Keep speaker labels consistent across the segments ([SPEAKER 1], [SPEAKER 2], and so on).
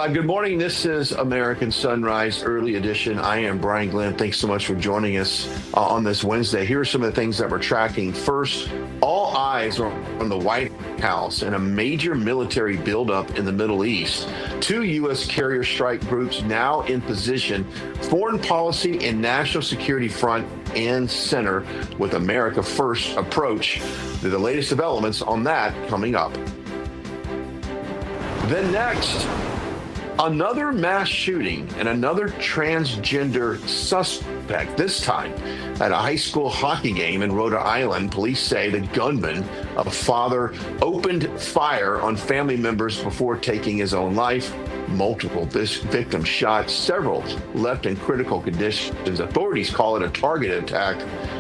[SPEAKER 1] Good morning. This is American Sunrise Early Edition. I am Brian Glenn. Thanks so much for joining us on this Wednesday. Here are some of the things that we're tracking. First, all eyes are on the White House and a major military buildup in the Middle East. 2 U.S. carrier strike groups now in position. Foreign policy and national security front and center with America First approach. The latest developments on that coming up. Then next, another mass shooting and another transgender suspect, this time at a high school hockey game in Rhode Island. Police say the gunman, a father, opened fire on family members before taking his own life. Multiple victims shot, several left in critical conditions. Authorities call it a targeted attack.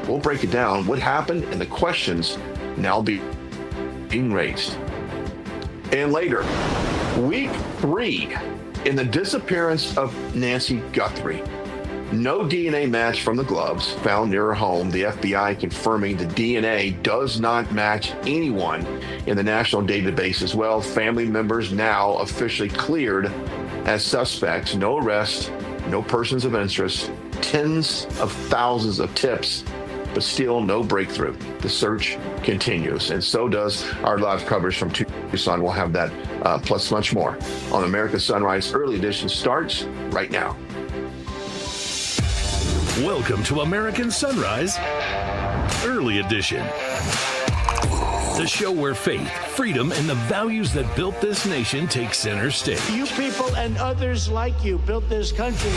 [SPEAKER 1] We'll break it down, what happened, and the questions now being raised. And later, week 3 in the disappearance of Nancy Guthrie. No DNA match from the gloves found near her home. The FBI confirming the DNA does not match anyone in the national database as well. Family members now officially cleared as suspects. No arrest, no persons of interest, tens of thousands of tips, but still no breakthrough. The search continues, and so does our live coverage from Tucson. We'll have that plus much more on America Sunrise Early Edition starts right now.
[SPEAKER 2] Welcome to American Sunrise Early Edition, the show where faith, freedom, and the values that built this nation take center stage.
[SPEAKER 3] You people and others like you built this country.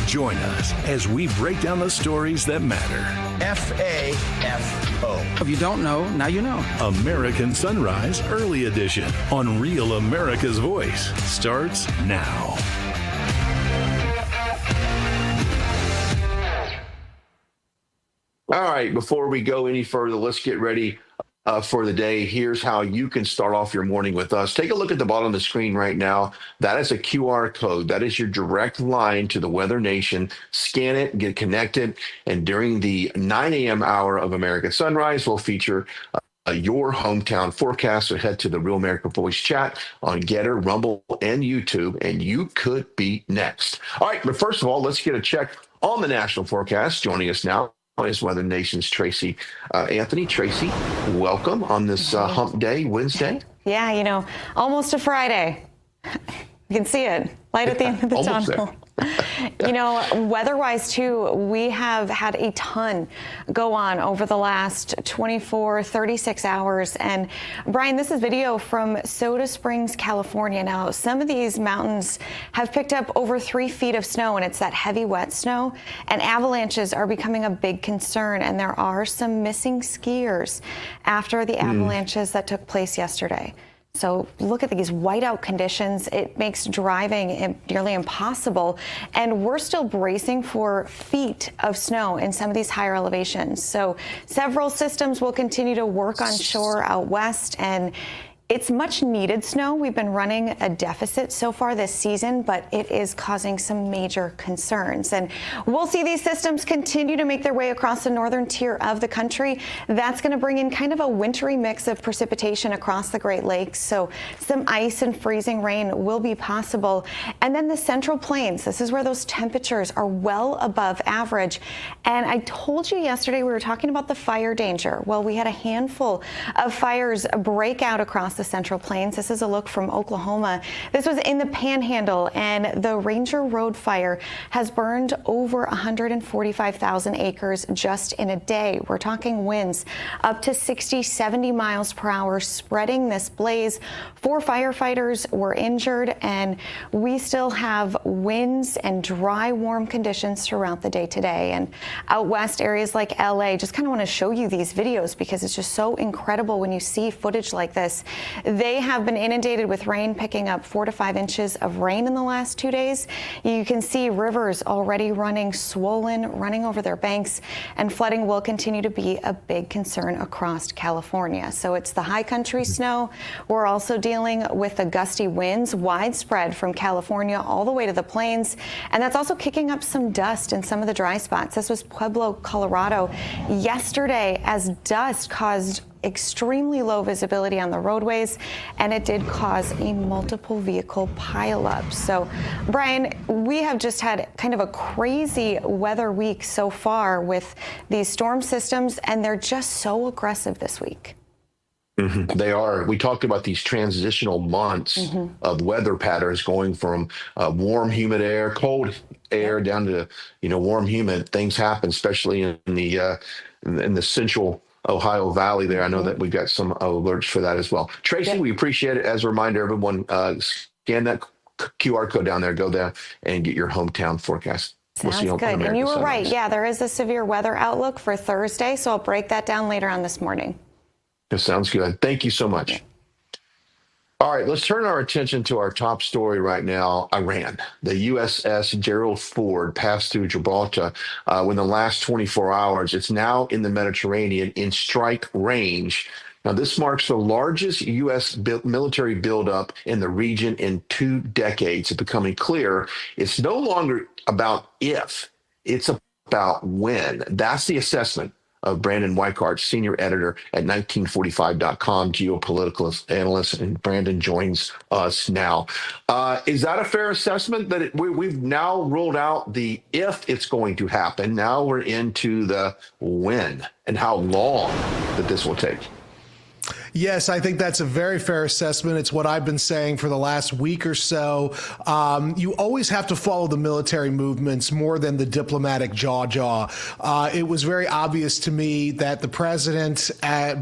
[SPEAKER 2] Join us as we break down the stories that matter.
[SPEAKER 4] FAFO.
[SPEAKER 5] If you don't know, now you know.
[SPEAKER 2] American Sunrise Early Edition on Real America's Voice starts now.
[SPEAKER 1] All right, before we go any further, let's get ready for the day. Here's how you can start off your morning with us. Take a look at the bottom of the screen right now. That is a QR code. That is your direct line to the Weather Nation. Scan it, get connected, and during the 9 a.m. hour of American Sunrise, we'll feature your hometown forecast. So head to the Real America Voice chat on Getter, Rumble, and YouTube, and you could be next. All right, but first of all, let's get a check on the national forecast. Joining us now is Weather Nation's Tracy Anthony. Tracy, welcome on this hump day, Wednesday.
[SPEAKER 6] Yeah, almost a Friday. You can see it, light at the end of the tunnel. Weather-wise, too, we have had a ton go on over the last 24, 36 hours. And, Brian, this is video from Soda Springs, California. Now, some of these mountains have picked up over 3 feet of snow, and it's that heavy, wet snow. And avalanches are becoming a big concern, and there are some missing skiers after the avalanches that took place yesterday. So look at these whiteout conditions. It makes driving nearly impossible. And we're still bracing for feet of snow in some of these higher elevations. So several systems will continue to work on shore out west, and it's much needed snow. We've been running a deficit so far this season, but it is causing some major concerns. And we'll see these systems continue to make their way across the northern tier of the country. That's going to bring in kind of a wintry mix of precipitation across the Great Lakes. So some ice and freezing rain will be possible. And then the Central Plains, this is where those temperatures are well above average. And I told you yesterday we were talking about the fire danger. Well, we had a handful of fires break out across the Central Plains. This is a look from Oklahoma. This was in the Panhandle, and the Ranger Road fire has burned over 145,000 acres just in a day. We're talking winds up to 60, 70 miles per hour spreading this blaze. 4 firefighters were injured, and we still have winds and dry, warm conditions throughout the day today. And out west, areas like LA, just kind of want to show you these videos because it's just so incredible when you see footage like this. They have been inundated with rain, picking up 4 to 5 inches of rain in the last 2 days. You can see rivers already running swollen, running over their banks, and flooding will continue to be a big concern across California. So it's the high country snow. We're also dealing with the gusty winds widespread from California all the way to the plains, and that's also kicking up some dust in some of the dry spots. This was Pueblo, Colorado yesterday, as dust caused extremely low visibility on the roadways, and it did cause a multiple vehicle pileup. So, Brian, we have just had kind of a crazy weather week so far with these storm systems, and they're just so aggressive this week.
[SPEAKER 1] Mm-hmm. They are. We talked about these transitional months of weather patterns going from warm, humid air, cold air down to warm, humid. Things happen, especially in the central Ohio Valley there. I know that we've got some alerts for that as well. Tracy, we appreciate it. As a reminder, everyone, scan that QR code down there. Go there and get your hometown forecast. We'll see you on
[SPEAKER 6] Good.
[SPEAKER 1] American
[SPEAKER 6] And you were
[SPEAKER 1] Sunrise.
[SPEAKER 6] right. Yeah, there is a severe weather outlook for Thursday, so I'll break that down later on this morning.
[SPEAKER 1] That sounds good. Thank you so much.
[SPEAKER 6] Yeah.
[SPEAKER 1] All right, let's turn our attention to our top story right now, Iran. The USS Gerald Ford passed through Gibraltar within the last 24 hours. It's now in the Mediterranean in strike range. Now, this marks the largest U.S. military buildup in the region in 2 decades. It's becoming clear it's no longer about if, it's about when. That's the assessment of Brandon Weichart, senior editor at 1945.com, geopolitical analyst, and Brandon joins us now. Is that a fair assessment that we've now ruled out the if it's going to happen? Now we're into the when and how long that this will take.
[SPEAKER 4] Yes, I think that's a very fair assessment. It's what I've been saying for the last week or so. You always have to follow the military movements more than the diplomatic jaw. It was very obvious to me that the president,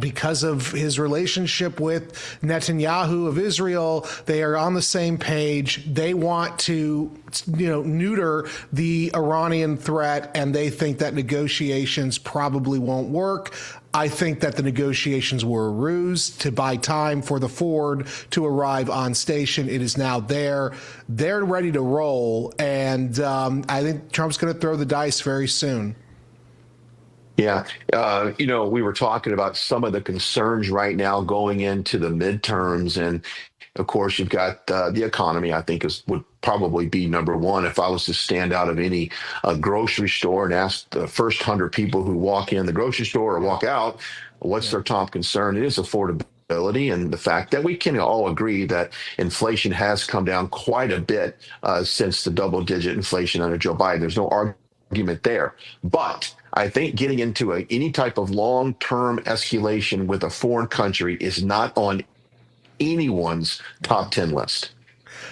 [SPEAKER 4] because of his relationship with Netanyahu of Israel, they are on the same page. They want to neuter the Iranian threat, and they think that negotiations probably won't work. I think that the negotiations were a ruse to buy time for the Ford to arrive on station. It is now there. They're ready to roll, and I think Trump's going to throw the dice very soon.
[SPEAKER 1] Yeah. We were talking about some of the concerns right now going into the midterms. And of course, you've got the economy, I think would probably be number one. If I was to stand out of any grocery store and ask the first 100 people who walk in the grocery store or walk out, what's their top concern? It is affordability and the fact that we can all agree that inflation has come down quite a bit since the double-digit inflation under Joe Biden. There's no argument there. But I think getting into any type of long-term escalation with a foreign country is not on anyone's top 10 list.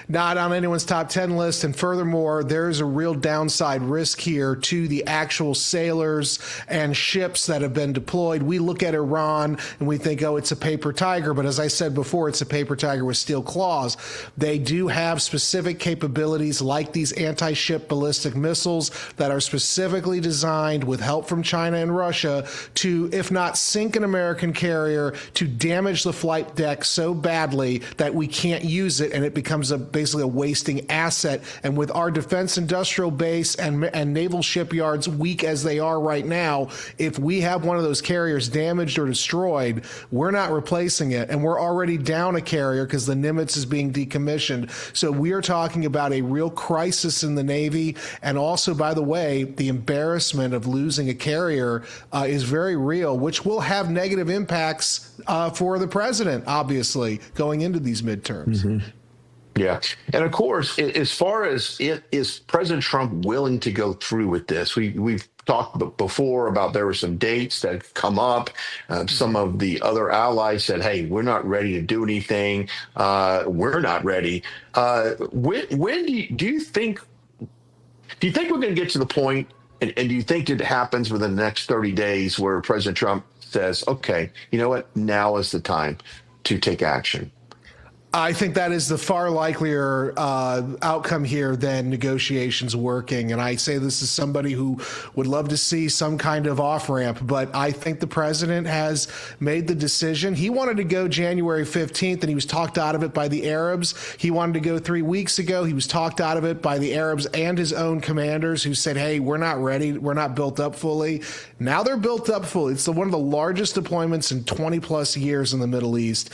[SPEAKER 4] Not on anyone's top 10 list. And furthermore, there's a real downside risk here to the actual sailors and ships that have been deployed. We look at Iran and we think, oh, it's a paper tiger. But as I said before, it's a paper tiger with steel claws. They do have specific capabilities like these anti-ship ballistic missiles that are specifically designed with help from China and Russia to, if not sink an American carrier, to damage the flight deck so badly that we can't use it and it becomes basically a wasting asset. And with our defense industrial base and naval shipyards weak as they are right now, if we have one of those carriers damaged or destroyed, we're not replacing it. And we're already down a carrier because the Nimitz is being decommissioned. So we are talking about a real crisis in the Navy. And also, by the way, the embarrassment of losing a carrier is very real, which will have negative impacts for the president, obviously, going into these midterms.
[SPEAKER 1] Mm-hmm. Yeah. And of course, as far as is President Trump willing to go through with this? We've talked before about there were some dates that come up. Some of the other allies said, hey, we're not ready to do anything. We're not ready. When do you think we're going to get to the point, and do you think it happens within the next 30 days where President Trump says, okay, you know what, now is the time to take action?
[SPEAKER 4] I think that is the far likelier outcome here than negotiations working. And I say this as somebody who would love to see some kind of off-ramp, but I think the president has made the decision. He wanted to go January 15th, and he was talked out of it by the Arabs. He wanted to go 3 weeks ago. He was talked out of it by the Arabs and his own commanders who said, hey, we're not ready. We're not built up fully. Now they're built up fully. It's one of the largest deployments in 20 plus years in the Middle East.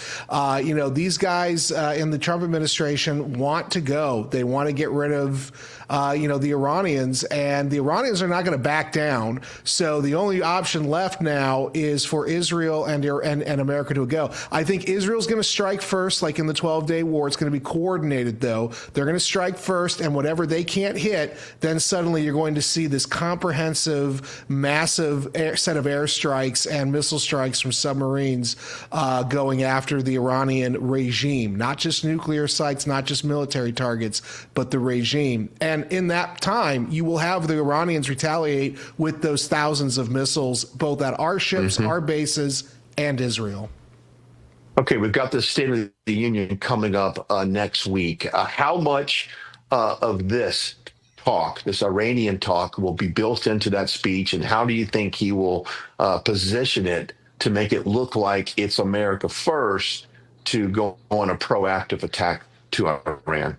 [SPEAKER 4] These guys guys in the Trump administration want to go. They want to get rid of, the Iranians, and the Iranians are not going to back down. So the only option left now is for Israel and America to go. I think Israel's going to strike first, like in the 12-day war. It's going to be coordinated, though. They're going to strike first, and whatever they can't hit, then suddenly you're going to see this comprehensive, massive set of airstrikes and missile strikes from submarines going after the Iranian regime. Not just nuclear sites, not just military targets, but the regime. And in that time, you will have the Iranians retaliate with those thousands of missiles, both at our ships, our bases, and Israel.
[SPEAKER 1] Okay, we've got the State of the Union coming up next week. How much of this talk, this Iranian talk, will be built into that speech, and how do you think he will position it to make it look like it's America first to go on a proactive attack to Iran?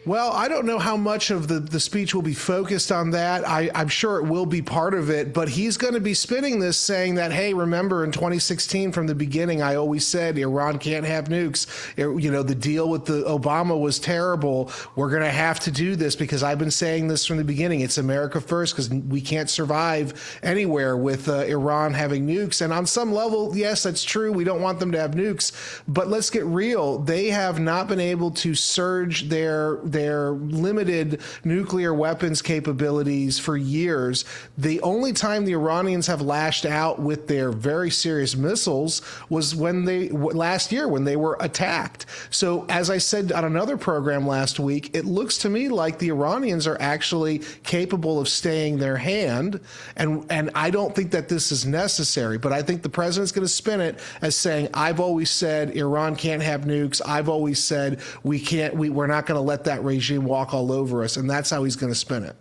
[SPEAKER 4] Well, I don't know how much of the speech will be focused on that. I'm sure it will be part of it, but he's going to be spinning this saying that, hey, remember in 2016 from the beginning, I always said Iran can't have nukes. The deal with the Obama was terrible. We're going to have to do this because I've been saying this from the beginning. It's America first because we can't survive anywhere with Iran having nukes. And on some level, yes, that's true. We don't want them to have nukes, but let's get real. They have not been able to surge their limited nuclear weapons capabilities for years. The only time the Iranians have lashed out with their very serious missiles was last year when they were attacked. So as I said on another program last week, it looks to me like the Iranians are actually capable of staying their hand. And I don't think that this is necessary, but I think the president's going to spin it as saying, I've always said Iran can't have nukes. I've always said we're not going to let that regime walk all over us, and that's how he's going to spin it.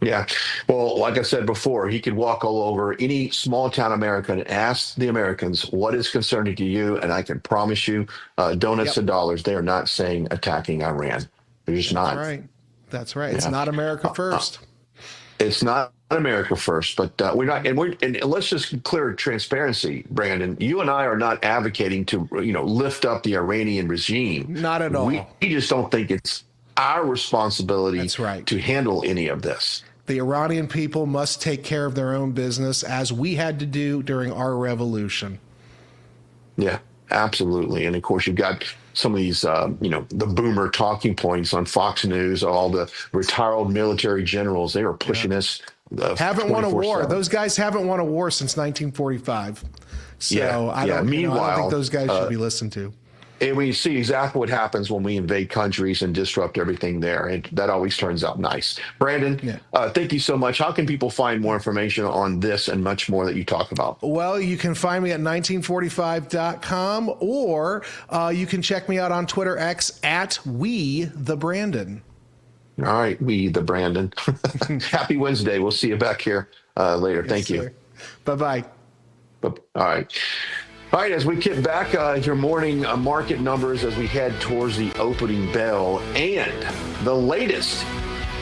[SPEAKER 1] Yeah. Well, like I said before, he could walk all over any small town American and ask the Americans, what is concerning to you? And I can promise you, donuts and dollars, they are not saying attacking Iran. They're just not.
[SPEAKER 4] That's right. It's not America first.
[SPEAKER 1] It's not America first, but we're not, and let's just clear transparency, Brandon. You and I are not advocating to, lift up the Iranian regime.
[SPEAKER 4] Not at all.
[SPEAKER 1] We just don't think it's our responsibility to handle any of this.
[SPEAKER 4] The Iranian people must take care of their own business, as we had to do during our revolution.
[SPEAKER 1] Yeah, absolutely. And of course, you've got some of these, the boomer talking points on Fox News, all the retired military generals, they are pushing us.
[SPEAKER 4] Haven't won a war. Those guys haven't won a war since 1945. So I don't think those guys should be listened to.
[SPEAKER 1] And when you see exactly what happens when we invade countries and disrupt everything there, and that always turns out nice. Brandon, thank you so much. How can people find more information on this and much more that you talk about?
[SPEAKER 4] Well, you can find me at 1945.com, or you can check me out on Twitter X at @WeTheBrandon.
[SPEAKER 1] All right, we the Brandon. Happy Wednesday. We'll see you back here later. Thank you.
[SPEAKER 4] Bye-bye.
[SPEAKER 1] All right. All right, as we get back, your morning market numbers as we head towards the opening bell, and the latest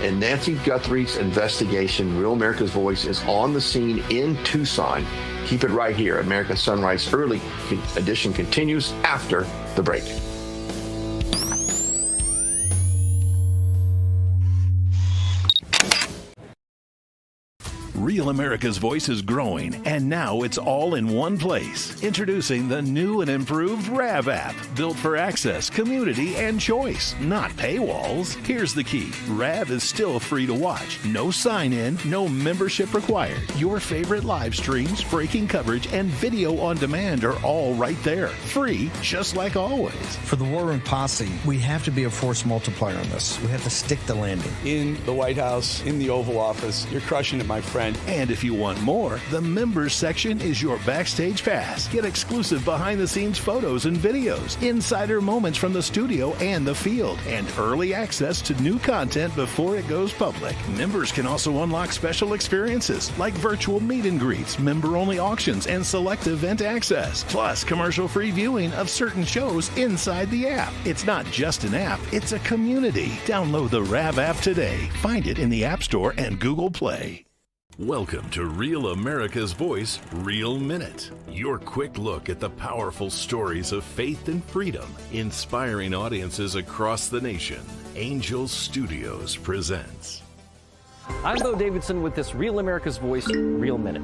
[SPEAKER 1] in Nancy Guthrie's investigation. Real America's Voice is on the scene in Tucson. Keep it right here. American Sunrise Early Edition continues after the break.
[SPEAKER 2] Real America's Voice is growing, and now it's all in one place. Introducing the new and improved RAV app, built for access, community, and choice, not paywalls. Here's the key. RAV is still free to watch. No sign-in, no membership required. Your favorite live streams, breaking coverage, and video on demand are all right there. Free, just like always.
[SPEAKER 5] For the War Room Posse, we have to be a force multiplier on this. We have to stick the landing.
[SPEAKER 7] In the White House, in the Oval Office, you're crushing it, my friend.
[SPEAKER 2] And if you want more, the members section is your backstage pass. Get exclusive behind-the-scenes photos and videos, insider moments from the studio and the field, and early access to new content before it goes public. Members can also unlock special experiences like virtual meet and greets, member-only auctions, and select event access. Plus, commercial-free viewing of certain shows inside the app. It's not just an app, it's a community. Download the RAV app today. Find it in the App Store and Google Play. Welcome to Real America's Voice, Real Minute. Your quick look at the powerful stories of faith and freedom, inspiring audiences across the nation. Angel Studios presents.
[SPEAKER 8] I'm Bo Davidson with this Real America's Voice, Real Minute.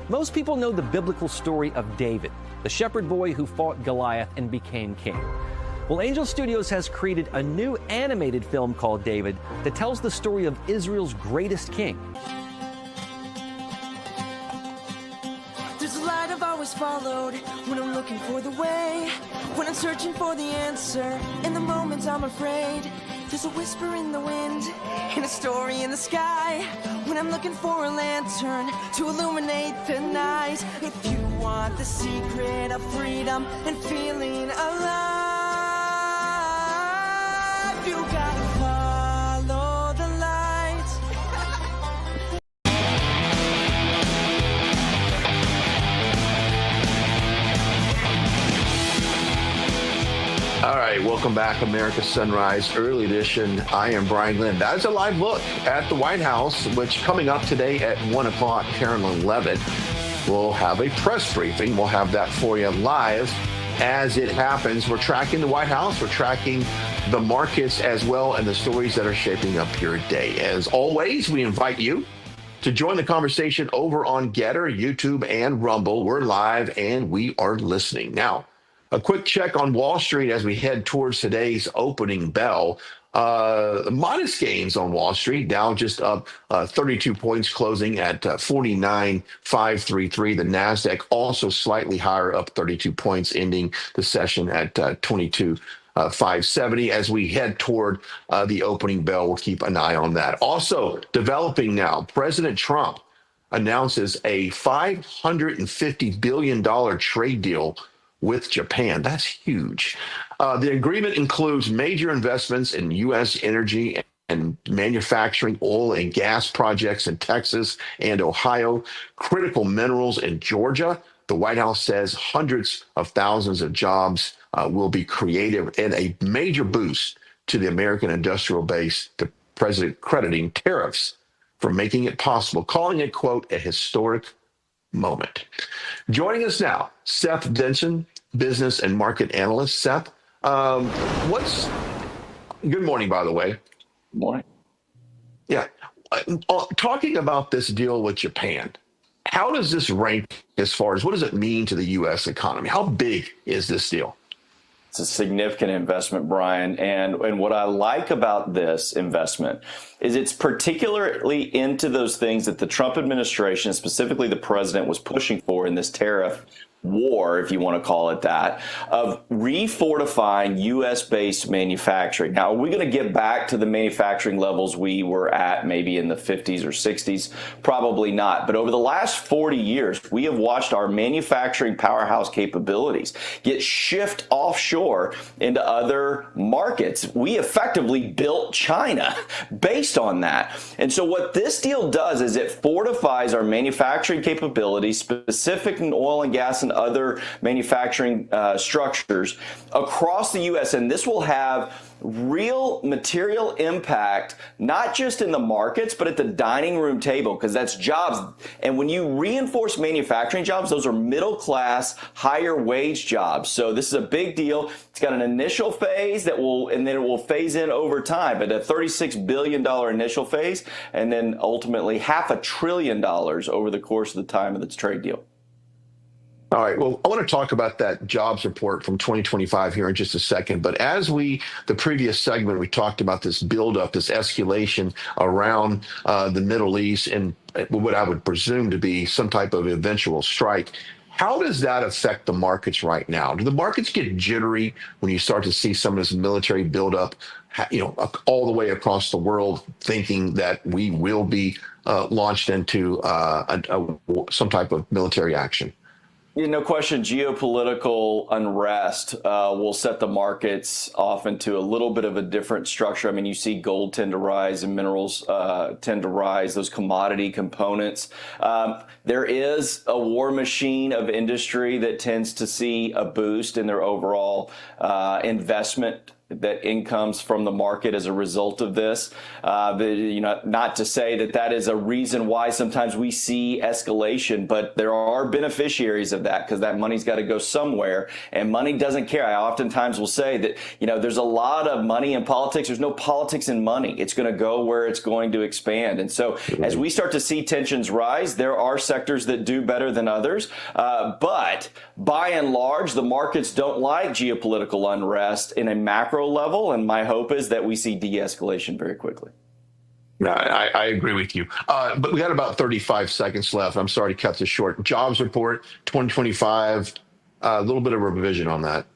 [SPEAKER 8] Most people know the biblical story of David, the shepherd boy who fought Goliath and became king. Well, Angel Studios has created a new animated film called David that tells the story of Israel's greatest king.
[SPEAKER 9] There's a light I've always followed when I'm looking for the way, when I'm searching for the answer, in the moments I'm afraid. There's a whisper in the wind and a story in the sky, when I'm looking for a lantern to illuminate the night. If you want the secret of freedom and feeling alive, you gotta follow the light.
[SPEAKER 1] All right, welcome back, America Sunrise Early Edition. I am Brian Glenn. That is a live look at the White House, which coming up today at 1 o'clock, Carolyn Levitt will have a press briefing. We'll have that for you live as it happens. We're tracking the White House. We're tracking the markets as well and the stories that are shaping up here today. As always, we invite you to join the conversation over on Getter, YouTube, and Rumble. We're live and we are listening. Now, a quick check on Wall Street as we head towards today's opening bell. Modest gains on Wall Street. Dow just up 32 points, closing at 49,533. The Nasdaq also slightly higher, up 32 points, ending the session at 22,570. As we head toward the opening bell, we'll keep an eye on that. Also developing now, President Trump announces a $550 billion trade deal with Japan. That's huge. The agreement includes major investments in U.S. energy and manufacturing, oil and gas projects in Texas and Ohio, critical minerals in Georgia. The White House says hundreds of thousands of jobs will be created, and a major boost to the American industrial base. The president crediting tariffs for making it possible, calling it, quote, a historic moment. Joining us now, Seth Denson, business and market analyst. Seth, good morning, by the way.
[SPEAKER 10] Good morning.
[SPEAKER 1] Yeah. Talking about this deal with Japan, how does this rank as far as what does it mean to the U.S. economy? How big is this deal?
[SPEAKER 10] It's a significant investment, Brian. And what I like about this investment is it's particularly into those things that the Trump administration, specifically the president, was pushing for in this tariff war, if you want to call it that, of refortifying U.S.-based manufacturing. Now, are we going to get back to the manufacturing levels we were at maybe in the 50s or 60s? Probably not. But over the last 40 years, we have watched our manufacturing powerhouse capabilities get shift offshore into other markets. We effectively built China based on that. And so what this deal does is it fortifies our manufacturing capabilities, specific in oil and gas and other manufacturing structures across the U.S. And this will have real material impact, not just in the markets, but at the dining room table, because that's jobs. And when you reinforce manufacturing jobs, those are middle class, higher wage jobs. So this is a big deal. It's got an initial phase and then it will phase in over time, but a $36 billion initial phase, and then ultimately $500 billion over the course of the time of this trade deal.
[SPEAKER 1] All right. Well, I want to talk about that jobs report from 2025 here in just a second. But as the previous segment, we talked about this buildup, this escalation around the Middle East and what I would presume to be some type of eventual strike. How does that affect the markets right now? Do the markets get jittery when you start to see some of this military buildup, all the way across the world, thinking that we will be launched into some type of military action?
[SPEAKER 10] Yeah, no question, geopolitical unrest will set the markets off into a little bit of a different structure. I mean, you see gold tend to rise and minerals tend to rise, those commodity components. There is a war machine of industry that tends to see a boost in their overall investment that incomes from the market as a result of this. Not to say that that is a reason why sometimes we see escalation, but there are beneficiaries of that because that money's got to go somewhere, and money doesn't care. I oftentimes will say that, there's a lot of money in politics. There's no politics in money. It's going to go where it's going to expand. And so as we start to see tensions rise, there are sectors that do better than others. But by and large, the markets don't like geopolitical unrest in a macro level. And my hope is that we see de-escalation very quickly.
[SPEAKER 1] Yeah, I agree with you. But we got about 35 seconds left. I'm sorry to cut this short. Jobs report 2025, a little bit of a revision on that.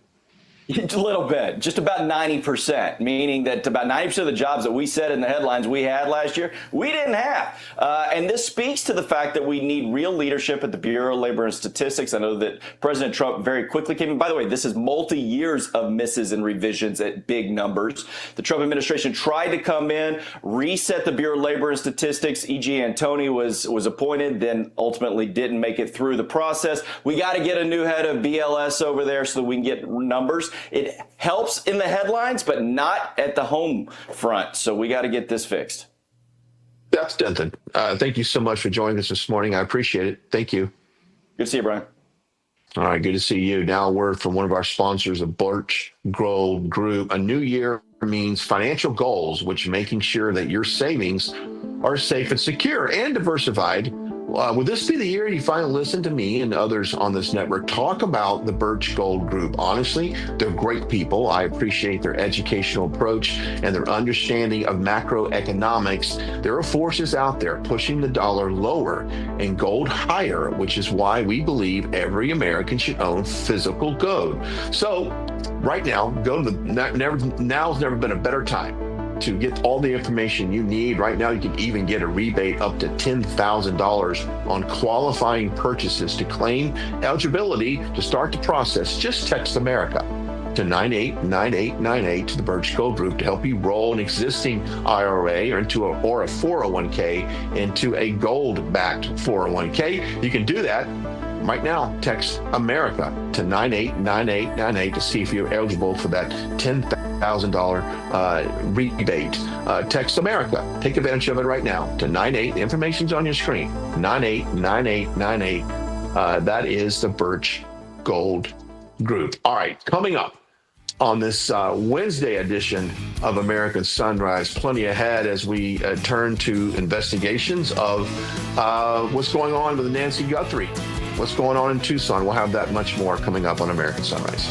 [SPEAKER 10] A little bit, just about 90%, meaning that about 90% of the jobs that we said in the headlines we had last year, we didn't have. And this speaks to the fact that we need real leadership at the Bureau of Labor and Statistics. I know that President Trump very quickly came in. By the way, this is multi-years of misses and revisions at big numbers. The Trump administration tried to come in, reset the Bureau of Labor and Statistics. E.G. Antoni was appointed, then ultimately didn't make it through the process. We got to get a new head of BLS over there so that we can get numbers. It helps in the headlines, but not at the home front. So we got to get this fixed.
[SPEAKER 1] That's Denton. Thank you so much for joining us this morning. I appreciate it. Thank you.
[SPEAKER 10] Good to see you, Brian.
[SPEAKER 1] All right, good to see you. Now a word from one of our sponsors, the Birch Grove Group. A new year means financial goals, which making sure that your savings are safe and secure and diversified. Would this be the year you finally listen to me and others on this network talk about the Birch Gold Group? Honestly, they're great people. I appreciate their educational approach and their understanding of macroeconomics. There are forces out there pushing the dollar lower and gold higher, which is why we believe every American should own physical gold. So right now, go to now's never been a better time to get all the information you need. Right now, you can even get a rebate up to $10,000 on qualifying purchases. To claim eligibility to start the process, just text America to 989898 to the Birch Gold Group to help you roll an existing IRA or a 401k into a gold-backed 401k. You can do that right now. Text America to 989898 to see if you're eligible for that $10,000 rebate. Text America. Take advantage of it right now to 98. The information's on your screen. 989898. That is the Birch Gold Group. All right, coming up on this Wednesday edition of American Sunrise, plenty ahead as we turn to investigations of what's going on with Nancy Guthrie. What's going on in Tucson? We'll have that much more coming up on American Sunrise.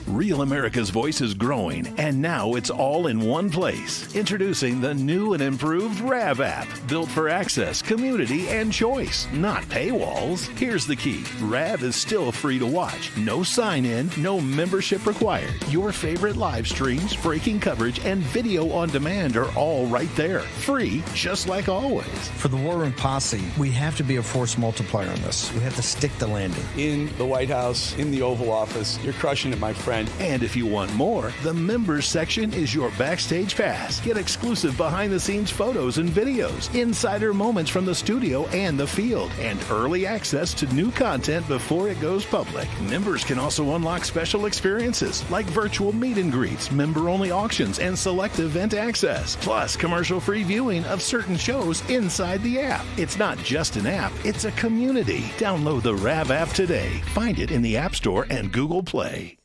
[SPEAKER 2] Real America's Voice is growing, and now it's all in one place. Introducing the new and improved RAV app, built for access, community, and choice, not paywalls. Here's the key. RAV is still free to watch. No sign-in, no membership required. Your favorite live streams, breaking coverage, and video on demand are all right there. Free, just like always.
[SPEAKER 5] For the War Room Posse, we have to be a force multiplier on this. We have to stick the landing.
[SPEAKER 7] In the White House, in the Oval Office, you're crushing it, my friend.
[SPEAKER 2] And if you want more, the members section is your backstage pass. Get exclusive behind-the-scenes photos and videos, insider moments from the studio and the field, and early access to new content before it goes public. Members can also unlock special experiences like virtual meet and greets, member-only auctions, and select event access, plus commercial-free viewing of certain shows inside the app. It's not just an app, it's a community. Download the RAV app today. Find it in the App Store and Google Play.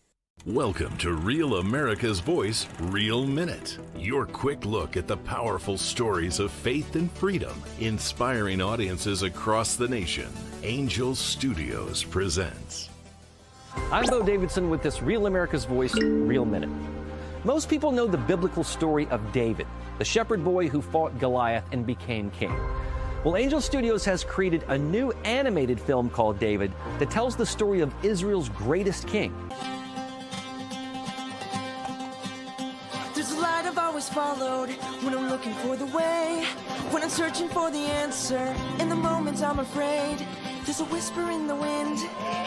[SPEAKER 11] Welcome to Real America's Voice, Real Minute. Your quick look at the powerful stories of faith and freedom, inspiring audiences across the nation. Angel Studios presents.
[SPEAKER 8] I'm Bo Davidson with this Real America's Voice, Real Minute. Most people know the biblical story of David, the shepherd boy who fought Goliath and became king. Well, Angel Studios has created a new animated film called David that tells the story of Israel's greatest king.
[SPEAKER 9] Always followed when I'm looking for the way, when I'm searching for the answer. In the moments I'm afraid, there's a whisper in the wind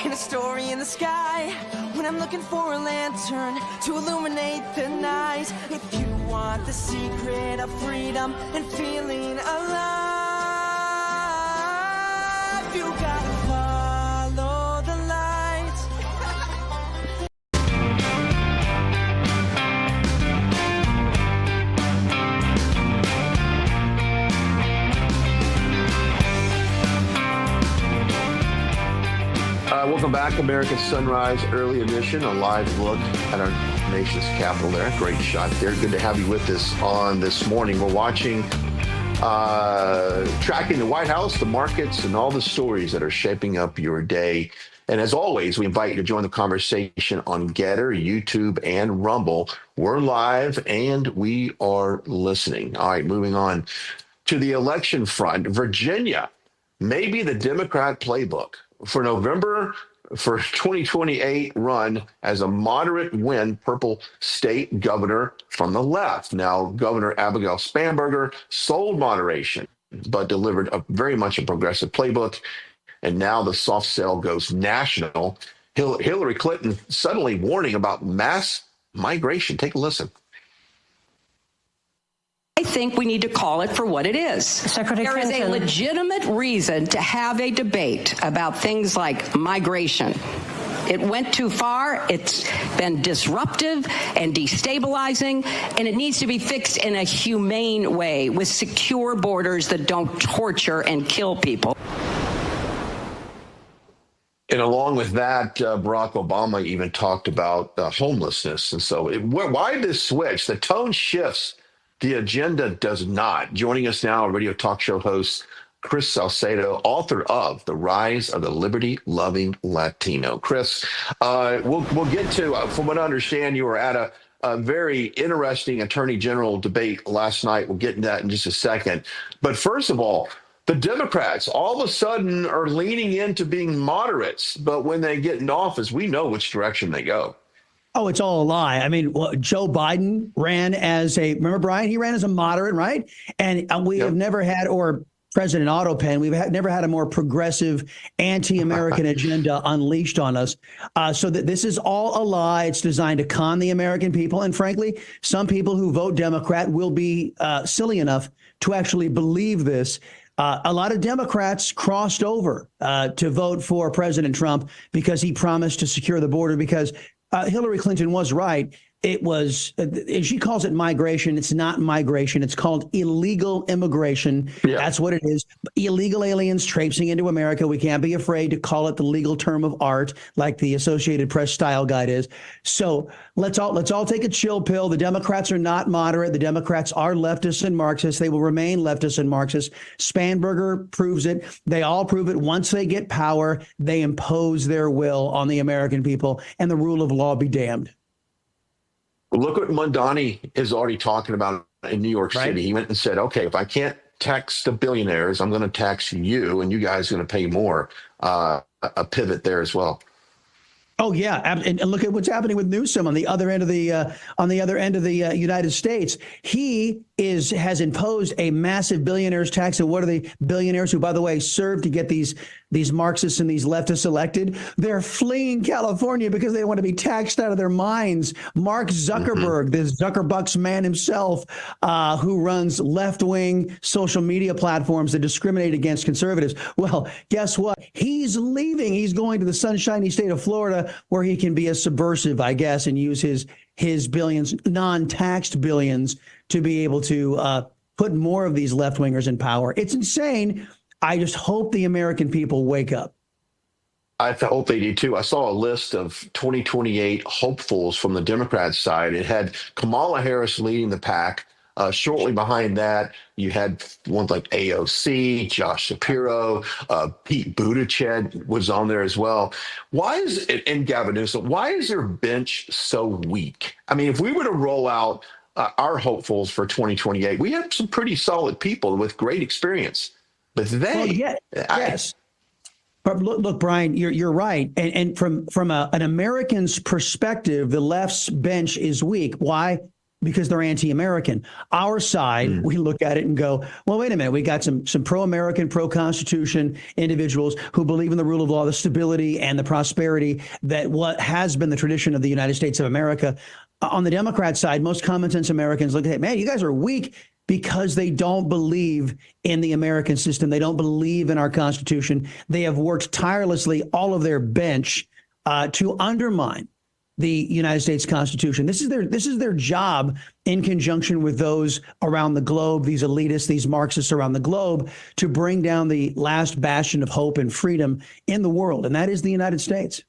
[SPEAKER 9] and a story in the sky. When I'm looking for a lantern to illuminate the night. If you want the secret of freedom and feeling alive. You gotta follow the light.
[SPEAKER 1] Welcome back, America's Sunrise Early Edition, a live look at our nation's capital there. Great shot there. Good to have you with us on this morning. We're watching, tracking the White House, the markets, and all the stories that are shaping up your day. And as always, we invite you to join the conversation on Getter, YouTube, and Rumble. We're live and we are listening. All right, moving on to the election front. Virginia may be the Democrat playbook for November for 2028 run as a moderate win purple state governor from the left. Now, Governor Abigail Spanberger sold moderation, but delivered a very much a progressive playbook. And now the soft sell goes national. Hillary Clinton suddenly warning about mass migration. Take a listen.
[SPEAKER 12] I think we need to call it for what it is. There is a legitimate reason to have a debate about things like migration. It went too far. It's been disruptive and destabilizing, and it needs to be fixed in a humane way with secure borders that don't torture and kill people.
[SPEAKER 1] And along with that, Barack Obama even talked about homelessness. And so why this switch? The tone shifts. The agenda does not. Joining us now, radio talk show host Chris Salcedo, author of The Rise of the Liberty-Loving Latino. Chris, we'll get to, from what I understand, you were at a very interesting attorney general debate last night. We'll get into that in just a second. But first of all, the Democrats all of a sudden are leaning into being moderates. But when they get in office, we know which direction they go.
[SPEAKER 13] Oh, it's all a lie. I mean, Joe Biden ran as remember, Brian, he ran as a moderate, right? And we have never had, or President Otto Penn, we've never had a more progressive anti-American agenda unleashed on us. So that this is all a lie. It's designed to con the American people. And frankly, some people who vote Democrat will be silly enough to actually believe this. A lot of Democrats crossed over to vote for President Trump because he promised to secure the border, because Hillary Clinton was right. It was, she calls it migration. It's not migration. It's called illegal immigration. Yeah. That's what it is. Illegal aliens traipsing into America. We can't be afraid to call it the legal term of art, like the Associated Press style guide is. So let's all take a chill pill. The Democrats are not moderate. The Democrats are leftists and Marxists. They will remain leftists and Marxists. Spanberger proves it. They all prove it. Once they get power, they impose their will on the American people, and the rule of law be damned.
[SPEAKER 1] Look what Mondani is already talking about in New York City. He went and said, okay, if I can't tax the billionaires, I'm going to tax you, and you guys are going to pay more. A pivot there as well.
[SPEAKER 13] Oh yeah, and look at what's happening with Newsom on the other end of the United States. He has imposed a massive billionaires tax. And what are the billionaires who, by the way, serve to get these Marxists and these leftists elected? They're fleeing California because they want to be taxed out of their minds. Mark Zuckerberg, this Zuckerbucks man himself, who runs left-wing social media platforms that discriminate against conservatives. Well, guess what? He's leaving. He's going to the sunshiny state of Florida, where he can be a subversive, I guess, and use his billions, non-taxed billions, to be able to put more of these left-wingers in power. It's insane. I just hope the American people wake up.
[SPEAKER 1] I hope they do too. I saw a list of 2028 hopefuls from the Democrat side. It had Kamala Harris leading the pack. Shortly behind that, you had ones like AOC, Josh Shapiro, Pete Buttigieg was on there as well. Why is it, and Gavin Newsom, why is their bench so weak? I mean, if we were to roll out our hopefuls for 2028, we have some pretty solid people with great experience. But
[SPEAKER 13] yes. But look, Brian, you're right. And from an American's perspective, the left's bench is weak. Why? Because they're anti-American. Our side, we look at it and go, well, wait a minute. We got some pro-American, pro-Constitution individuals who believe in the rule of law, the stability and the prosperity that what has been the tradition of the United States of America. on the Democrat side, most common sense Americans look at it, man, you guys are weak because they don't believe in the American system. They don't believe in our Constitution. They have worked tirelessly, all of their bench, to undermine the United States Constitution. This is their job in conjunction with those around the globe, these elitists, these Marxists around the globe, to bring down the last bastion of hope and freedom in the world, and that is the United States.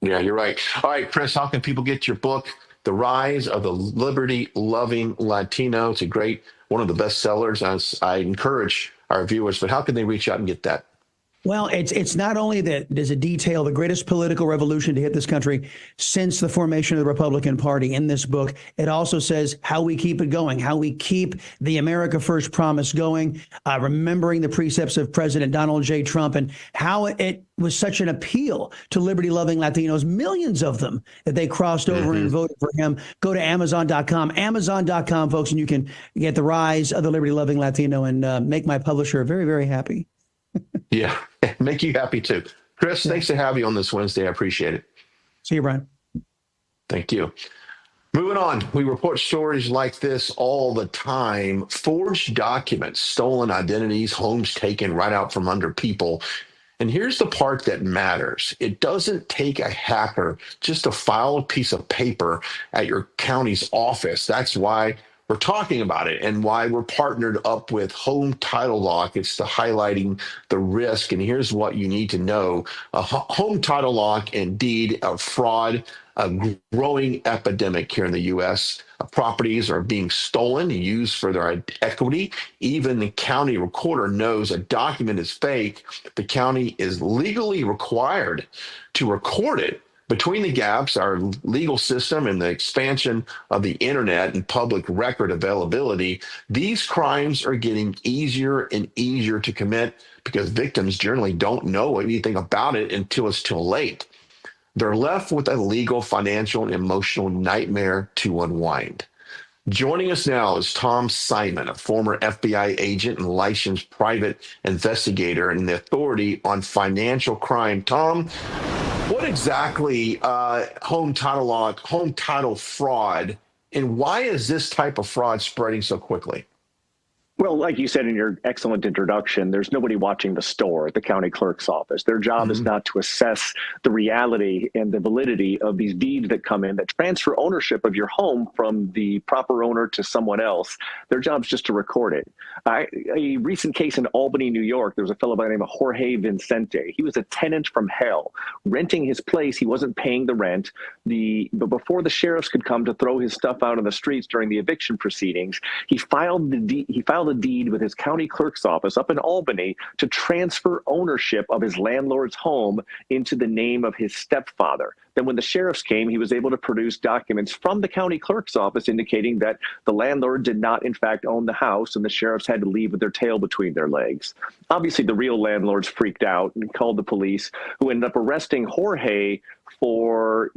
[SPEAKER 1] Yeah, you're right. All right, Chris, how can people get your book, The Rise of the Liberty-Loving Latino? It's a great, one of the best sellers. I encourage our viewers, but how can they reach out and get that?
[SPEAKER 13] Well, it's not only that there's a detail, the greatest political revolution to hit this country since the formation of the Republican Party in this book. It also says how we keep it going, how we keep the America First promise going, remembering the precepts of President Donald J. Trump, and how it was such an appeal to liberty-loving Latinos, millions of them, that they crossed over and voted for him. Go to Amazon.com, folks, and you can get The Rise of the Liberty-Loving Latino and make my publisher very, very happy.
[SPEAKER 1] Yeah, make you happy too. Chris, thanks to have you on this Wednesday. I appreciate it.
[SPEAKER 13] See you, Brian.
[SPEAKER 1] Thank you. Moving on, we report stories like this all the time. Forged documents, stolen identities, homes taken right out from under people. And here's the part that matters. It doesn't take a hacker just to file a piece of paper at your county's office. That's why we're talking about it and why we're partnered up with Home Title Lock. It's to highlighting the risk. And here's what you need to know. Home Title Lock, indeed, a fraud, a growing epidemic here in the U.S. Properties are being stolen, used for their equity. Even the county recorder knows a document is fake. The county is legally required to record it. Between the gaps, our legal system and the expansion of the internet and public record availability, these crimes are getting easier and easier to commit because victims generally don't know anything about it until it's too late. They're left with a legal, financial, and emotional nightmare to unwind. Joining us now is Tom Simon, a former FBI agent and licensed private investigator and the authority on financial crime. Tom, what exactly home title fraud, and why is this type of fraud spreading so quickly?
[SPEAKER 14] Well, like you said in your excellent introduction, there's nobody watching the store at the county clerk's office. Their job is not to assess the reality and the validity of these deeds that come in that transfer ownership of your home from the proper owner to someone else. Their job is just to record it. A recent case in Albany, New York, there was a fellow by the name of Jorge Vincente. He was a tenant from hell, renting his place. He wasn't paying the rent. But before the sheriffs could come to throw his stuff out on the streets during the eviction proceedings, he filed a deed with his county clerk's office up in Albany to transfer ownership of his landlord's home into the name of his stepfather. Then when the sheriffs came, he was able to produce documents from the county clerk's office indicating that the landlord did not, in fact, own the house, and the sheriffs had to leave with their tail between their legs. Obviously, the real landlords freaked out and called the police, who ended up arresting Jorge for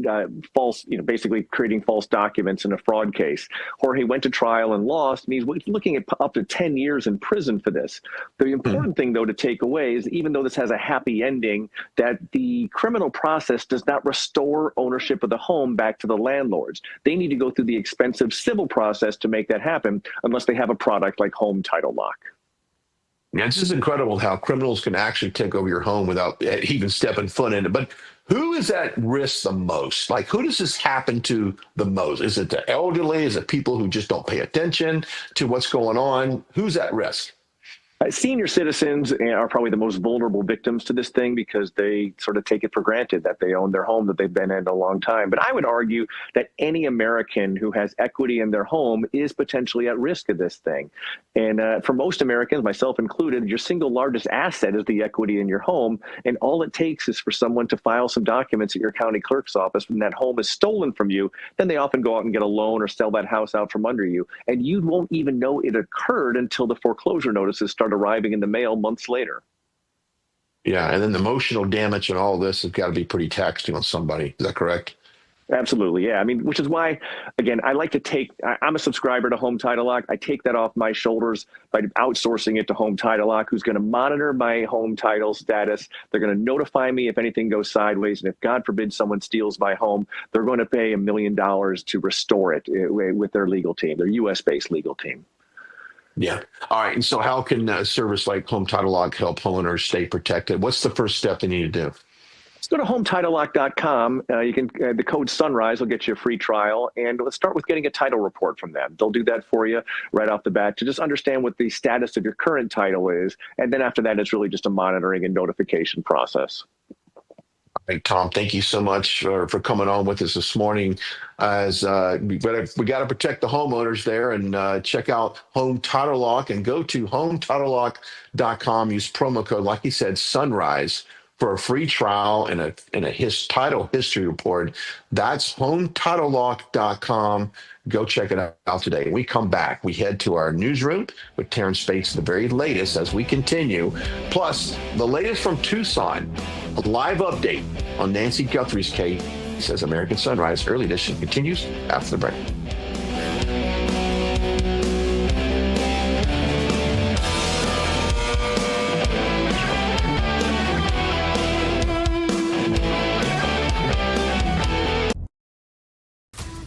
[SPEAKER 14] basically creating false documents in a fraud case. Jorge went to trial and lost, and he's looking at up to 10 years in prison for this. The important thing, though, to take away is even though this has a happy ending, that the criminal process does not restore ownership of the home back to the landlords. They need to go through the expensive civil process to make that happen unless they have a product like Home Title Lock.
[SPEAKER 1] Yeah, it's just incredible how criminals can actually take over your home without even stepping foot in it. But who is at risk the most? Like, who does this happen to the most? Is it the elderly? Is it people who just don't pay attention to what's going on? Who's at risk?
[SPEAKER 14] Senior citizens are probably the most vulnerable victims to this thing because they sort of take it for granted that they own their home that they've been in a long time. But I would argue that any American who has equity in their home is potentially at risk of this thing. And for most Americans, myself included, your single largest asset is the equity in your home. And all it takes is for someone to file some documents at your county clerk's office when that home is stolen from you. Then they often go out and get a loan or sell that house out from under you. And you won't even know it occurred until the foreclosure notices start arriving in the mail months later.
[SPEAKER 1] Yeah, and then the emotional damage and all this has got to be pretty taxing on somebody. Is that correct?
[SPEAKER 14] Absolutely. Yeah. I mean, which is why, again, I like to I'm a subscriber to Home Title Lock. I take that off my shoulders by outsourcing it to Home Title Lock, who's going to monitor my home title status. They're going to notify me if anything goes sideways. And if, God forbid, someone steals my home, they're going to pay $1 million to restore it with their legal team, their U.S.-based legal team.
[SPEAKER 1] Yeah. All right. And so how can a service like Home Title Lock help homeowners stay protected? What's the first step they need to do?
[SPEAKER 14] Let's go to HometitleLock.com. You can the code Sunrise will get you a free trial, and let's start with getting a title report from them. They'll do that for you right off the bat to just understand what the status of your current title is, and then after that, it's really just a monitoring and notification process.
[SPEAKER 1] All right, Tom, thank you so much for coming on with us this morning. As we got to protect the homeowners there, and check out Home Title Lock and go to HometitleLock.com. Use promo code, like you said, Sunrise, for a free trial and a title history report. That's HometitleLock.com. Go check it out today. When we come back, we head to our newsroom with Terrance Bates, the very latest as we continue. Plus, the latest from Tucson, a live update on Nancy Guthrie's case as American Sunrise Early Edition continues after the break.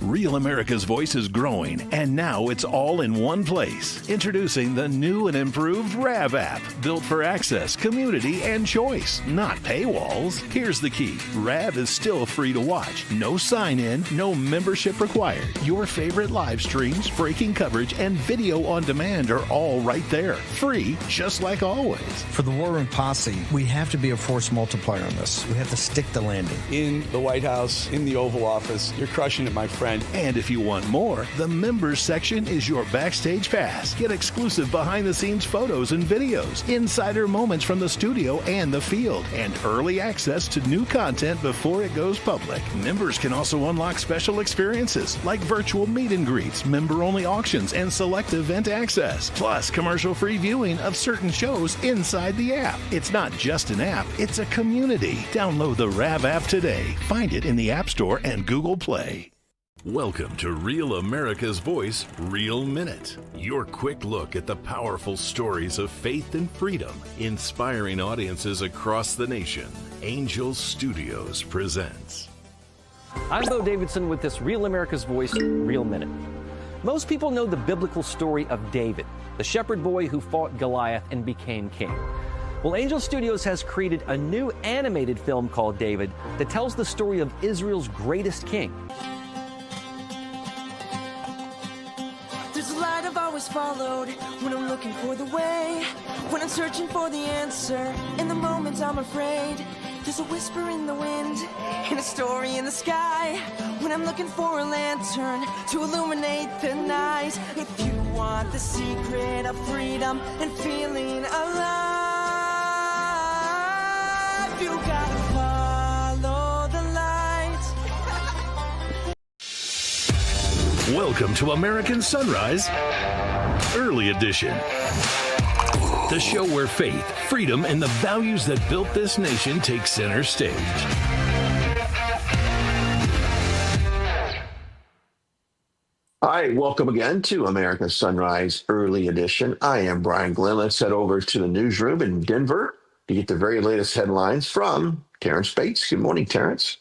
[SPEAKER 2] Real America's Voice is growing, and now it's all in one place. Introducing the new and improved RAV app, built for access, community, and choice, not paywalls. Here's the key. RAV is still free to watch. No sign-in, no membership required. Your favorite live streams, breaking coverage, and video on demand are all right there. Free, just like always.
[SPEAKER 5] For the War Room Posse, we have to be a force multiplier on this. We have to stick the landing.
[SPEAKER 7] In the White House, in the Oval Office, you're crushing it, my friend.
[SPEAKER 2] And if you want more, the members section is your backstage pass. Get exclusive behind-the-scenes photos and videos, insider moments from the studio and the field, and early access to new content before it goes public. Members can also unlock special experiences like virtual meet and greets, member-only auctions, and select event access. Plus, commercial-free viewing of certain shows inside the app. It's not just an app, it's a community. Download the RAV app today. Find it in the App Store and Google Play.
[SPEAKER 11] Welcome to Real America's Voice, Real Minute. Your quick look at the powerful stories of faith and freedom, inspiring audiences across the nation. Angel Studios presents.
[SPEAKER 8] I'm Bo Davidson with this Real America's Voice, Real Minute. Most people know the biblical story of David, the shepherd boy who fought Goliath and became king. Well, Angel Studios has created a new animated film called David that tells the story of Israel's greatest king.
[SPEAKER 9] Always followed when I'm looking for the way, when I'm searching for the answer. In the moments I'm afraid, there's a whisper in the wind and a story in the sky. When I'm looking for a lantern to illuminate the night. If you want the secret of freedom and feeling alive, you gotta follow the light.
[SPEAKER 2] Welcome to American Sunrise Early Edition. The show where faith, freedom, and the values that built this nation take center stage.
[SPEAKER 1] All right, welcome again to American Sunrise Early Edition. I am Brian Glenn. Let's head over to the newsroom in Denver to get the very latest headlines from Terrance Bates. Good morning, Terrance.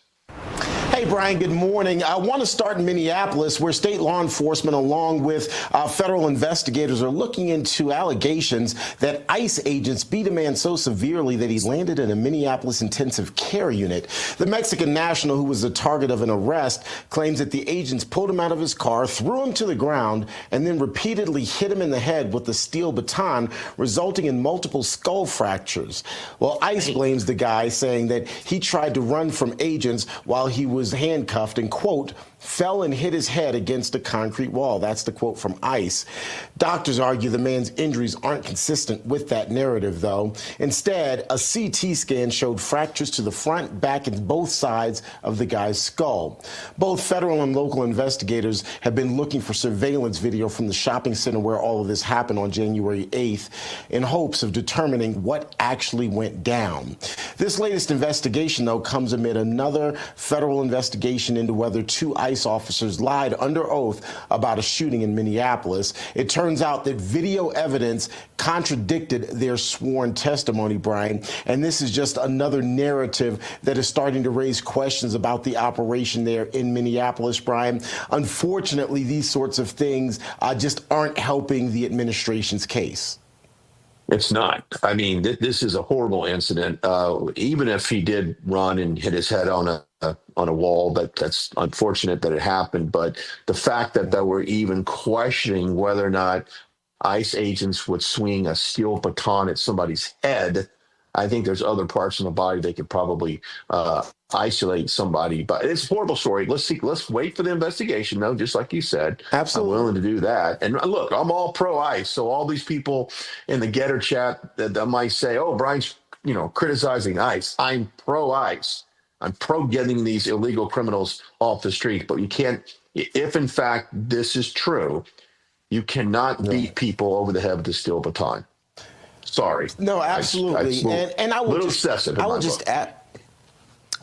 [SPEAKER 15] Hey, Brian, good morning. I want to start in Minneapolis, where state law enforcement, along with federal investigators, are looking into allegations that ICE agents beat a man so severely that he landed in a Minneapolis intensive care unit. The Mexican national, who was the target of an arrest, claims that the agents pulled him out of his car, threw him to the ground, and then repeatedly hit him in the head with a steel baton, resulting in multiple skull fractures. Well, ICE blames the guy, saying that he tried to run from agents while he was handcuffed and, quote, fell and hit his head against a concrete wall. That's the quote from ICE. Doctors argue the man's injuries aren't consistent with that narrative, though. Instead, a CT scan showed fractures to the front, back, and both sides of the guy's skull. Both federal and local investigators have been looking for surveillance video from the shopping center where all of this happened on January 8th in hopes of determining what actually went down. This latest investigation, though, comes amid another federal investigation into whether two ICE officers lied under oath about a shooting in Minneapolis. It turns out that video evidence contradicted their sworn testimony, Brian, and this is just another narrative that is starting to raise questions about the operation there in Minneapolis, Brian. Unfortunately, these sorts of things just aren't helping the administration's case.
[SPEAKER 1] It's not. I mean, this is a horrible incident. Even if he did run and hit his head on a wall, that's unfortunate that it happened. But the fact that they were even questioning whether or not ICE agents would swing a steel baton at somebody's head, I think there's other parts in the body they could probably isolate somebody. But it's a horrible story. Let's wait for the investigation, though, just like you said.
[SPEAKER 15] Absolutely.
[SPEAKER 1] I'm willing to do that. And look, I'm all pro ICE. So all these people in the Getter chat that might say, oh, Brian's, criticizing ICE. I'm pro ICE. I'm pro getting these illegal criminals off the street. But you can't, if in fact this is true, you cannot beat people over the head with a steel baton. Sorry.
[SPEAKER 15] No, absolutely. And I will just add.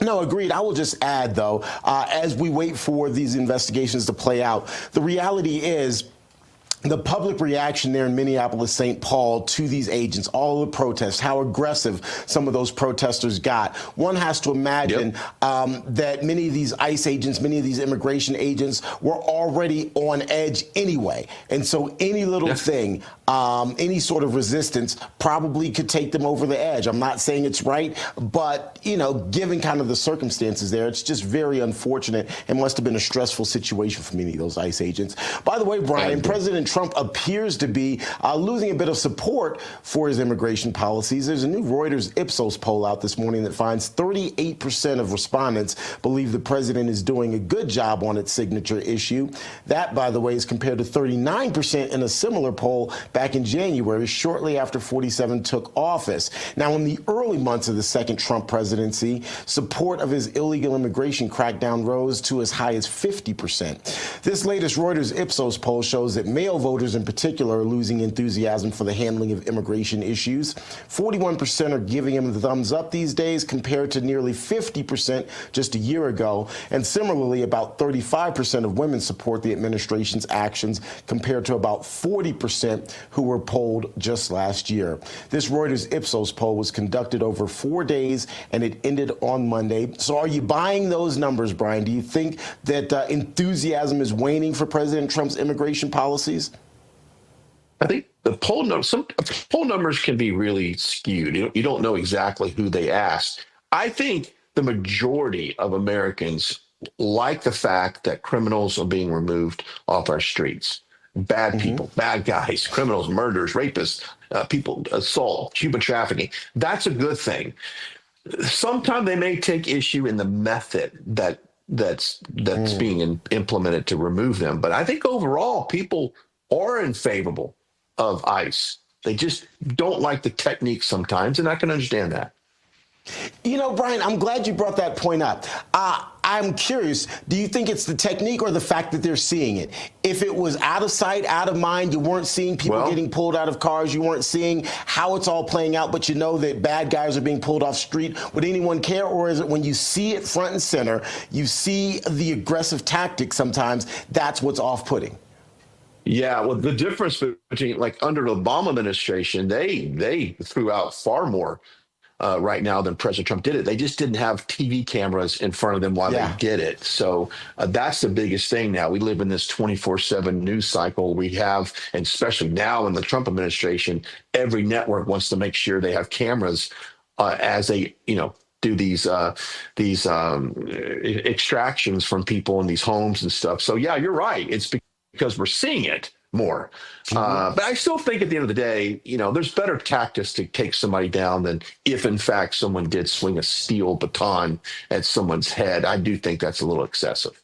[SPEAKER 15] No, agreed. I will just add, though, as we wait for these investigations to play out, the reality is the public reaction there in Minneapolis, St. Paul to these agents, all the protests, how aggressive some of those protesters got. One has to imagine that many of these ICE agents, many of these immigration agents were already on edge anyway. And so any little thing, any sort of resistance probably could take them over the edge. I'm not saying it's right, but, given kind of the circumstances there, it's just very unfortunate and must have been a stressful situation for many of those ICE agents. By the way, Brian, President Trump appears to be losing a bit of support for his immigration policies. There's a new Reuters Ipsos poll out this morning that finds 38% of respondents believe the president is doing a good job on its signature issue. That, by the way, is compared to 39% in a similar poll back in January, shortly after 47 took office. Now, in the early months of the second Trump presidency, support of his illegal immigration crackdown rose to as high as 50%. This latest Reuters Ipsos poll shows that male voters in particular are losing enthusiasm for the handling of immigration issues. 41% are giving him the thumbs up these days compared to nearly 50% just a year ago. And similarly, about 35% of women support the administration's actions compared to about 40% who were polled just last year. This Reuters Ipsos poll was conducted over 4 days and it ended on Monday. So are you buying those numbers, Brian? Do you think that enthusiasm is waning for President Trump's immigration policies?
[SPEAKER 1] I think the poll numbers can be really skewed. You don't know exactly who they asked. I think the majority of Americans like the fact that criminals are being removed off our streets. Bad people, bad guys, criminals, murderers, rapists, people, assault, human trafficking. That's a good thing. Sometimes they may take issue in the method that's being implemented to remove them. But I think overall, people are in favor of ICE. They just don't like the technique sometimes, and I can understand that.
[SPEAKER 15] Brian, I'm glad you brought that point up. I'm curious, do you think it's the technique or the fact that they're seeing it? If it was out of sight, out of mind, you weren't seeing people getting pulled out of cars, you weren't seeing how it's all playing out, but you know that bad guys are being pulled off street, would anyone care? Or is it when you see it front and center, you see the aggressive tactics sometimes, that's what's off-putting?
[SPEAKER 1] Yeah, well, the difference between, like, under the Obama administration, they threw out far more right now than President Trump did it. They just didn't have TV cameras in front of them while they did it. So that's the biggest thing now. We live in this 24/7 news cycle we have, and especially now in the Trump administration, every network wants to make sure they have cameras as they, do these extractions from people in these homes and stuff. So yeah, you're right. It's because we're seeing it more. But I still think at the end of the day, there's better tactics to take somebody down than if, in fact, someone did swing a steel baton at someone's head. I do think that's a little excessive.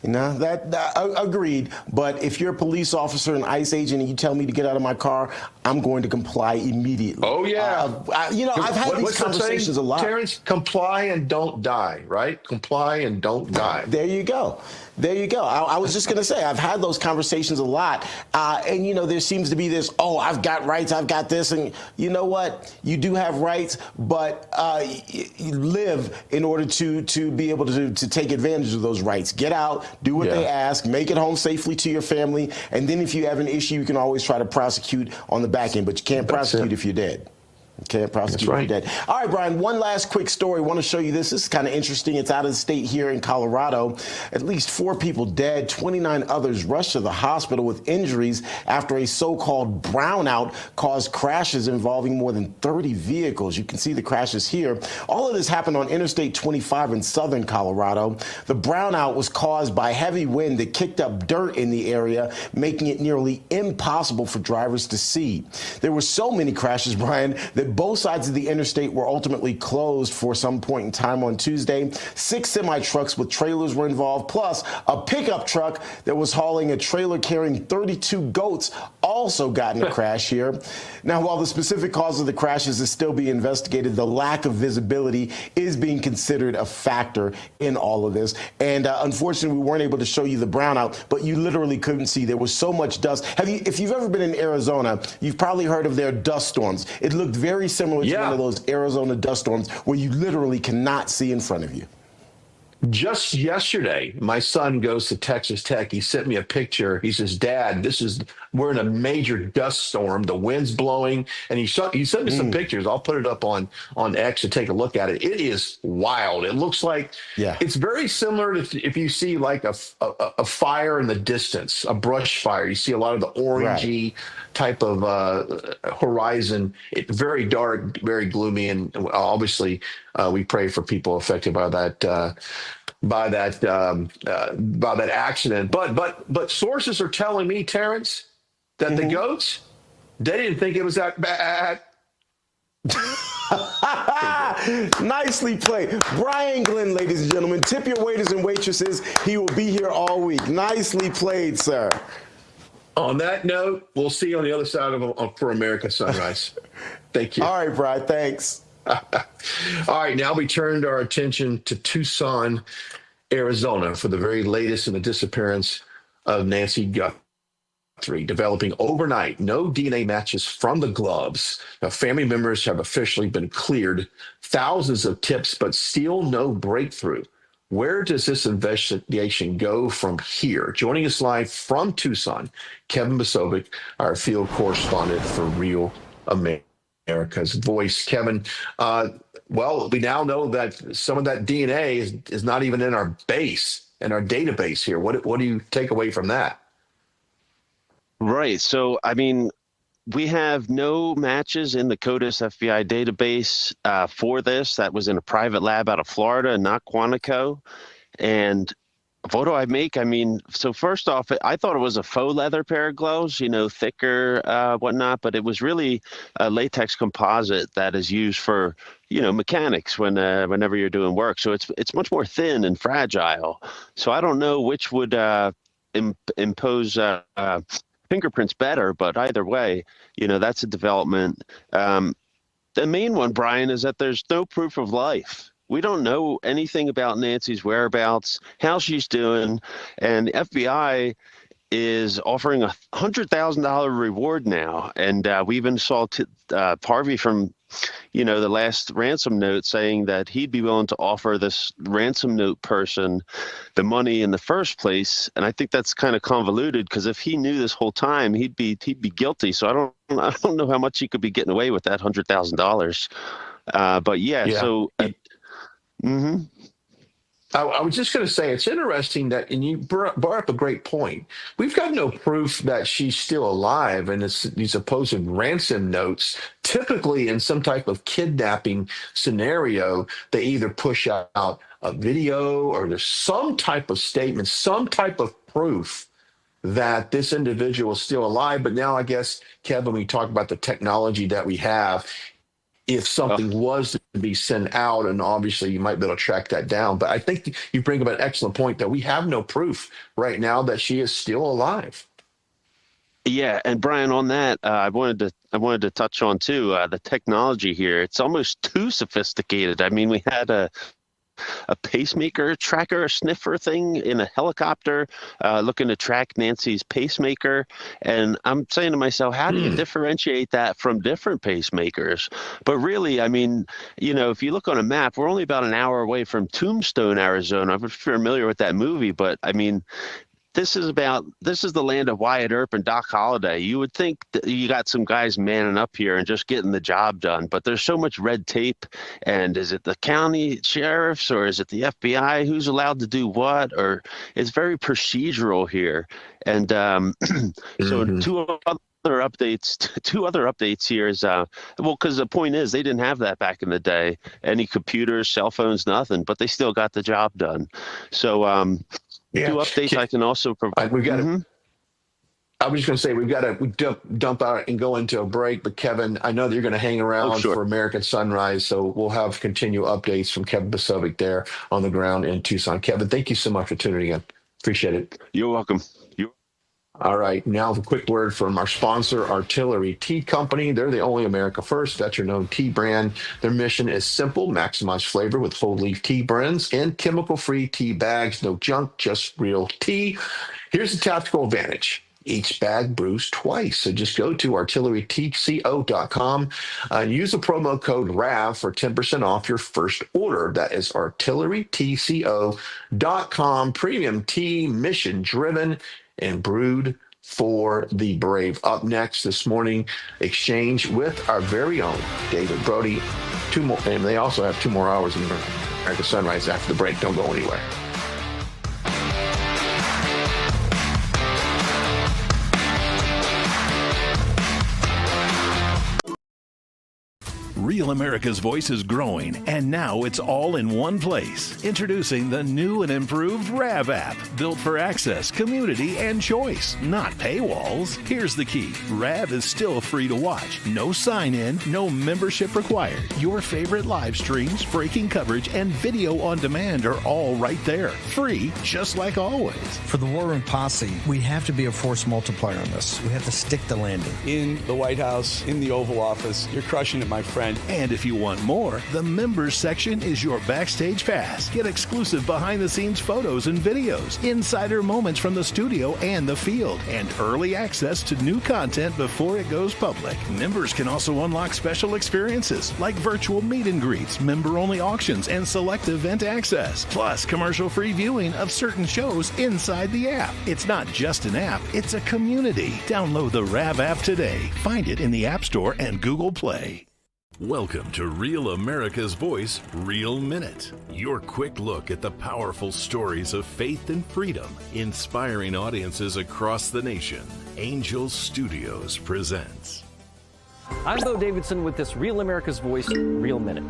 [SPEAKER 15] Agreed. But if you're a police officer, an ICE agent, and you tell me to get out of my car, I'm going to comply immediately.
[SPEAKER 1] Oh, yeah.
[SPEAKER 15] I've had these conversations a lot.
[SPEAKER 1] Terrance, comply and don't die, right? Comply and don't die.
[SPEAKER 15] There you go. There you go. I was just going to say, I've had those conversations a lot. And, there seems to be this, I've got rights, I've got this. And you know what? You do have rights, but you live in order to be able to take advantage of those rights. Get out, do what they ask, make it home safely to your family. And then if you have an issue, you can always try to prosecute on the back end, but you can't prosecute if you're dead. Can't prosecute if you're dead. All right, Brian, one last quick story. I want to show you this. This is kind of interesting. It's out of the state here in Colorado. At least 4 people dead, 29 others rushed to the hospital with injuries after a so-called brownout caused crashes involving more than 30 vehicles. You can see the crashes here. All of this happened on Interstate 25 in southern Colorado. The brownout was caused by heavy wind that kicked up dirt in the area, making it nearly impossible for drivers to see. There were so many crashes, Brian, that both sides of the interstate were ultimately closed for some point in time on Tuesday. 6 semi-trucks with trailers were involved, plus a pickup truck that was hauling a trailer carrying 32 goats also got in a crash here. Now, while the specific cause of the crashes is still being investigated, the lack of visibility is being considered a factor in all of this. And unfortunately, we weren't able to show you the brownout, but you literally couldn't see. There was so much dust. If you've ever been in Arizona, you've probably heard of their dust storms. It looked very similar to one of those Arizona dust storms where you literally cannot see in front of you.
[SPEAKER 1] Just yesterday, my son goes to Texas Tech. He sent me a picture. He says, Dad, we're in a major dust storm. The wind's blowing. And he sent me some pictures. I'll put it up on X to take a look at it. It is wild. It looks like it's very similar to if you see like a fire in the distance, a brush fire. You see a lot of the orangey type of horizon. It's very dark, very gloomy. And obviously, we pray for people affected by that accident. But sources are telling me, Terrance, that the goats, they didn't think it was that bad.
[SPEAKER 15] Nicely played. Brian Glenn, ladies and gentlemen. Tip your waiters and waitresses. He will be here all week. Nicely played, sir.
[SPEAKER 1] On that note, we'll see you on the other side of For America Sunrise. Thank you.
[SPEAKER 15] All right, Brian. Thanks.
[SPEAKER 1] All right, now we turned our attention to Tucson, Arizona, for the very latest in the disappearance of Nancy Guthrie, developing overnight no DNA matches from the gloves. Now, family members have officially been cleared. Thousands of tips, but still no breakthrough. Where does this investigation go from here? Joining us live from Tucson, Kevin Basovic, our field correspondent for Real America's Voice. Kevin, well, we now know that some of that DNA is not even in our database here. What do you take away from that?
[SPEAKER 16] Right. So, I mean, we have no matches in the CODIS FBI database for this. That was in a private lab out of Florida, not Quantico. And what do I make? I mean, so first off, I thought it was a faux leather pair of gloves, thicker, whatnot, but it was really a latex composite that is used for, mechanics whenever you're doing work. So it's much more thin and fragile. So I don't know which would impose fingerprints better, but either way, that's a development. The main one, Brian, is that there's no proof of life. We don't know anything about Nancy's whereabouts, how she's doing, and the FBI is offering a $100,000 reward now. And we even saw Harvey from, the last ransom note saying that he'd be willing to offer this ransom note person the money in the first place. And I think that's kind of convoluted because if he knew this whole time, he'd be guilty. So I don't know how much he could be getting away with that $100,000. But so.
[SPEAKER 1] I was just going to say, it's interesting that, and you brought up a great point. We've got no proof that she's still alive, and it's these supposed ransom notes. Typically, in some type of kidnapping scenario, they either push out a video or there's some type of statement, some type of proof that this individual is still alive. But now, I guess, Kevin, we talk about the technology that we have. if something was to be sent out, and obviously you might be able to track that down. But I think you bring up an excellent point that we have no proof right now that she is still alive.
[SPEAKER 16] Yeah, and Brian, on that, I wanted to touch on too the technology here. It's almost too sophisticated. I mean, we had a pacemaker tracker, a sniffer thing in a helicopter looking to track Nancy's pacemaker. And I'm saying to myself, how do you differentiate that from different pacemakers? But really, I mean, you know, if you look on a map, we're only about an hour away from Tombstone, Arizona. I'm familiar with that movie, but I mean, this is the land of Wyatt Earp and Doc Holliday. You would think that you got some guys manning up here and just getting the job done, but there's so much red tape. And is it the county sheriffs or is it the FBI who's allowed to do what? Or it's very procedural here. And so two other updates here is because the point is they didn't have that back in the day. Any computers, cell phones, nothing, but they still got the job done. So two updates I can also provide.
[SPEAKER 1] We got I was just going to say, we've got to dump out and go into a break. But Kevin, I know that you're going to hang around for American Sunrise, so we'll have continual updates from Kevin Basovic there on the ground in Tucson. Kevin, thank you so much for tuning in. Appreciate it.
[SPEAKER 16] You're welcome.
[SPEAKER 1] All right, now a quick word from our sponsor, Artillery Tea Company. They're the only America First veteran-owned tea brand. Their mission is simple: maximize flavor with whole leaf tea blends and chemical-free tea bags. No junk, just real tea. Here's the tactical advantage. Each bag brews twice. So just go to artillerytco.com and use the promo code RAV for 10% off your first order. That is artillerytco.com. Premium tea, mission driven and brewed for the brave. Up next this morning, exchange with our very own David Brody. Two more, and they also have 2 more hours in American Sunrise after the break. Don't go anywhere.
[SPEAKER 2] Real America's Voice is growing, and now it's all in one place. Introducing the new and improved RAV app, built for access, community, and choice, not paywalls. Here's the key. RAV is still free to watch. No sign-in, no membership required. Your favorite live streams, breaking coverage, and video on demand are all right there. Free, just like always.
[SPEAKER 5] For the War Room Posse, we have to be a force multiplier on this. We have to stick the landing.
[SPEAKER 7] In the White House, in the Oval Office, you're crushing it, my friend.
[SPEAKER 2] And if you want more, the members section is your backstage pass. Get exclusive behind-the-scenes photos and videos, insider moments from the studio and the field, and early access to new content before it goes public. Members can also unlock special experiences like virtual meet and greets, member-only auctions, and select event access. Plus, commercial-free viewing of certain shows inside the app. It's not just an app, it's a community. Download the RAV app today. Find it in the App Store and Google Play.
[SPEAKER 11] Welcome to Real America's Voice, Real Minute. Your quick look at the powerful stories of faith and freedom, inspiring audiences across the nation. Angel Studios presents.
[SPEAKER 8] I'm Bo Davidson with this Real America's Voice, Real Minute.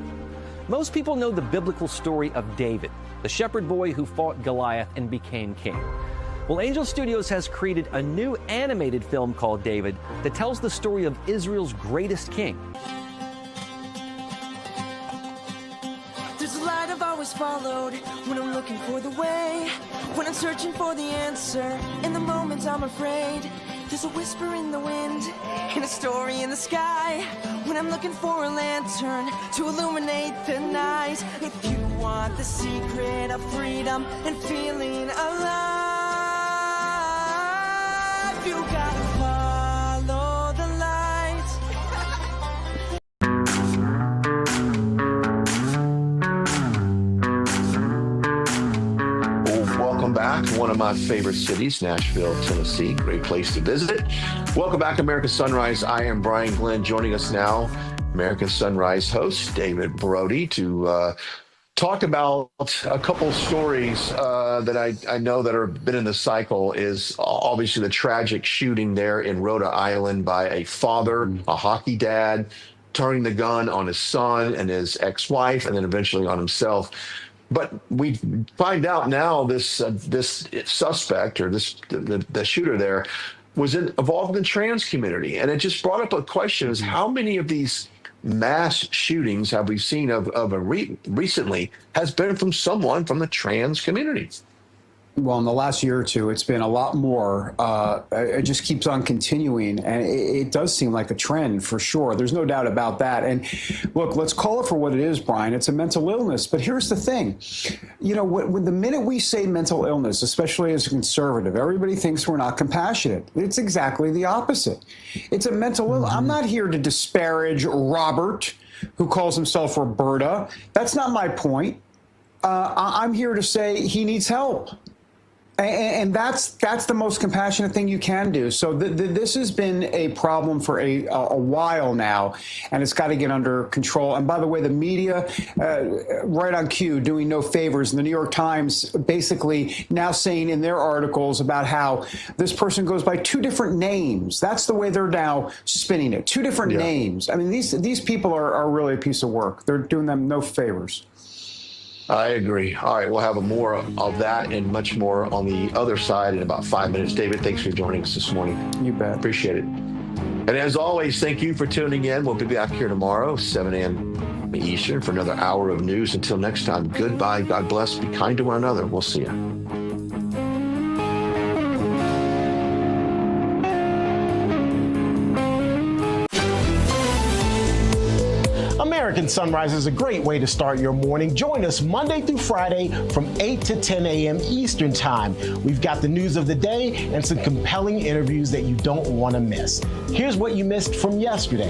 [SPEAKER 8] Most people know the biblical story of David, the shepherd boy who fought Goliath and became king. Well, Angel Studios has created a new animated film called David that tells the story of Israel's greatest king.
[SPEAKER 9] Followed when I'm looking for the way, when I'm searching for the answer. In the moments I'm afraid, there's a whisper in the wind and a story in the sky. When I'm looking for a lantern to illuminate the night. If you want the secret of freedom and feeling alive, you gotta follow the light.
[SPEAKER 1] Back, one of my favorite cities, Nashville, Tennessee. Great place to visit. Welcome back to American Sunrise. I am Brian Glenn. Joining us now, American Sunrise host David Brody, to talk about a couple stories that I know that have been in the cycle. Is obviously the tragic shooting there in Rhode Island by a father, a hockey dad, turning the gun on his son and his ex-wife, and then eventually on himself. But we find out now this suspect, or the shooter there, was involved in the trans community. And it just brought up a question: is how many of these mass shootings have we seen recently has been from someone from the trans community?
[SPEAKER 17] Well, in the last year or two, it's been a lot more. It just keeps on continuing, and it does seem like a trend for sure. There's no doubt about that. And look, let's call it for what it is, Brian. It's a mental illness. But here's the thing. You know, when the minute we say mental illness, especially as a conservative, everybody thinks we're not compassionate. It's exactly the opposite. It's a mental illness. I'm not here to disparage Robert, who calls himself Roberta. That's not my point. I'm here to say he needs help. And that's the most compassionate thing you can do. So this has been a problem for a while now, and it's got to get under control. And by the way, the media, right on cue, doing no favors. The New York Times basically now saying in their articles about how this person goes by 2 different names. That's the way they're now spinning it. 2 different names. I mean, these people are really a piece of work. They're doing them no favors.
[SPEAKER 1] I agree. All right, we'll have more of that and much more on the other side in about 5 minutes. David, thanks for joining us this morning.
[SPEAKER 17] You bet.
[SPEAKER 1] Appreciate it. And as always, thank you for tuning in. We'll be back here tomorrow, 7 a.m. Eastern, for another hour of news. Until next time, goodbye. God bless. Be kind to one another. We'll see you.
[SPEAKER 15] American Sunrise is a great way to start your morning. Join us Monday through Friday from 8 to 10 a.m. Eastern Time. We've got the news of the day and some compelling interviews that you don't want to miss. Here's what you missed from yesterday.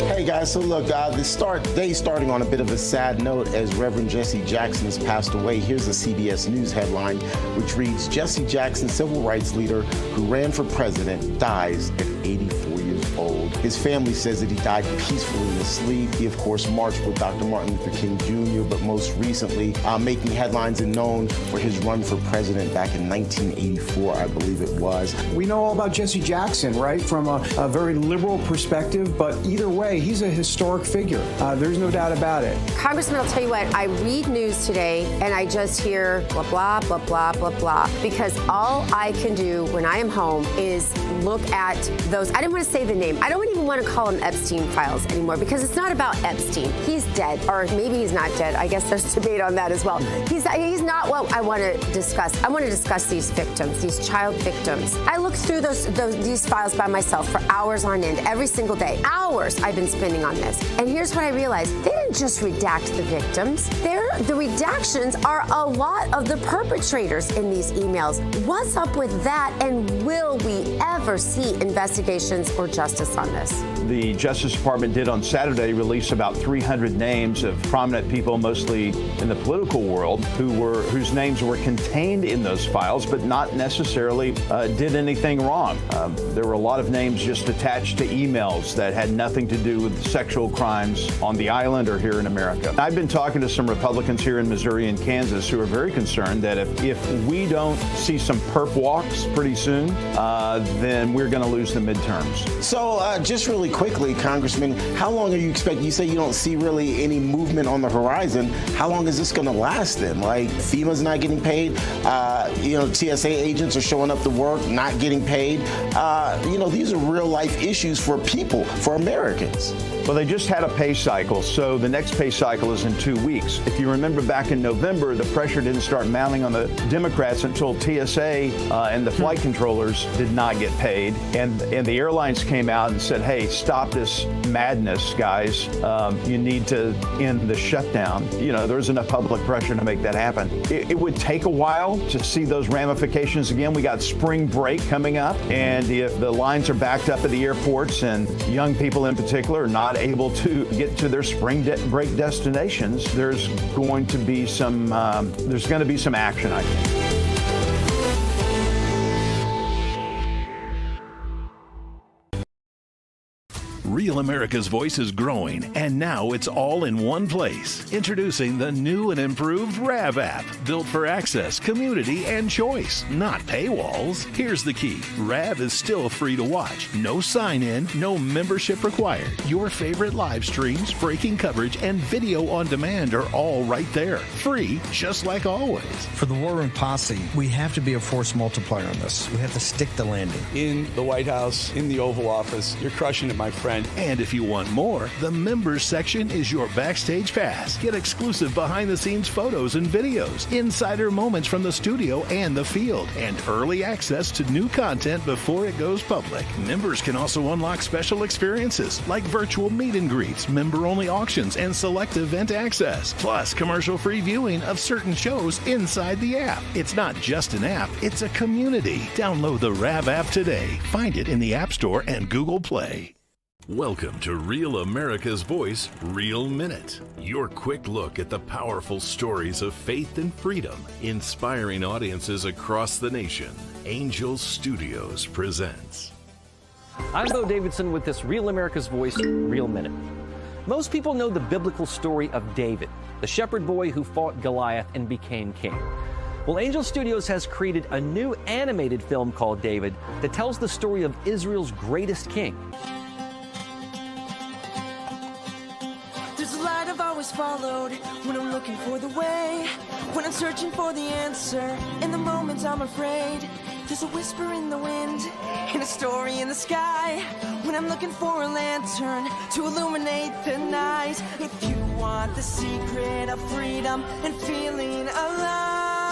[SPEAKER 15] Hey guys, so look, day's starting on a bit of a sad note as Reverend Jesse Jackson has passed away. Here's a CBS News headline, which reads, Jesse Jackson, civil rights leader who ran for president, dies at 84 years old. His family says that he died peacefully in his sleep. He, of course, marched with Dr. Martin Luther King Jr., but most recently making headlines and known for his run for president back in 1984, I believe it was.
[SPEAKER 17] We know all about Jesse Jackson, right, from a very liberal perspective, but either way, he's a historic figure. There's no doubt about it.
[SPEAKER 18] Congressman, I'll tell you what, I read news today and I just hear blah, blah, blah, blah, blah, blah, because all I can do when I am home is look at those. I didn't want to say the name. I don't even want to call them Epstein files anymore because it's not about Epstein. He's dead, or maybe he's not dead. I guess there's debate on that as well. He's not what I want to discuss. I want to discuss these victims, these child victims. I looked through these files by myself for hours on end, every single day. Hours I've been spending on this. And here's what I realized. They didn't just redact the victims. The redactions are a lot of the perpetrators in these emails. What's up with that? And will we ever see investigations or justice on this?
[SPEAKER 19] The Justice Department did on Saturday release about 300 names of prominent people, mostly in the political world, whose names were contained in those files, but not necessarily did anything wrong. There were a lot of names just attached to emails that had nothing to do with sexual crimes on the island or here in America. I've been talking to some Republicans here in Missouri and Kansas who are very concerned that if we don't see some perp walks pretty soon, then we're going to lose the midterms.
[SPEAKER 15] So just really quickly, Congressman, how long are you expecting? You say you don't see really any movement on the horizon. How long is this going to last then? Like FEMA's not getting paid. TSA agents are showing up to work, not getting paid. These are real life issues for people, for Americans.
[SPEAKER 19] Well, they just had a pay cycle, so the next pay cycle is in 2 weeks. If you remember back in November, the pressure didn't start mounting on the Democrats until TSA and the flight controllers did not get paid. And the airlines came out and said, hey, stop this madness, guys. You need to end the shutdown. There was enough public pressure to make that happen. It would take a while to see those ramifications again. We got spring break coming up, and if the lines are backed up at the airports and young people in particular are not able to get to their spring break destinations, there's going to be some action, I think.
[SPEAKER 2] Real America's Voice is growing, and now it's all in one place. Introducing the new and improved RAV app, built for access, community, and choice, not paywalls. Here's the key. RAV is still free to watch. No sign-in, no membership required. Your favorite live streams, breaking coverage, and video on demand are all right there. Free, just like always.
[SPEAKER 5] For the War Room Posse, we have to be a force multiplier on this. We have to stick the landing.
[SPEAKER 7] In the White House, in the Oval Office, you're crushing it, my friend.
[SPEAKER 2] time. And if you want more, the members section is your backstage pass. Get exclusive behind-the-scenes photos and videos, insider moments from the studio and the field, and early access to new content before it goes public. Members can also unlock special experiences like virtual meet and greets, member-only auctions, and select event access, plus commercial-free viewing of certain shows inside the app. It's not just an app, it's a community. Download the RAV app today. Find it in the App Store and Google Play.
[SPEAKER 11] Welcome to Real America's Voice, Real Minute. Your quick look at the powerful stories of faith and freedom, inspiring audiences across the nation. Angel Studios presents.
[SPEAKER 8] I'm Bo Davidson with this Real America's Voice, Real Minute. Most people know the biblical story of David, the shepherd boy who fought Goliath and became king. Well, Angel Studios has created a new animated film called David that tells the story of Israel's greatest king.
[SPEAKER 9] There's a light I've always followed when I'm looking for the way, when I'm searching for the answer. In the moments I'm afraid, there's a whisper in the wind and a story in the sky. When I'm looking for a lantern to illuminate the night. If you want the secret of freedom and feeling alive,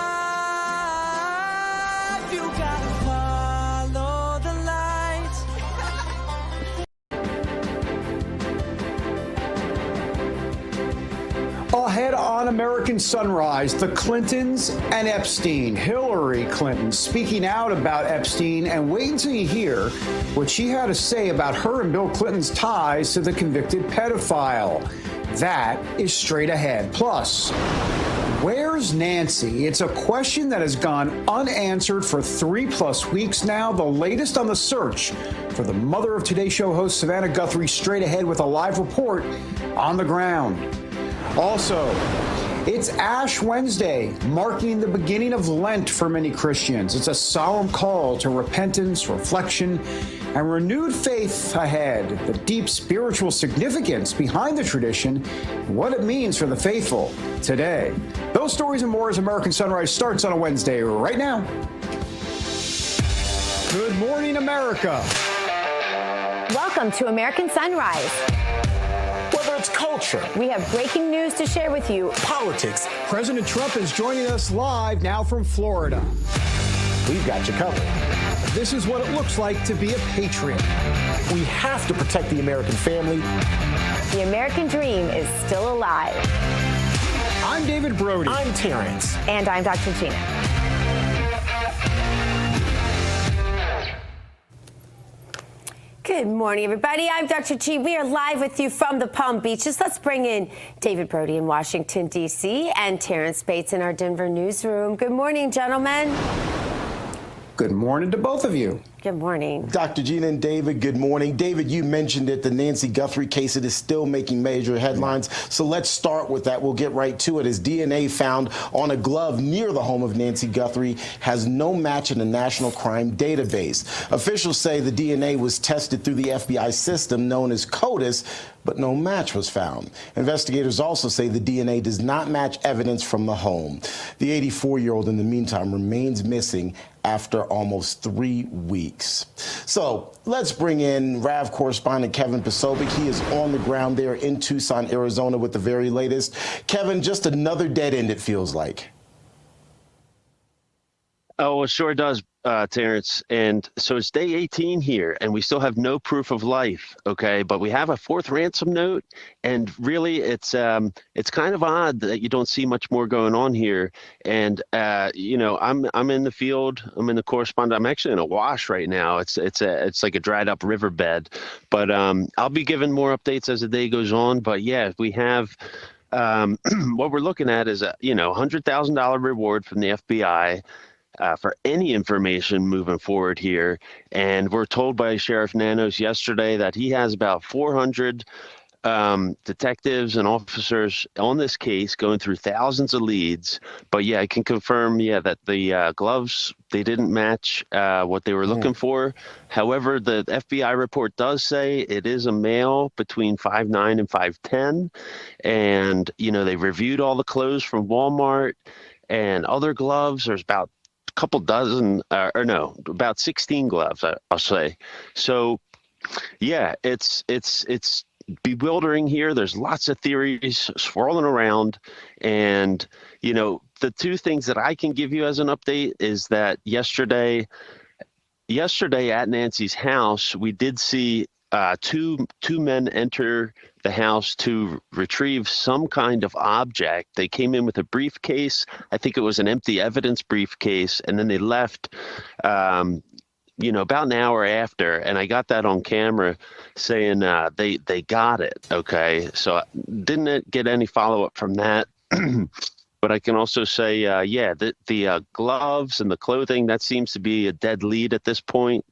[SPEAKER 9] you gotta follow the light.
[SPEAKER 17] Ahead on American Sunrise, the Clintons and Epstein. Hillary Clinton speaking out about Epstein, and wait until you hear what she had to say about her and Bill Clinton's ties to the convicted pedophile. That is straight ahead. Plus, where's Nancy? It's a question that has gone unanswered for 3+ weeks now. The latest on the search for the mother of Today Show host Savannah Guthrie, straight ahead with a live report on the ground. Also, it's Ash Wednesday, marking the beginning of Lent for many Christians. It's a solemn call to repentance, reflection, and renewed faith ahead. The deep spiritual significance behind the tradition, and what it means for the faithful today. Those stories and more as American Sunrise starts on a Wednesday right now. Good morning, America.
[SPEAKER 18] Welcome to American Sunrise.
[SPEAKER 15] Whether it's culture,
[SPEAKER 18] We have breaking news to share with you.
[SPEAKER 15] politics,
[SPEAKER 17] President Trump is joining us live now from Florida.
[SPEAKER 15] we've got you covered.
[SPEAKER 17] This is what it looks like to be a patriot.
[SPEAKER 15] We have to protect the American family.
[SPEAKER 18] The American dream is still alive.
[SPEAKER 17] I'm David Brody.
[SPEAKER 15] I'm Terrance.
[SPEAKER 18] And I'm Dr. Gina. Good morning, everybody. I'm Dr. G. We are live with you from the Palm Beaches. Let's bring in David Brody in Washington, D.C., and Terrance Bates in our Denver newsroom. Good morning, gentlemen.
[SPEAKER 17] Good morning to both of you.
[SPEAKER 18] Good morning.
[SPEAKER 15] Dr. Gina and David, good morning. David, you mentioned it, the Nancy Guthrie case. It is still making major headlines. So let's start with that. We'll get right to it. As DNA found on a glove near the home of Nancy Guthrie has no match in the National Crime Database. Officials say the DNA was tested through the FBI system known as CODIS, but no match was found. Investigators also say the DNA does not match evidence from the home. The 84-year-old, in the meantime, remains missing after almost 3 weeks. So let's bring in RAV correspondent Kevin Posobiec. He is on the ground there in Tucson, Arizona with the very latest. Kevin, just another dead end, it feels like.
[SPEAKER 16] Oh, it sure does, Terrance. And so it's day 18 here, and we still have no proof of life. Okay, but we have a fourth ransom note, and really, it's kind of odd that you don't see much more going on here. And you know, I'm in the field. I'm in the correspondent. I'm actually in a wash right now. It's like a dried up riverbed. But I'll be giving more updates as the day goes on. But yeah, we have. What we're looking at is a $100,000 reward from the FBI. For any information moving forward here. And we're told by Sheriff Nanos yesterday that he has about 400 detectives and officers on this case going through thousands of leads. But yeah, I can confirm, that the gloves, they didn't match what they were looking for. However, the FBI report does say it is a male between 5'9" and 5'10". And, they reviewed all the clothes from Walmart and other gloves. There's about couple dozen, about 16 gloves, I'll say. So Yeah, it's bewildering here. There's lots of theories swirling around. And, the two things that I can give you as an update is that yesterday at Nancy's house, we did see two men enter the house to retrieve some kind of object. They came in with a briefcase. I think it was an empty evidence briefcase, and then they left about an hour after, and I got that on camera saying they got it. Okay, so didn't get any follow-up from that. But I can also say, the gloves and the clothing, that seems to be a dead lead at this point.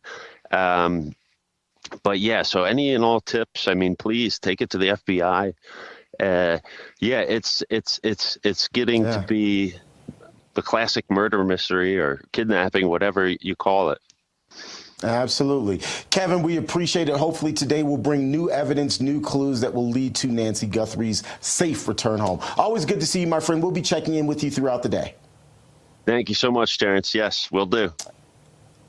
[SPEAKER 16] But yeah, so any and all tips, please take it to the FBI. It's getting to be the classic murder mystery or kidnapping, whatever you call it.
[SPEAKER 15] Absolutely. Kevin, we appreciate it. Hopefully today will bring new evidence, new clues that will lead to Nancy Guthrie's safe return home. Always good to see you, my friend. We'll be checking in with you throughout the day.
[SPEAKER 16] Thank you so much, Terrance. Yes, will do.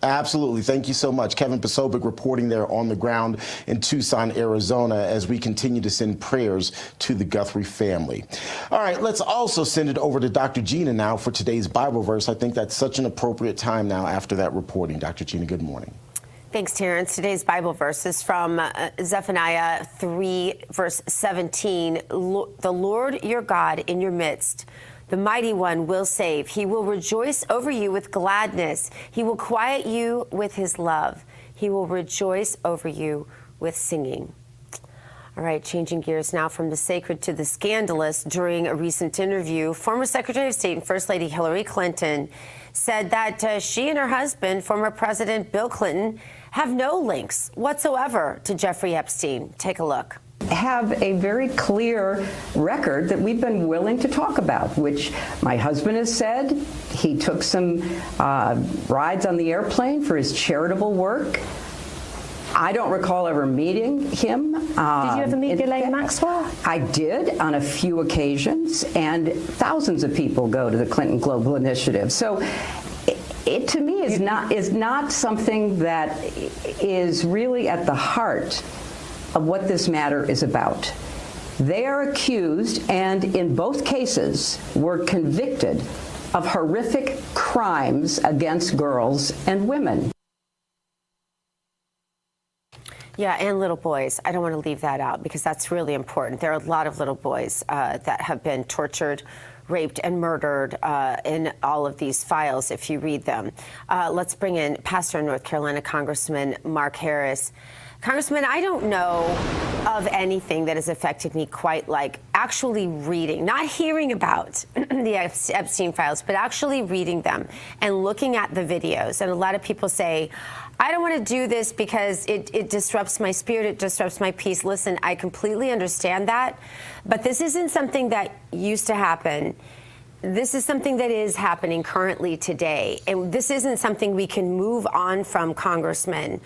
[SPEAKER 15] Absolutely. Thank you so much. Kevin Posobiec reporting there on the ground in Tucson, Arizona, as we continue to send prayers to the Guthrie family. All right, let's also send it over to Dr. Gina now for today's Bible verse. I think that's such an appropriate time now after that reporting. Dr. Gina, good morning.
[SPEAKER 18] Thanks, Terrance. Today's Bible verse is from Zephaniah 3, verse 17. The Lord your God in your midst, the mighty one, will save. He will rejoice over you with gladness. He will quiet you with his love. He will rejoice over you with singing. All right, changing gears now from the sacred to the scandalous. During a recent interview, former Secretary of State and First Lady Hillary Clinton said that she and her husband, former President Bill Clinton, have no links whatsoever to Jeffrey Epstein. Take a look.
[SPEAKER 12] Have a very clear record that we've been willing to talk about, which my husband has said. He took some rides on the airplane for his charitable work. I don't recall ever meeting him. Did you ever meet Ghislaine Maxwell? I did on a few occasions, and thousands of people go to the Clinton Global Initiative. So it to me is not something that is really at the heart of what this matter is about. They are accused, and in both cases were convicted of horrific crimes against girls and women.
[SPEAKER 18] Yeah, and little boys. I don't want to leave that out because that's really important. There are a lot of little boys that have been tortured, raped, and murdered in all of these files if you read them. Let's bring in Pastor in North Carolina, Congressman Mark Harris. Congressman, I don't know of anything that has affected me quite like actually reading, not hearing about the Epstein files, but actually reading them and looking at the videos. And a lot of people say, I don't want to do this because it disrupts my spirit, it disrupts my peace. Listen, I completely understand that, but this isn't something that used to happen. This is something that is happening currently today, and this isn't something we can move on from, Congressman.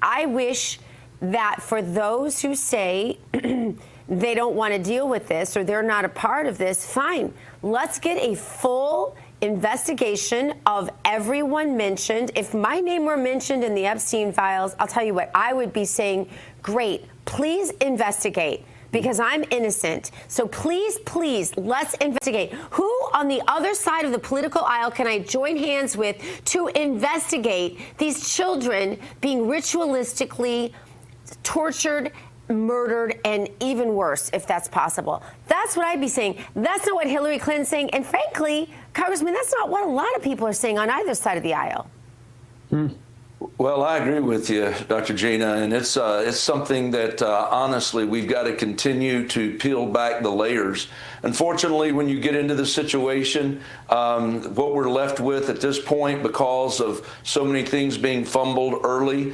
[SPEAKER 18] I wish that for those who say they don't want to deal with this or they're not a part of this, fine. Let's get a full investigation of everyone mentioned. If my name were mentioned in the Epstein files, I'll tell you what, I would be saying, great, please investigate. Because I'm innocent. So please, let's investigate. Who on the other side of the political aisle can I join hands with to investigate these children being ritualistically tortured, murdered, and even worse, if that's possible? That's what I'd be saying. That's not what Hillary Clinton's saying. And frankly, Congressman, that's not what a lot of people are saying on either side of the aisle.
[SPEAKER 20] Well, I agree with you, Dr. Gina, and it's something that honestly we've got to continue to peel back the layers. Unfortunately, when you get into the situation, what we're left with at this point, because of so many things being fumbled early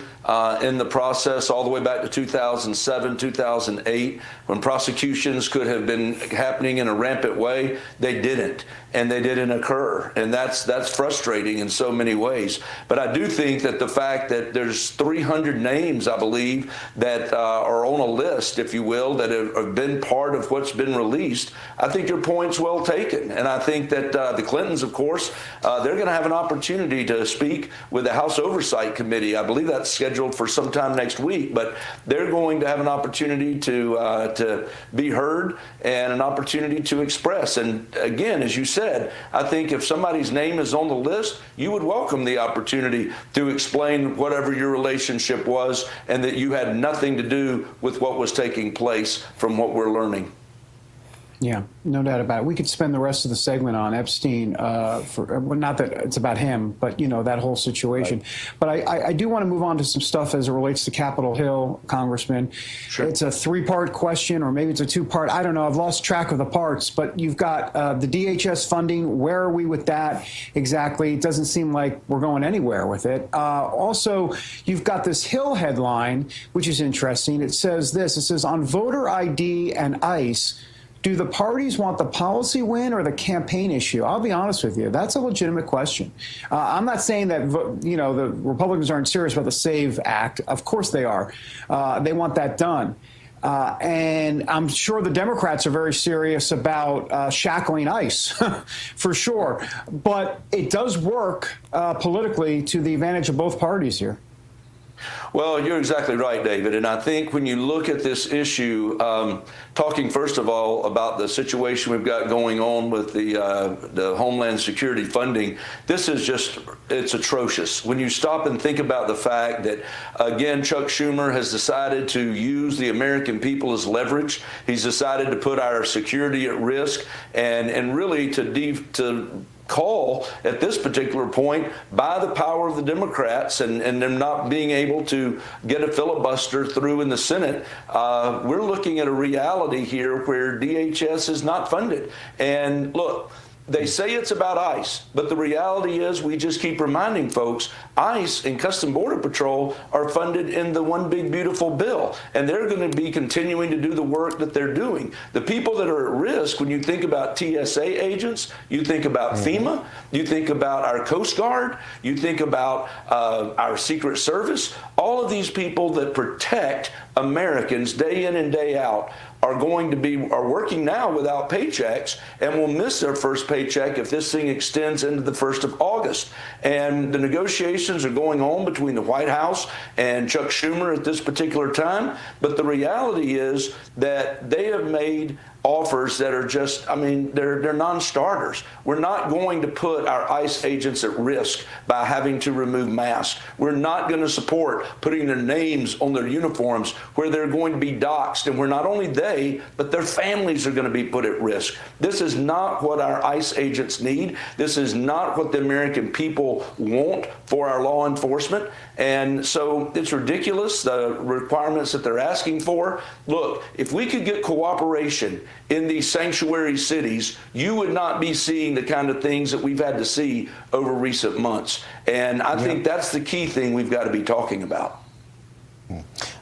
[SPEAKER 20] in the process, all the way back to 2007, 2008, when prosecutions could have been happening in a rampant way, they didn't. And they didn't occur. And that's frustrating in so many ways. But I do think that the fact fact that there's 300 names, I believe, that are on a list, if you will, that have been part of what's been released, I think your point's well taken. And I think that the Clintons, of course, they're going to have an opportunity to speak with the House Oversight Committee. I believe that's scheduled for sometime next week, but they're going to have an opportunity to be heard and an opportunity to express. And again, as you said, I think if somebody's name is on the list, you would welcome the opportunity to explain whatever your relationship was and that you had nothing to do with what was taking place from what we're learning.
[SPEAKER 17] Yeah, no doubt about it. We could spend the rest of the segment on Epstein, well, not that it's about him, but, you know, that whole situation. Right. But I do want to move on to some stuff as it relates to Capitol Hill, Congressman. Sure. It's a three-part question, or maybe it's a two-part. I don't know. I've lost track of the parts. But you've got the DHS funding. Where are we with that exactly? It doesn't seem like we're going anywhere with it. Also, you've got this Hill headline, which is interesting. It says this. It says, on voter ID and ICE, do the parties want the policy win or the campaign issue? I'll be honest with you. That's a legitimate question. I'm not saying that, you know, the Republicans aren't serious about the SAVE Act. Of course they are. They want that done. And I'm sure the Democrats are very serious about shackling ICE, for sure. But it does work politically to the advantage of both parties here.
[SPEAKER 20] Well, you're exactly right, David. And I think when you look at this issue, talking first of all about the situation we've got going on with the Homeland Security funding, this is just, it's atrocious. When you stop and think about the fact that, again, Chuck Schumer has decided to use the American people as leverage. He's decided to put our security at risk and really to call at this particular point by the power of the Democrats and them not being able to get a filibuster through in the Senate. We're looking at a reality here where DHS is not funded. And look, they say it's about ICE, but the reality is we just keep reminding folks ICE and Customs Border Patrol are funded in the One Big Beautiful Bill, and they're going to be continuing to do the work that they're doing. The people that are at risk, when you think about TSA agents, you think about FEMA, you think about our Coast Guard, you think about our Secret Service, all of these people that protect Americans day in and day out are working now without paychecks and will miss their first paycheck if this thing extends into the 1st of August. And the negotiations are going on between the White House and Chuck Schumer at this particular time. But the reality is that they have made offers that are just, I mean, they're non-starters. We're not going to put our ICE agents at risk by having to remove masks. We're not going to support putting their names on their uniforms where they're going to be doxxed. And where not only they, but their families are going to be put at risk. This is not what our ICE agents need. This is not what the American people want for our law enforcement. And so it's ridiculous, the requirements that they're asking for. Look, if we could get cooperation in these sanctuary cities, you would not be seeing the kind of things that we've had to see over recent months. And I think that's the key thing we've got to be talking about.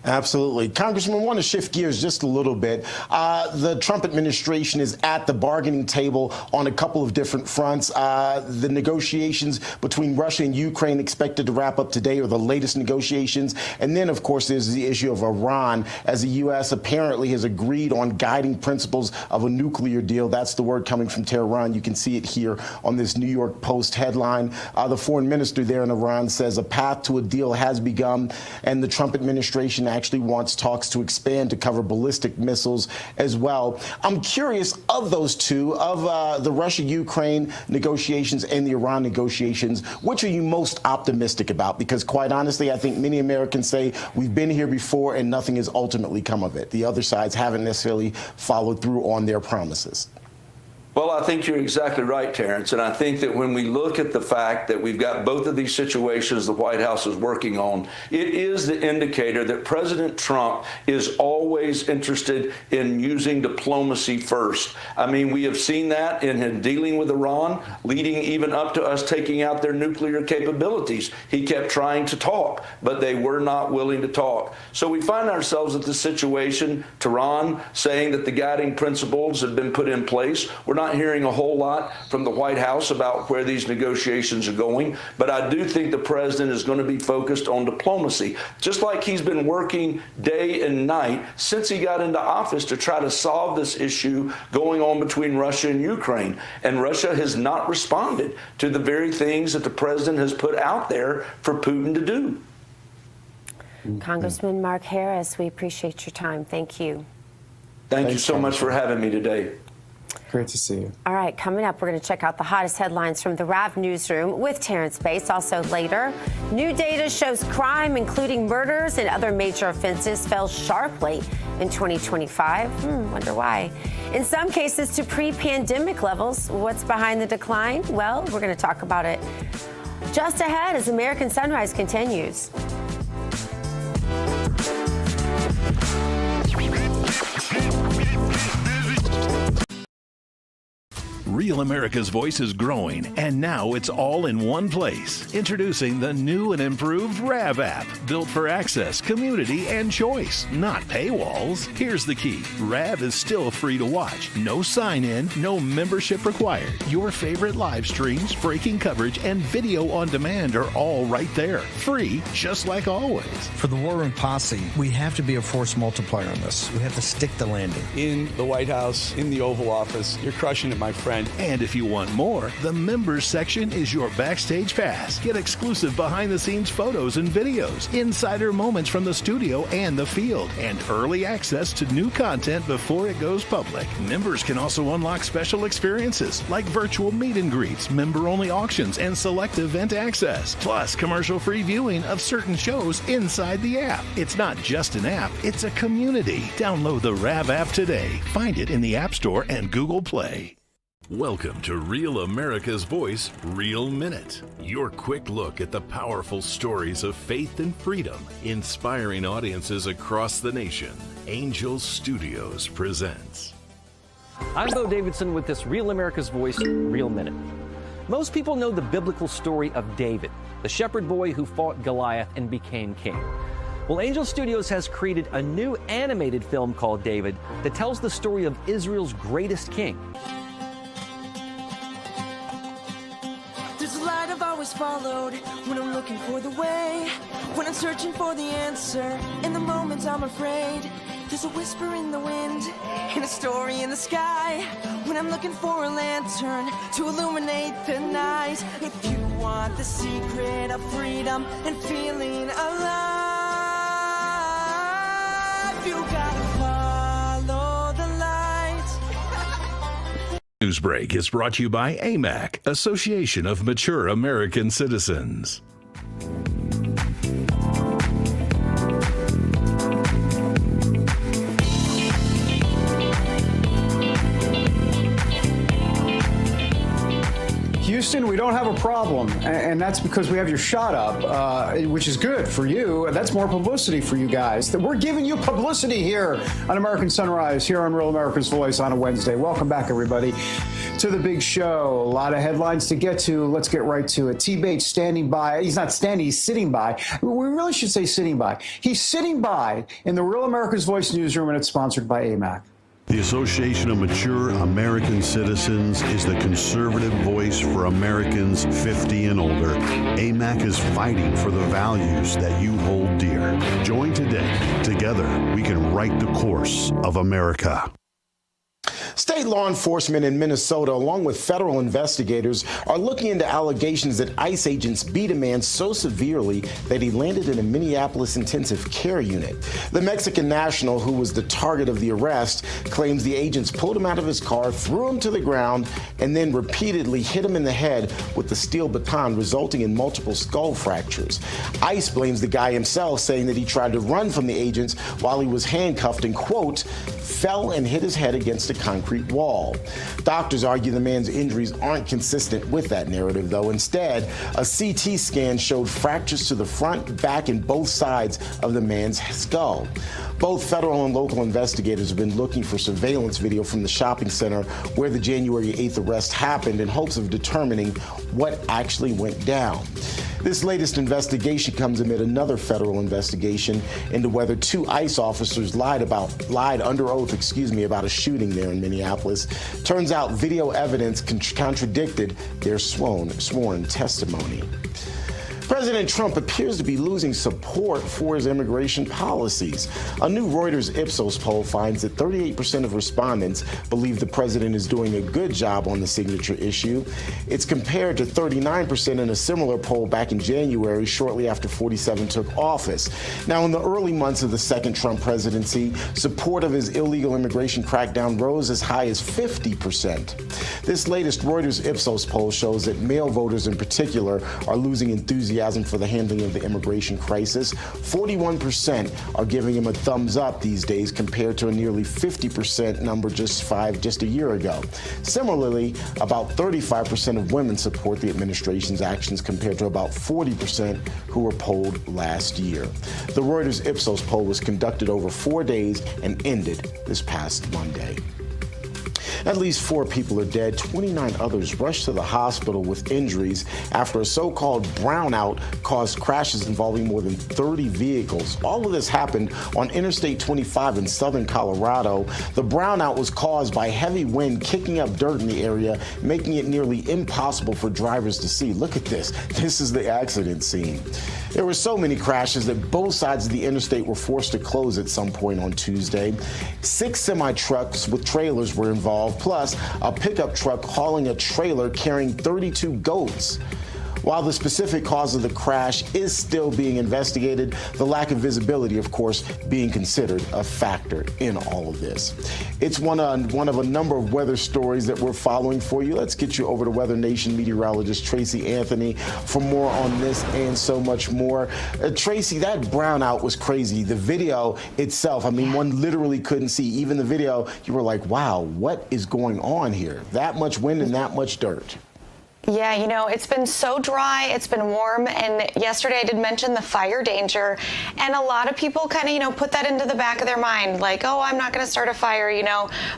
[SPEAKER 15] Absolutely. Congressman, I want to shift gears just a little bit. The Trump administration is at the bargaining table on a couple of different fronts. The negotiations between Russia and Ukraine expected to wrap up today, or the latest negotiations. And then, of course, there's the issue of Iran, as the U.S. apparently has agreed on guiding principles of a nuclear deal. That's the word coming from Tehran. You can see it here on this New York Post headline. The foreign minister there in Iran says a path to a deal has begun, and the Trump administration actually wants talks to expand to cover ballistic missiles as well. I'm curious, of those two, of the Russia-Ukraine negotiations and the Iran negotiations, which are you most optimistic about? Because quite honestly, I think many Americans say we've been here before and nothing has ultimately come of it. The other sides haven't necessarily followed through on their promises.
[SPEAKER 20] Well, I think you're exactly right, Terrance. And I think that when we look at the fact that we've got both of these situations the White House is working on, it is the indicator that President Trump is always interested in using diplomacy first. I mean, we have seen that in him dealing with Iran, leading even up to us taking out their nuclear capabilities. He kept trying to talk, but they were not willing to talk. So we find ourselves at this situation, Tehran saying that the guiding principles have been put in place. We're not hearing a whole lot from the White House about where these negotiations are going, but I do think the president is going to be focused on diplomacy, just like he's been working day and night since he got into office to try to solve this issue going on between Russia and Ukraine. And Russia has not responded to the very things that the president has put out there for Putin to do.
[SPEAKER 18] Congressman Mark Harris, we appreciate your time. Thank you.
[SPEAKER 20] Thank you so much for having me today.
[SPEAKER 17] Great to see you.
[SPEAKER 18] All right, coming up, we're going to check out the hottest headlines from the RAV newsroom with Terrance Bates. Also later, new data shows crime, including murders and other major offenses, fell sharply in 2025. Wonder why. In some cases, to pre-pandemic levels. What's behind the decline? Well, we're going to talk about it just ahead as American Sunrise continues.
[SPEAKER 2] Real America's Voice is growing, and now it's all in one place. Introducing the new and improved RAV app, built for access, community, and choice, not paywalls. Here's the key. RAV is still free to watch. No sign-in, no membership required. Your favorite live streams, breaking coverage, and video on demand are all right there. Free, just like always.
[SPEAKER 5] For the War Room Posse, we have to be a force multiplier on this. We have to stick the landing.
[SPEAKER 7] In the White House, in the Oval Office, you're crushing it, my friend.
[SPEAKER 2] And if you want more, the members section is your backstage pass. Get exclusive behind-the-scenes photos and videos, insider moments from the studio and the field, and early access to new content before it goes public. Members can also unlock special experiences like virtual meet and greets, member-only auctions, and select event access. Plus, commercial-free viewing of certain shows inside the app. It's not just an app, it's a community. Download the RAV app today. Find it in the App Store and Google Play.
[SPEAKER 11] Welcome to Real America's Voice, Real Minute. Your quick look at the powerful stories of faith and freedom, inspiring audiences across the nation. Angel Studios presents.
[SPEAKER 8] I'm Bo Davidson with this Real America's Voice, Real Minute. Most people know the biblical story of David, the shepherd boy who fought Goliath and became king. Well, Angel Studios has created a new animated film called David that tells the story of Israel's greatest king.
[SPEAKER 9] Always followed when I'm looking for the way, when I'm searching for the answer. In the moments I'm afraid, there's a whisper in the wind and a story in the sky. When I'm looking for a lantern to illuminate the night. If you want the secret of freedom and feeling alive, you gotta follow the light.
[SPEAKER 2] Newsbreak is brought to you by AMAC, Association of Mature American Citizens.
[SPEAKER 17] Houston, we don't have a problem, and that's because we have your shot up, which is good for you. That's more publicity for you guys. We're giving you publicity here on American Sunrise, here on Real America's Voice on a Wednesday. Welcome back, everybody, to the big show. A lot of headlines to get to. Let's get right to it. T. Bates standing by. He's not standing, he's sitting by. We really should say sitting by. He's sitting by in the Real America's Voice newsroom, and it's sponsored by AMAC.
[SPEAKER 21] The Association of Mature American Citizens is the conservative voice for Americans 50 and older. AMAC is fighting for the values that you hold dear. Join today. Together, we can write the course of America.
[SPEAKER 15] State law enforcement in Minnesota, along with federal investigators, are looking into allegations that ICE agents beat a man so severely that he landed in a Minneapolis intensive care unit. The Mexican national, who was the target of the arrest, claims the agents pulled him out of his car, threw him to the ground, and then repeatedly hit him in the head with the steel baton, resulting in multiple skull fractures. ICE blames the guy himself, saying that he tried to run from the agents while he was handcuffed and, quote, fell and hit his head against a concrete wall. Doctors argue the man's injuries aren't consistent with that narrative, though. Instead, a CT scan showed fractures to the front, back, and both sides of the man's skull. Both federal and local investigators have been looking for surveillance video from the shopping center where the January 8th arrest happened in hopes of determining what actually went down. This latest investigation comes amid another federal investigation into whether 2 ICE officers lied under oath, about a shooting there in Minneapolis. Turns out video evidence contradicted their sworn testimony. President Trump appears to be losing support for his immigration policies. A new Reuters Ipsos poll finds that 38% of respondents believe the president is doing a good job on the signature issue. It's compared to 39% in a similar poll back in January, shortly after 47 took office. Now, in the early months of the second Trump presidency, support of his illegal immigration crackdown rose as high as 50%. This latest Reuters Ipsos poll shows that male voters in particular are losing enthusiasm for the handling of the immigration crisis. 41% are giving him a thumbs up these days, compared to a nearly 50% number just a year ago. Similarly, about 35% of women support the administration's actions, compared to about 40% who were polled last year. The Reuters Ipsos poll was conducted over 4 days and ended this past Monday. At least 4 people are dead. 29 others rushed to the hospital with injuries after a so-called brownout caused crashes involving more than 30 vehicles. All of this happened on Interstate 25 in southern Colorado. The brownout was caused by heavy wind kicking up dirt in the area, making it nearly impossible for drivers to see. Look at this. This is the accident scene. There were so many crashes that both sides of the interstate were forced to close at some point on Tuesday. 6 semi-trucks with trailers were involved, plus a pickup truck hauling a trailer carrying 32 goats. While the specific cause of the crash is still being investigated, the lack of visibility, of course, being considered a factor in all of this. It's one of a number of weather stories that we're following for you. Let's get you over to Weather Nation meteorologist Tracy Anthony for more on this and so much more. Tracy, that brownout was crazy. The video itself, I mean, one literally couldn't see. Even the video, you were like, wow, what is going on here? That much wind and that much dirt.
[SPEAKER 6] Yeah, you know, it's been so dry, it's been warm, and yesterday I did mention the fire danger, and a lot of people kind of, put that into the back of their mind, like, oh, I'm not going to start a fire,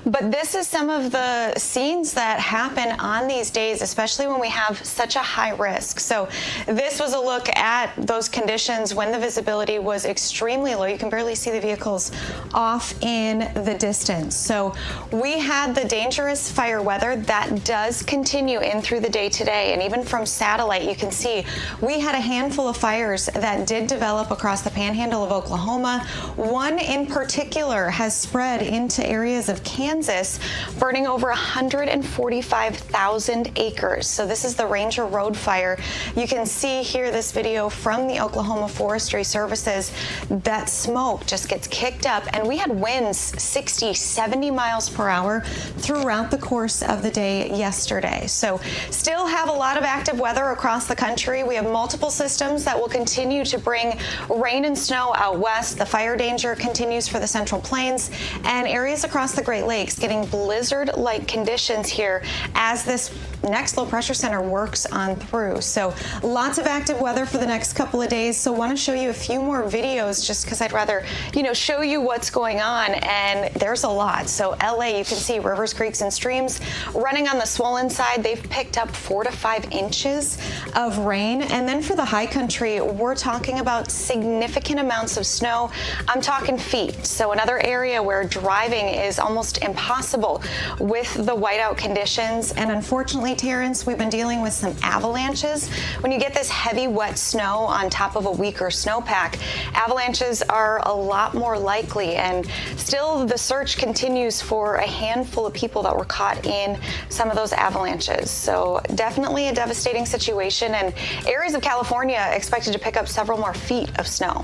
[SPEAKER 6] but this is some of the scenes that happen on these days, especially when we have such a high risk. So this was a look at those conditions when the visibility was extremely low. You can barely see the vehicles off in the distance. So we had the dangerous fire weather that does continue in through the day today, and even from satellite you can see we had a handful of fires that did develop across the panhandle of Oklahoma. One in particular has spread into areas of Kansas, burning over 145,000 acres. So this is the Ranger Road fire. You can see here this video from the Oklahoma Forestry Services. That smoke just gets kicked up, and we had winds 60, 70 miles per hour throughout the course of the day yesterday. So still have a lot of active weather across the country. We have multiple systems that will continue to bring rain and snow out west. The fire danger continues for the Central Plains and areas across the Great Lakes, getting blizzard-like conditions here as this next low pressure center works on through. So lots of active weather for the next couple of days. So want to show you a few more videos just because I'd rather, show you what's going on, and there's a lot. So LA, you can see rivers, creeks, and streams running on the swollen side. They've picked up 4 to 5 inches of rain. And then for the high country, we're talking about significant amounts of snow. I'm talking feet. So another area where driving is almost impossible with the whiteout conditions. And unfortunately, Terrance, we've been dealing with some avalanches. When you get this heavy, wet snow on top of a weaker snowpack, avalanches are a lot more likely. And still, the search continues for a handful of people that were caught in some of those avalanches. So definitely a devastating situation, and areas of California expected to pick up several more feet of snow.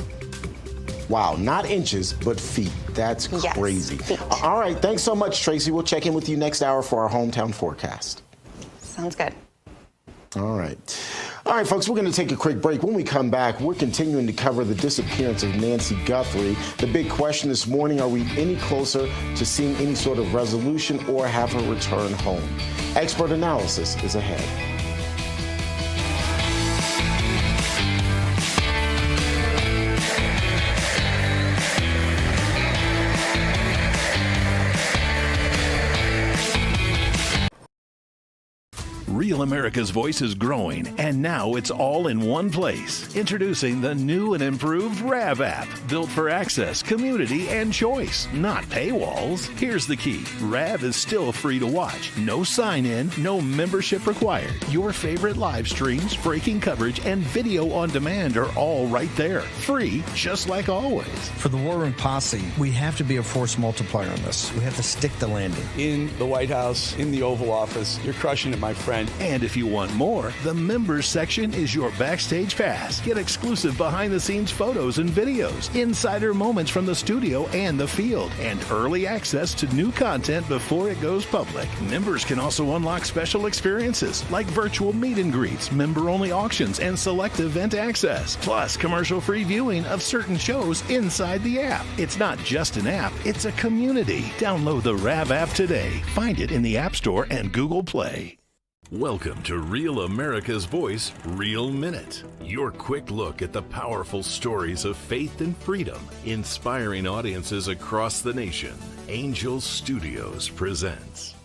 [SPEAKER 15] Wow, not inches, but feet. That's crazy.
[SPEAKER 6] Yes, feet.
[SPEAKER 15] All right, thanks so much, Tracy. We'll check in with you next hour for our hometown forecast.
[SPEAKER 6] Sounds good.
[SPEAKER 15] All right. All right, folks, we're going to take a quick break. When we come back, we're continuing to cover the disappearance of Nancy Guthrie. The big question this morning, are we any closer to seeing any sort of resolution or have her return home? Expert analysis is ahead.
[SPEAKER 2] Real America's Voice is growing, and now it's all in one place. Introducing the new and improved RAV app, built for access, community, and choice, not paywalls. Here's the key. RAV is still free to watch. No sign-in, no membership required. Your favorite live streams, breaking coverage, and video on demand are all right there. Free, just like always.
[SPEAKER 5] For the War Room Posse, we have to be a force multiplier on this. We have to stick the landing.
[SPEAKER 7] In the White House, in the Oval Office, you're crushing it, my friend.
[SPEAKER 2] And if you want more, the members section is your backstage pass. Get exclusive behind-the-scenes photos and videos, insider moments from the studio and the field, and early access to new content before it goes public. Members can also unlock special experiences like virtual meet and greets, member-only auctions, and select event access, plus commercial-free viewing of certain shows inside the app. It's not just an app, it's a community. Download the RAV app today. Find it in the App Store and Google Play.
[SPEAKER 11] Welcome to Real America's Voice, Real Minute. Your quick look at the powerful stories of faith and freedom, inspiring audiences across the nation. Angel Studios presents.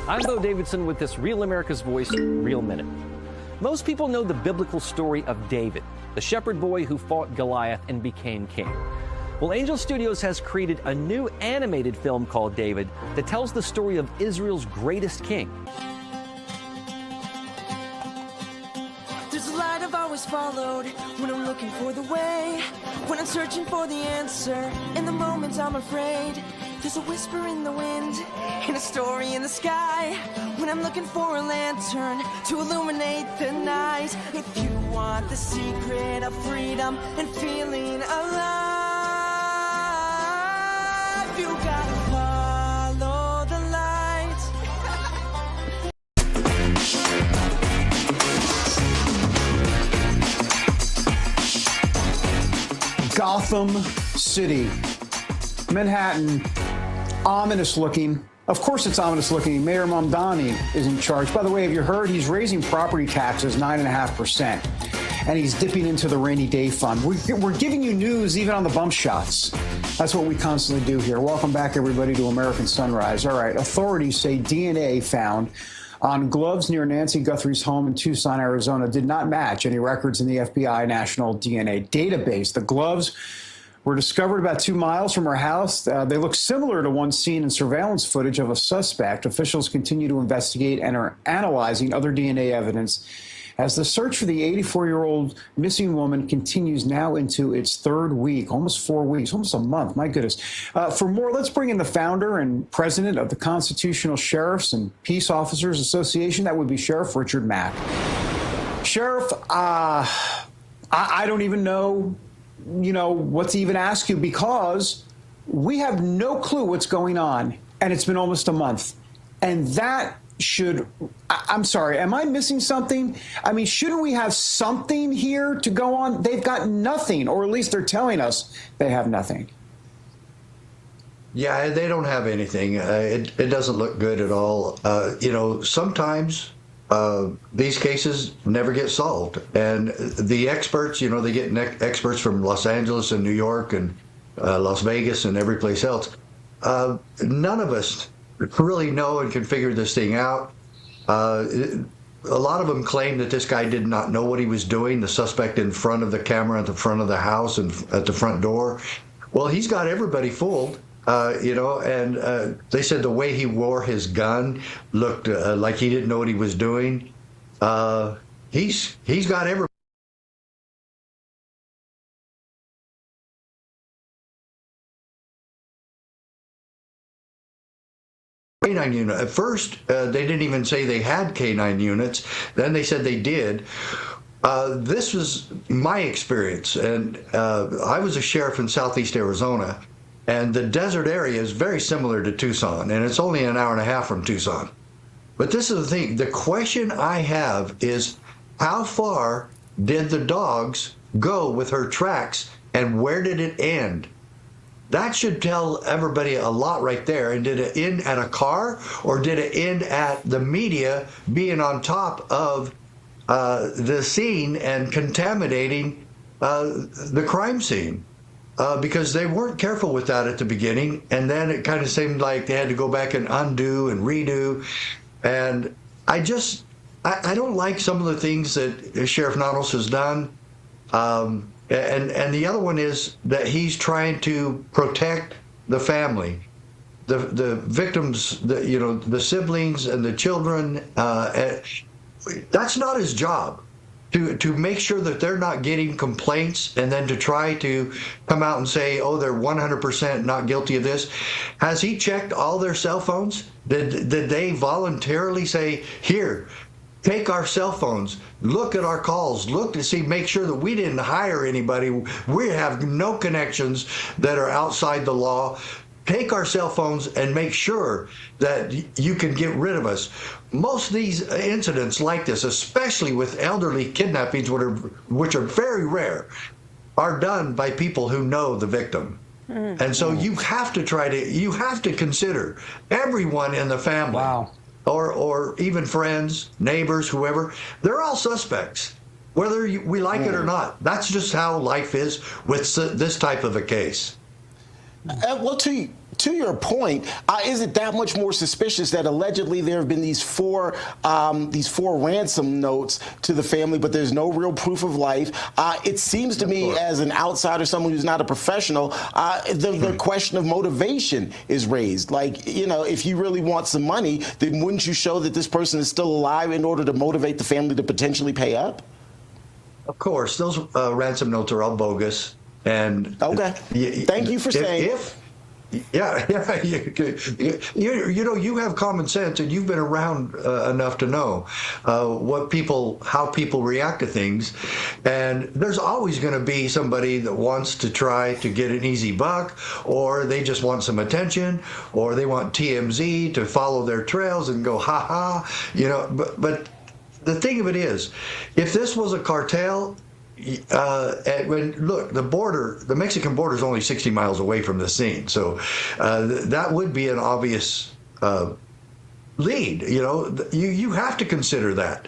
[SPEAKER 8] I'm Bo Davidson with this Real America's Voice, Real Minute. Most people know the biblical story of David, the shepherd boy who fought Goliath and became king. Well, Angel Studios has created a new animated film called David that tells the story of Israel's greatest king.
[SPEAKER 9] There's a light I've always followed when I'm looking for the way, when I'm searching for the answer. In the moments I'm afraid, there's a whisper in the wind and a story in the sky. When I'm looking for a lantern to illuminate the night. If you want the secret of freedom and feeling alive, you gotta follow the light.
[SPEAKER 17] Gotham City, Manhattan, ominous looking. Of course it's ominous looking. Mayor Mamdani is in charge. By the way, have you heard he's raising property taxes 9.5%? And he's dipping into the rainy day fund. We're giving you news even on the bump shots. That's what we constantly do here. Welcome back, everybody, to American Sunrise. All right, authorities say DNA found on gloves near Nancy Guthrie's home in Tucson, Arizona, did not match any records in the FBI National DNA Database. The gloves were discovered about 2 miles from her house. They look similar to one seen in surveillance footage of a suspect. Officials continue to investigate and are analyzing other DNA evidence as the search for the 84-year-old missing woman continues now into its third week, almost 4 weeks, almost a month. My goodness. For more, let's bring in the founder and president of the Constitutional Sheriffs and Peace Officers Association. That would be Sheriff Richard Mack. Sheriff, I don't even know, what to even ask you, because we have no clue what's going on, and it's been almost a month. And that I'm sorry, am I missing something? I mean, shouldn't we have something here to go on? They've got nothing, or at least they're telling us they have nothing.
[SPEAKER 3] Yeah, they don't have anything. It doesn't look good at all. Sometimes these cases never get solved. And the experts, they get experts from Los Angeles and New York and Las Vegas and every place else. None of us really know and can figure this thing out. A lot of them claim that this guy did not know what he was doing, the suspect in front of the camera at the front of the house and at the front door. Well, he's got everybody fooled, and they said the way he wore his gun looked like he didn't know what he was doing. He's got everybody. K9 unit. At first, they didn't even say they had K9 units. Then they said they did. This was my experience, and I was a sheriff in southeast Arizona, and the desert area is very similar to Tucson, and it's only an hour and a half from Tucson. But this is the thing. The question I have is, how far did the dogs go with her tracks, and where did it end? That should tell everybody a lot right there. And did it end at a car, or did it end at the media being on top of the scene and contaminating the crime scene? Because they weren't careful with that at the beginning, and then it kind of seemed like they had to go back and undo and redo. And I just I don't like some of the things that Sheriff Nanos has done. And the other one is that he's trying to protect the family, the victims, the siblings and the children. That's not his job. To make sure that they're not getting complaints and then to try to come out and say, oh, they're 100% not guilty of this. Has he checked all their cell phones? Did they voluntarily say, here, take our cell phones, look at our calls, look to see, make sure that we didn't hire anybody. We have no connections that are outside the law. Take our cell phones and make sure that you can get rid of us. Most of these incidents like this, especially with elderly kidnappings, which are very rare, are done by people who know the victim. Mm-hmm. And so you have to consider everyone in the family. Wow. Or even friends, neighbors, whoever. They're all suspects, whether we like it or not. That's just how life is with this type of a case.
[SPEAKER 15] Well, to your point, is it that much more suspicious that allegedly there have been these four ransom notes to the family, but there's no real proof of life? It seems to me, as an outsider, someone who's not a professional, the question of motivation is raised. Like, if you really want some money, then wouldn't you show that this person is still alive in order to motivate the family to potentially pay up?
[SPEAKER 3] Of course, those ransom notes are all bogus. And
[SPEAKER 15] okay, thank you for saying.
[SPEAKER 3] You have common sense, and you've been around enough to know how people react to things, and there's always going to be somebody that wants to try to get an easy buck, or they just want some attention, or they want TMZ to follow their trails and go ha ha, But the thing of it is, if this was a cartel. The Mexican border is only 60 miles away from the scene, so that would be an obvious lead. You have to consider that,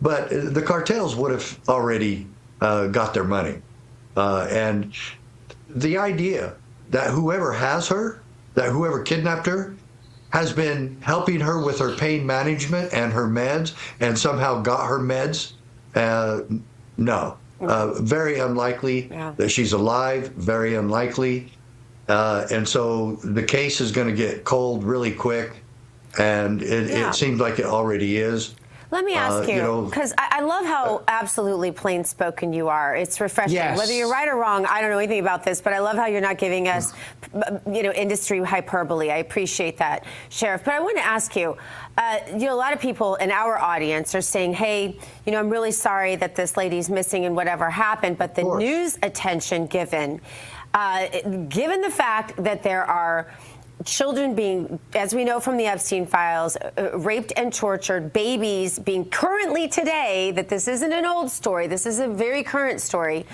[SPEAKER 3] but the cartels would have already got their money, and the idea that whoever has her, that whoever kidnapped her, has been helping her with her pain management and her meds, and somehow got her meds, no. Very unlikely that she's alive, very unlikely. And so the case is going to get cold really quick, and it seems like it already is.
[SPEAKER 18] Let me ask you, because I love how absolutely plain-spoken you are. It's refreshing. Yes. Whether you're right or wrong, I don't know anything about this, but I love how you're not giving us, industry hyperbole. I appreciate that, Sheriff. But I want to ask you, a lot of people in our audience are saying, hey, I'm really sorry that this lady's missing and whatever happened, but the news attention given the fact that there are children being, as we know from the Epstein files, raped and tortured, babies being currently today, that this isn't an old story, this is a very current story,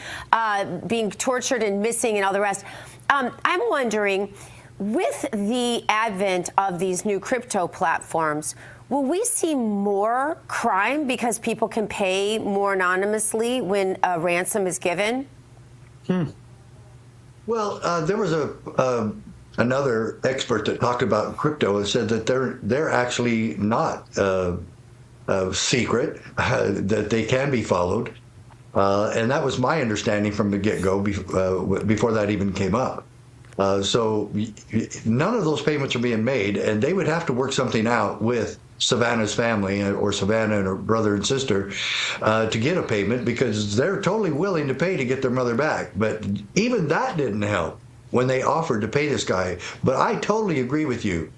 [SPEAKER 18] being tortured and missing and all the rest. I'm wondering, with the advent of these new crypto platforms, will we see more crime because people can pay more anonymously when a ransom is given?
[SPEAKER 3] Well, there was another expert that talked about crypto and said that they're actually not secret, that they can be followed, and that was my understanding from the get-go before that even came up. So none of those payments are being made, and they would have to work something out with Savannah's family or Savannah and her brother and sister to get a payment, because they're totally willing to pay to get their mother back. But even that didn't help when they offered to pay this guy. But I totally agree with you.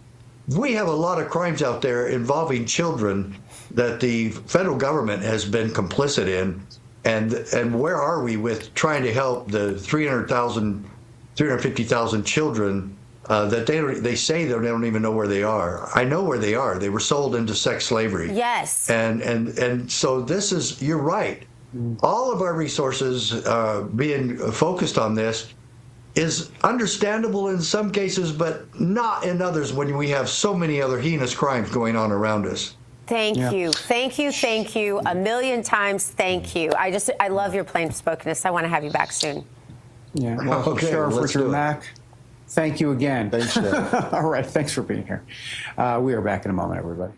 [SPEAKER 3] We have a lot of crimes out there involving children that the federal government has been complicit in. And where are we with trying to help the 350,000 children that they say they don't even know where they are? I know where they are. They were sold into sex slavery.
[SPEAKER 18] Yes.
[SPEAKER 3] And so you're right. All of our resources being focused on this is understandable in some cases, but not in others when we have so many other heinous crimes going on around us.
[SPEAKER 18] Thank you. Thank you. A million times thank you. I love your plain spokenness. I want to have you back soon.
[SPEAKER 17] Yeah. Well,
[SPEAKER 3] Okay,
[SPEAKER 17] Sheriff
[SPEAKER 3] let's
[SPEAKER 17] Richard
[SPEAKER 3] do it.
[SPEAKER 17] Mack, thank you again.
[SPEAKER 3] Thanks, Sheriff.
[SPEAKER 17] All right. Thanks for being here. We are back in a moment, everybody.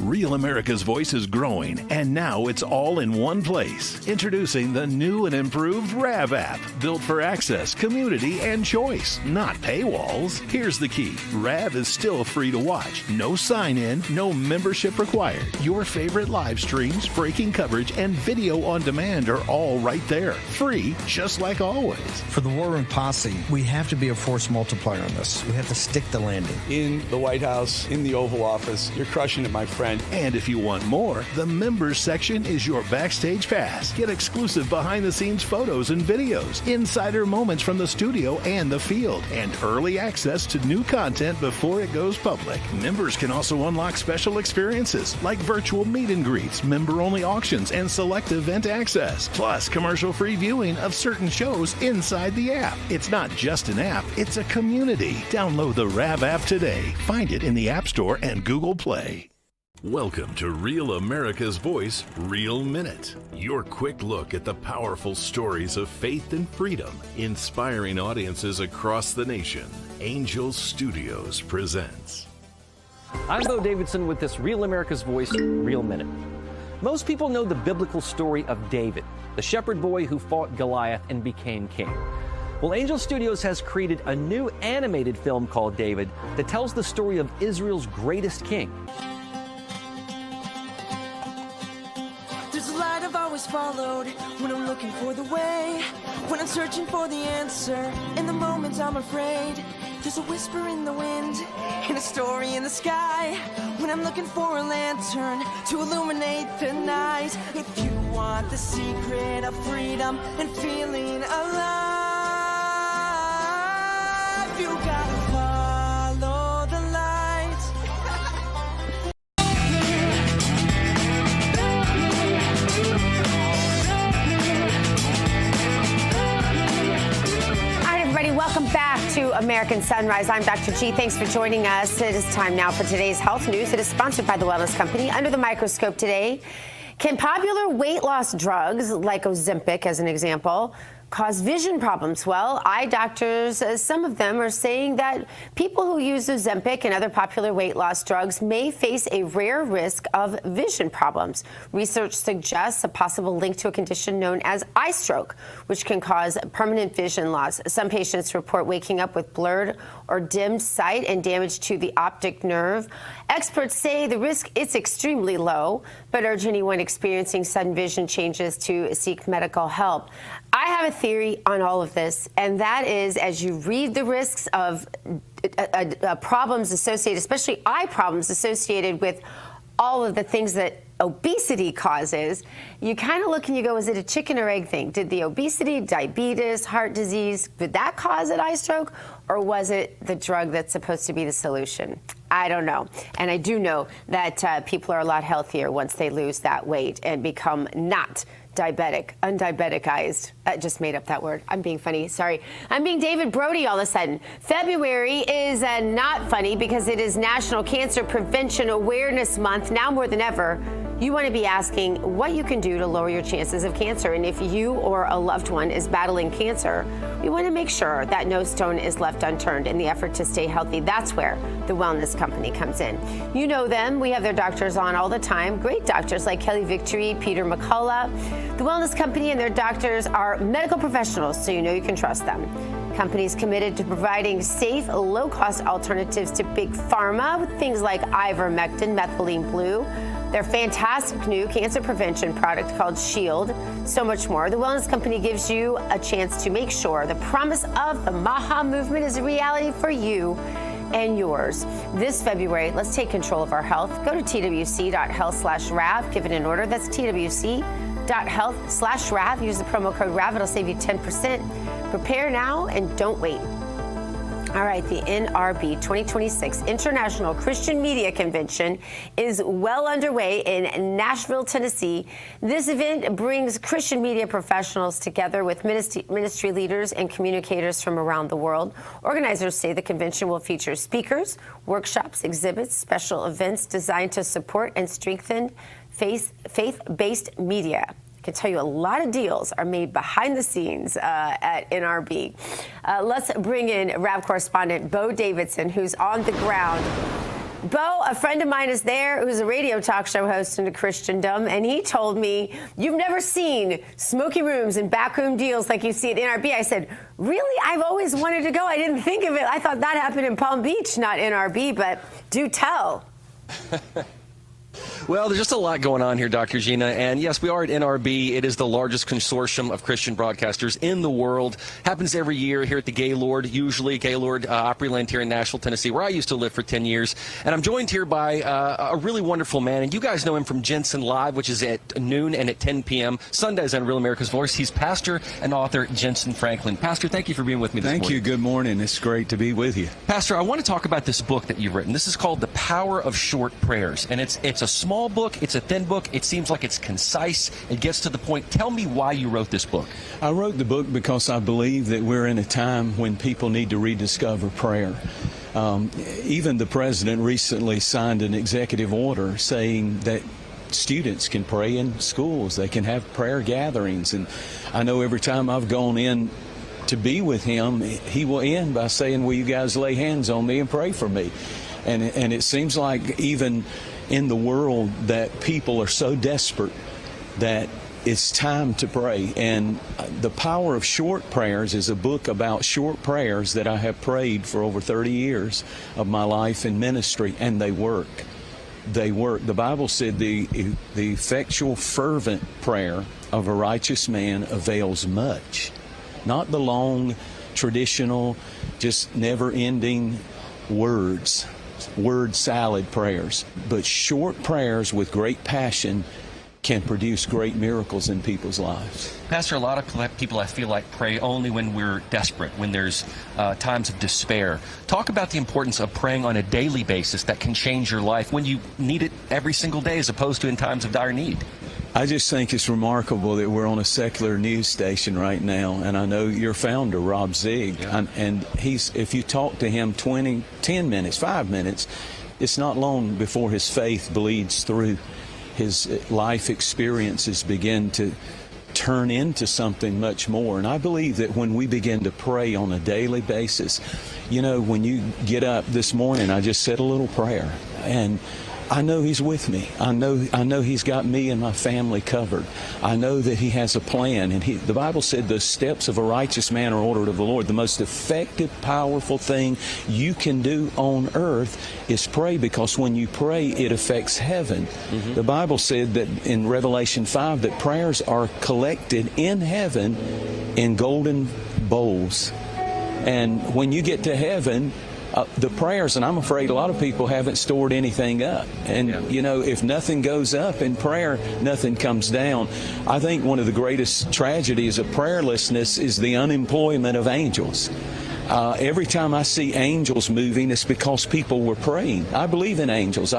[SPEAKER 2] Real America's Voice is growing, and now it's all in one place. Introducing the new and improved RAV app, built for access, community, and choice, not paywalls. Here's the key. RAV is still free to watch. No sign-in, no membership required. Your favorite live streams, breaking coverage, and video on demand are all right there. Free, just like always.
[SPEAKER 5] For the War Room Posse, we have to be a force multiplier on this. We have to stick the landing.
[SPEAKER 7] In the White House, in the Oval Office, you're crushing it, my friend.
[SPEAKER 2] And if you want more, the members section is your backstage pass. Get exclusive behind-the-scenes photos and videos, insider moments from the studio and the field, and early access to new content before it goes public. Members can also unlock special experiences like virtual meet and greets, member-only auctions, and select event access, plus commercial-free viewing of certain shows inside the app. It's not just an app, it's a community. Download the RAV app today. Find it in the App Store and Google Play.
[SPEAKER 11] Welcome to Real America's Voice, Real Minute. Your quick look at the powerful stories of faith and freedom, inspiring audiences across the nation. Angel Studios presents.
[SPEAKER 8] I'm Bo Davidson with this Real America's Voice, Real Minute. Most people know the biblical story of David, the shepherd boy who fought Goliath and became king. Well, Angel Studios has created a new animated film called David that tells the story of Israel's greatest king.
[SPEAKER 9] There's a light I've always followed when I'm looking for the way, when I'm searching for the answer. In the moments I'm afraid, there's a whisper in the wind and a story in the sky. When I'm looking for a lantern to illuminate the night. If you want the secret of freedom and feeling alive, you gotta follow the light.
[SPEAKER 18] All right, everybody, welcome back to American Sunrise. I'm Dr. G. Thanks for joining us. It is time now for today's health news. It is sponsored by the Wellness Company. Under the microscope today, can popular weight loss drugs like Ozempic, as an example, cause vision problems? Well, eye doctors, some of them are saying that people who use Ozempic and other popular weight loss drugs may face a rare risk of vision problems. Research suggests a possible link to a condition known as eye stroke, which can cause permanent vision loss. Some patients report waking up with blurred or dimmed sight and damage to the optic nerve. Experts say the risk is extremely low, but urge anyone experiencing sudden vision changes to seek medical help. I have a theory on all of this, and that is, as you read the risks of problems associated, especially eye problems associated with all of the things that obesity causes, you kind of look and you go, is it a chicken or egg thing? Did the obesity, diabetes, heart disease, did that cause an eye stroke? Or was it the drug that's supposed to be the solution? I don't know. And I do know that people are a lot healthier once they lose that weight and become not diabetic, undiabeticized. I just made up that word. I'm being funny. Sorry. I'm being David Brody all of a sudden. February is not funny because it is National Cancer Prevention Awareness Month. Now more than ever, you want to be asking what you can do to lower your chances of cancer. And if you or a loved one is battling cancer, we want to make sure that no stone is left unturned in the effort to stay healthy. That's where the Wellness Company comes in. You know them. We have their doctors on all the time. Great doctors like Kelly Victory, Peter McCullough. The Wellness Company and their doctors are medical professionals, so you know you can trust them. Companies committed to providing safe, low-cost alternatives to big pharma with things like ivermectin, methylene blue, their fantastic new cancer prevention product called Shield, so much more. The Wellness Company gives you a chance to make sure the promise of the MAHA movement is a reality for you and yours. This February, let's take control of our health. Go to twc.health/RAV, give it an order. That's twc.health/RAV. Use the promo code RAV. It'll save you 10%. Prepare now and don't wait. All right, the NRB 2026 International Christian Media Convention is well underway in Nashville, Tennessee. This event brings Christian media professionals together with ministry leaders and communicators from around the world. Organizers say the convention will feature speakers, workshops, exhibits, special events designed to support and strengthen faith-based media. I can tell you a lot of deals are made behind the scenes at NRB. Let's bring in RAV correspondent Bo Davidson, who's on the ground. Bo, a friend of mine is there who's a radio talk show host into Christendom, and he told me, you've never seen smoky rooms and backroom deals like you see at NRB. I said, really? I've always wanted to go. I didn't think of it. I thought that happened in Palm Beach, not NRB, but do tell.
[SPEAKER 8] Well, there's just a lot going on here, Dr. Gina. And yes, we are at NRB. It is the largest consortium of Christian broadcasters in the world. Happens every year here at the Gaylord, usually Gaylord Opryland here in Nashville, Tennessee, where I used to live for 10 years. And I'm joined here by a really wonderful man. And you guys know him from Jensen Live, which is at noon and at 10 p.m. Sundays on Real America's Voice. He's pastor and author Jensen Franklin. Pastor, thank you for being with me this morning.
[SPEAKER 4] Thank you. Good morning. It's great to be with you.
[SPEAKER 8] Pastor, I want to talk about this book that you've written. This is called The Power of Short Prayers. And it's a small book. It's a thin book. It seems like it's concise. It gets to the point. Tell me why you wrote this book.
[SPEAKER 4] I wrote the book because I believe that we're in a time when people need to rediscover prayer. Even the president recently signed an executive order saying that students can pray in schools. They can have prayer gatherings. And I know every time I've gone in to be with him, he will end by saying, will you guys lay hands on me and pray for me? And it seems like even in the world that people are so desperate that it's time to pray. And The Power of Short Prayers is a book about short prayers that I have prayed for over 30 years of my life in ministry, and they work. They work. The Bible said the effectual fervent prayer of a righteous man avails much. Not the long, traditional, just never-ending word salad prayers, but short prayers with great passion can produce great miracles in people's lives.
[SPEAKER 8] Pastor, a lot of people I feel like pray only when we're desperate, when there's times of despair. Talk about the importance of praying on a daily basis that can change your life when you need it every single day as opposed to in times of dire need.
[SPEAKER 4] I just think it's remarkable that we're on a secular news station right now, and I know your founder, Rob Zigg, and if you talk to him 10 minutes, 5 minutes, it's not long before his faith bleeds through. His life experiences begin to turn into something much more. And I believe that when we begin to pray on a daily basis, you know, when you get up this morning, I just said a little prayer, and I know he's with me. I know he's got me and my family covered. I know that he has a plan. And the Bible said the steps of a righteous man are ordered of the Lord. The most effective, powerful thing you can do on earth is pray, because when you pray, it affects heaven. Mm-hmm. The Bible said that in Revelation 5 that prayers are collected in heaven in golden bowls. And when you get to heaven, the prayers, and I'm afraid a lot of people haven't stored anything up. And, you know, if nothing goes up in prayer, nothing comes down. I think one of the greatest tragedies of prayerlessness is the unemployment of angels. Every time I see angels moving, it's because people were praying. I believe in angels.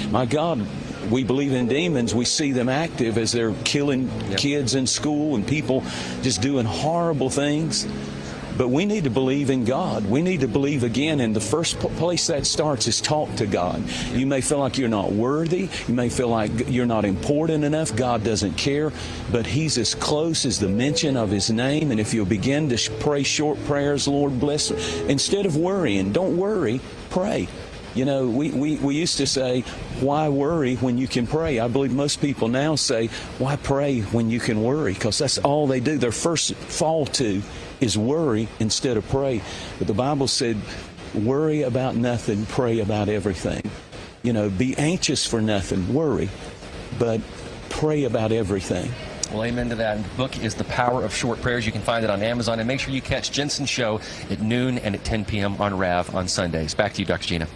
[SPEAKER 4] My God, we believe in demons. We see them active as they're killing kids in school and people just doing horrible things. But we need to believe in God. We need to believe again, and the first place that starts is talk to God. You may feel like you're not worthy. You may feel like you're not important enough. God doesn't care, but He's as close as the mention of His name. And if you'll begin to pray short prayers, Lord bless, instead of worrying, don't worry, pray. You know, we used to say, why worry when you can pray? I believe most people now say, why pray when you can worry? Because that's all they do. Their first fall to is worry instead of pray. But the Bible said, worry about nothing, pray about everything. You know, be anxious for nothing, worry, but pray about everything.
[SPEAKER 8] Well, amen to that. And the book is The Power of Short Prayers. You can find it on Amazon. And make sure you catch Jensen's show at noon and at 10 p.m. on RAV on Sundays. Back to you, Dr. Gina.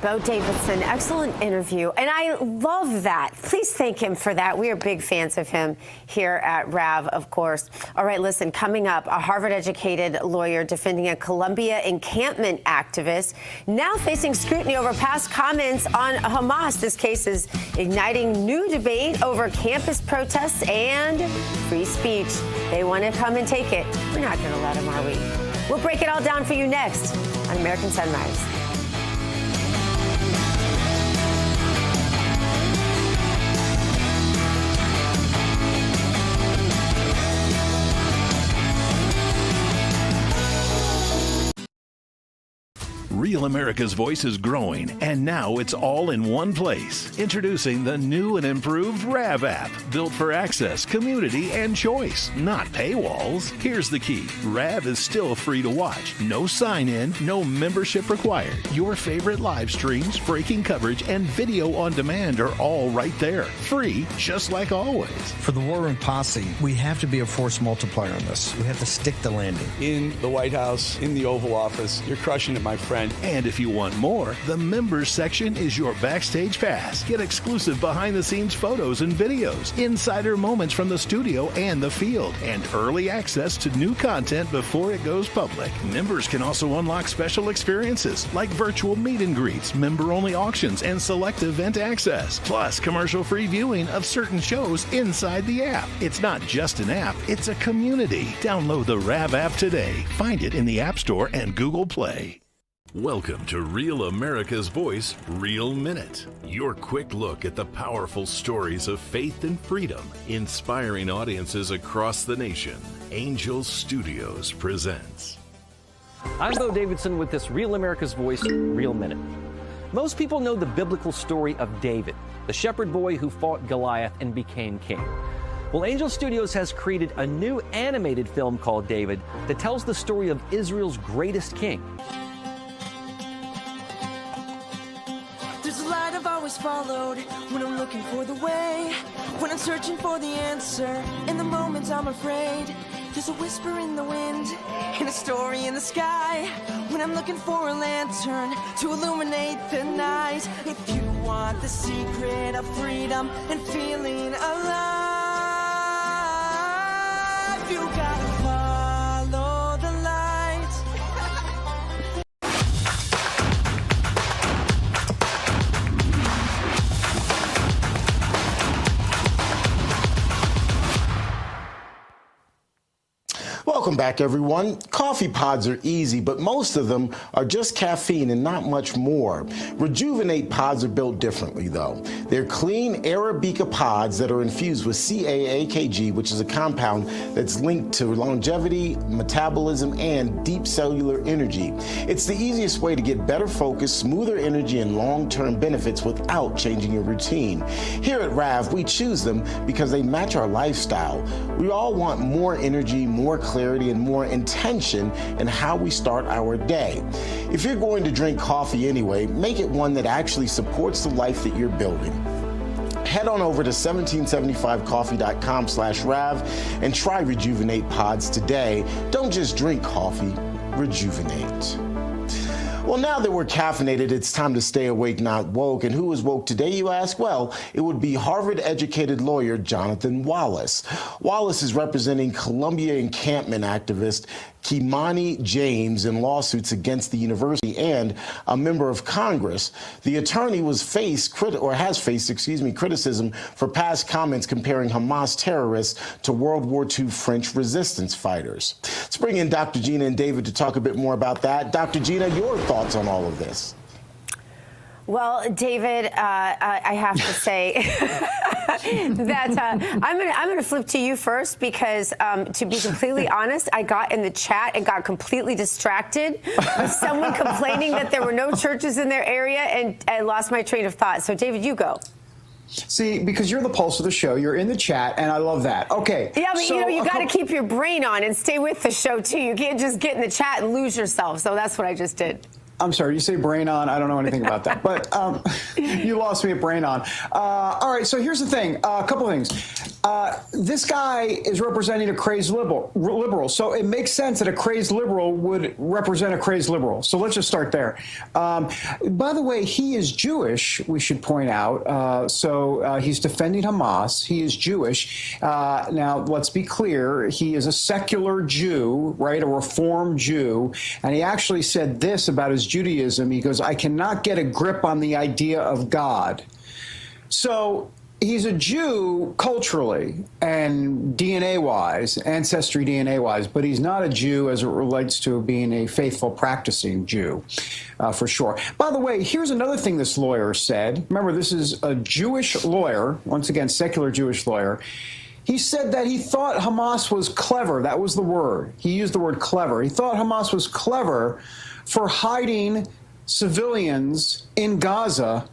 [SPEAKER 18] Bo Davidson, excellent interview. And I love that. Please thank him for that. We are big fans of him here at RAV, of course. All right, listen, coming up, a Harvard-educated lawyer defending a Columbia encampment activist now facing scrutiny over past comments on Hamas. This case is igniting new debate over campus protests and free speech. They want to come and take it. We're not going to let them, are we? We'll break it all down for you next on American Sunrise.
[SPEAKER 2] Real America's Voice is growing, and now it's all in one place. Introducing the new and improved RAV app, built for access, community, and choice, not paywalls. Here's the key. RAV is still free to watch. No sign-in, no membership required. Your favorite live streams, breaking coverage, and video on demand are all right there. Free, just like always.
[SPEAKER 5] For the War Room Posse, we have to be a force multiplier on this. We have to stick the landing.
[SPEAKER 7] In the White House, in the Oval Office, you're crushing it, my friend.
[SPEAKER 2] And if you want more, the members section is your backstage pass. Get exclusive behind-the-scenes photos and videos, insider moments from the studio and the field, and early access to new content before it goes public. Members can also unlock special experiences like virtual meet and greets, member-only auctions, and select event access, plus commercial-free viewing of certain shows inside the app. It's not just an app, it's a community. Download the RAV app today. Find it in the App Store and Google Play.
[SPEAKER 11] Welcome to Real America's Voice, Real Minute. Your quick look at the powerful stories of faith and freedom, inspiring audiences across the nation. Angel Studios presents.
[SPEAKER 8] I'm Bo Davidson with this Real America's Voice, Real Minute. Most people know the biblical story of David, the shepherd boy who fought Goliath and became king. Well, Angel Studios has created a new animated film called David that tells the story of Israel's greatest king.
[SPEAKER 9] There's a light I've always followed when I'm looking for the way, when I'm searching for the answer. In the moments I'm afraid, there's a whisper in the wind and a story in the sky. When I'm looking for a lantern to illuminate the night. If you want the secret of freedom and feeling alive, you gotta follow the light.
[SPEAKER 15] Welcome back, everyone. Coffee pods are easy, but most of them are just caffeine and not much more. Rejuvenate pods are built differently, though. They're clean Arabica pods that are infused with CAAKG, which is a compound that's linked to longevity, metabolism, and deep cellular energy. It's the easiest way to get better focus, smoother energy, and long-term benefits without changing your routine. Here at RAV, we choose them because they match our lifestyle. We all want more energy, more clarity, and more intention in how we start our day. If you're going to drink coffee anyway, make it one that actually supports the life that you're building. Head on over to 1775coffee.com/RAV and try Rejuvenate Pods today. Don't just drink coffee, rejuvenate. Well, now that we're caffeinated, it's time to stay awake, not woke. And who is woke today, you ask? Well, it would be Harvard-educated lawyer Jonathan Wallace. Wallace is representing Columbia encampment activist Kimani James in lawsuits against the university and a member of Congress. The attorney has faced criticism for past comments comparing Hamas terrorists to World War II French resistance fighters. Let's bring in Dr. Gina and David to talk a bit more about that. Dr. Gina, your thoughts on all of this?
[SPEAKER 18] Well, David, I have to say that I'm going to flip to you first because, to be completely honest, I got in the chat and got completely distracted with someone complaining that there were no churches in their area, and I lost my train of thought. So, David, you go.
[SPEAKER 17] See, because you're the pulse of the show, you're in the chat, and I love that. Okay.
[SPEAKER 18] Yeah, but so, you got to keep your brain on and stay with the show, too. You can't just get in the chat and lose yourself. So that's what I just did.
[SPEAKER 17] I'm sorry, you say brain on. I don't know anything about that, but you lost me at brain on. All right, so here's the thing, a couple of things. This guy is representing a crazed liberal, so it makes sense that a crazed liberal would represent a crazed liberal. So let's just start there. By the way, he is Jewish, we should point out. So he's defending Hamas. He is Jewish. Now, let's be clear. He is a secular Jew, right, a Reformed Jew, and he actually said this about his Judaism. He goes, I cannot get a grip on the idea of God. So he's a Jew culturally and DNA-wise, ancestry DNA-wise, but he's not a Jew as it relates to being a faithful, practicing Jew, for sure. By the way, here's another thing this lawyer said. Remember, this is a Jewish lawyer, once again, secular Jewish lawyer. He said that he thought Hamas was clever. That was the word. He used the word clever. He thought Hamas was clever for hiding civilians in Gaza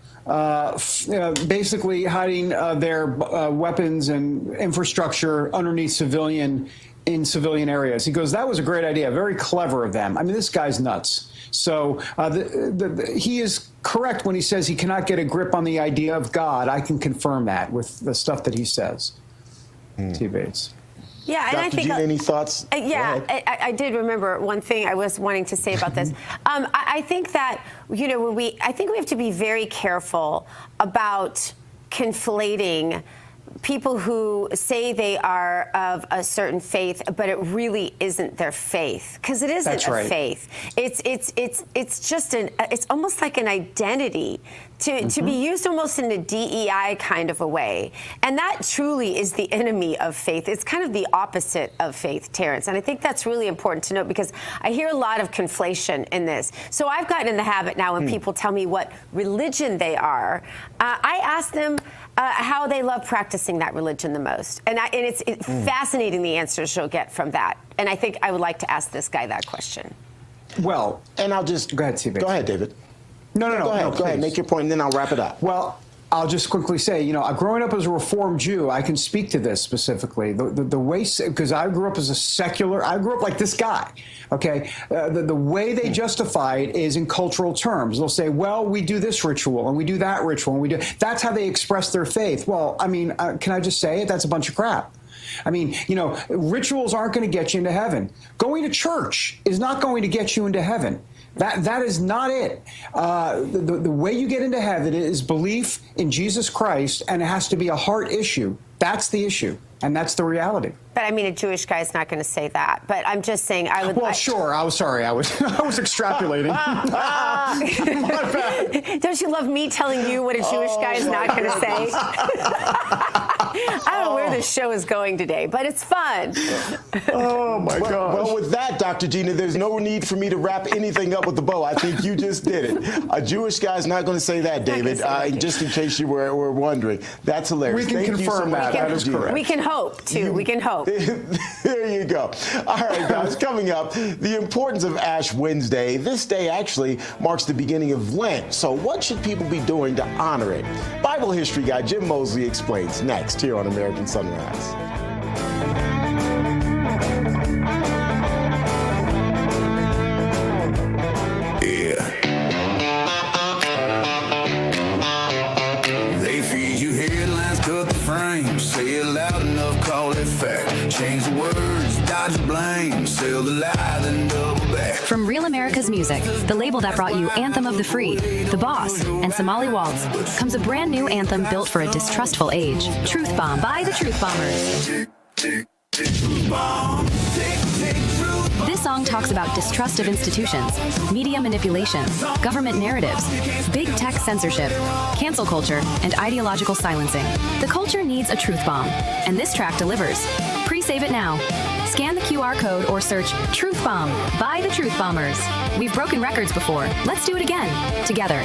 [SPEAKER 17] basically hiding their weapons and infrastructure underneath civilian areas. He goes, that was a great idea. Very clever of them. I mean, this guy's nuts. So he is correct when he says he cannot get a grip on the idea of God. I can confirm that with the stuff that he says. T. Bates.
[SPEAKER 18] Yeah, and
[SPEAKER 15] Dr.
[SPEAKER 18] I think
[SPEAKER 15] Gina, any thoughts?
[SPEAKER 18] I did remember one thing I was wanting to say about this. I think that I think we have to be very careful about conflating people who say they are of a certain faith, but it really isn't their faith, because it isn't a faith. It's just it's almost like an identity to be used almost in a DEI kind of a way, and that truly is the enemy of faith. It's kind of the opposite of faith, Terrance, and I think that's really important to note, because I hear a lot of conflation in this. So I've gotten in the habit now when people tell me what religion they are, I ask them how they love practicing that religion the most. And it's fascinating the answers you'll get from that. And I think I would like to ask this guy that question.
[SPEAKER 17] Well,
[SPEAKER 15] and I'll just...
[SPEAKER 17] Go ahead, T-Bates.
[SPEAKER 15] Go ahead, David.
[SPEAKER 17] No,
[SPEAKER 15] Go ahead. Make your point, and then I'll wrap it up.
[SPEAKER 17] Well, I'll just quickly say, growing up as a Reformed Jew, I can speak to this specifically. The way, because I grew up as a secular, I grew up like this guy, okay? The way they justify it is in cultural terms. They'll say, well, we do this ritual, and we do that ritual, and we do... That's how they express their faith. Well, I mean, can I just say it? That's a bunch of crap. I mean, rituals aren't going to get you into heaven. Going to church is not going to get you into heaven. That is not it. The way you get into heaven is belief in Jesus Christ, and it has to be a heart issue. That's the issue, and that's the reality.
[SPEAKER 18] But I mean, a Jewish guy is not going to say that. But I'm just saying, I would.
[SPEAKER 17] Well, sure. I was sorry. I was extrapolating.
[SPEAKER 18] Don't you love me telling you what a Jewish guy is not going to say? I don't know where this show is going today, but it's fun.
[SPEAKER 15] Oh my God! Well, with that, Dr. Gina, there's no need for me to wrap anything up with a bow. I think you just did it. A Jewish guy is not going to say that, David. Just in case you were wondering, that's hilarious.
[SPEAKER 17] We can confirm that. That is correct.
[SPEAKER 18] We can hope too. We can hope.
[SPEAKER 15] There you go. All right, guys, coming up, the importance of Ash Wednesday. This day actually marks the beginning of Lent. So what should people be doing to honor it? Bible history guy Jim Mosley explains next here on American Sunrise.
[SPEAKER 10] Say it loud enough, call it fact. Change the words, dodge the blame. Sell the lie, then double back.
[SPEAKER 22] From Real America's Music, the label that brought you Anthem of the Free, The Boss, and Somali Waltz, comes a brand new anthem built for a distrustful age. Truth Bomb by the Truth Bombers. This song talks about distrust of institutions, media manipulation, government narratives, big tech censorship, cancel culture, and ideological silencing. The culture needs a truth bomb, and this track delivers. Pre-save it now. Scan the QR code or search Truth Bomb by the Truth Bombers. We've broken records before. Let's do it again, together.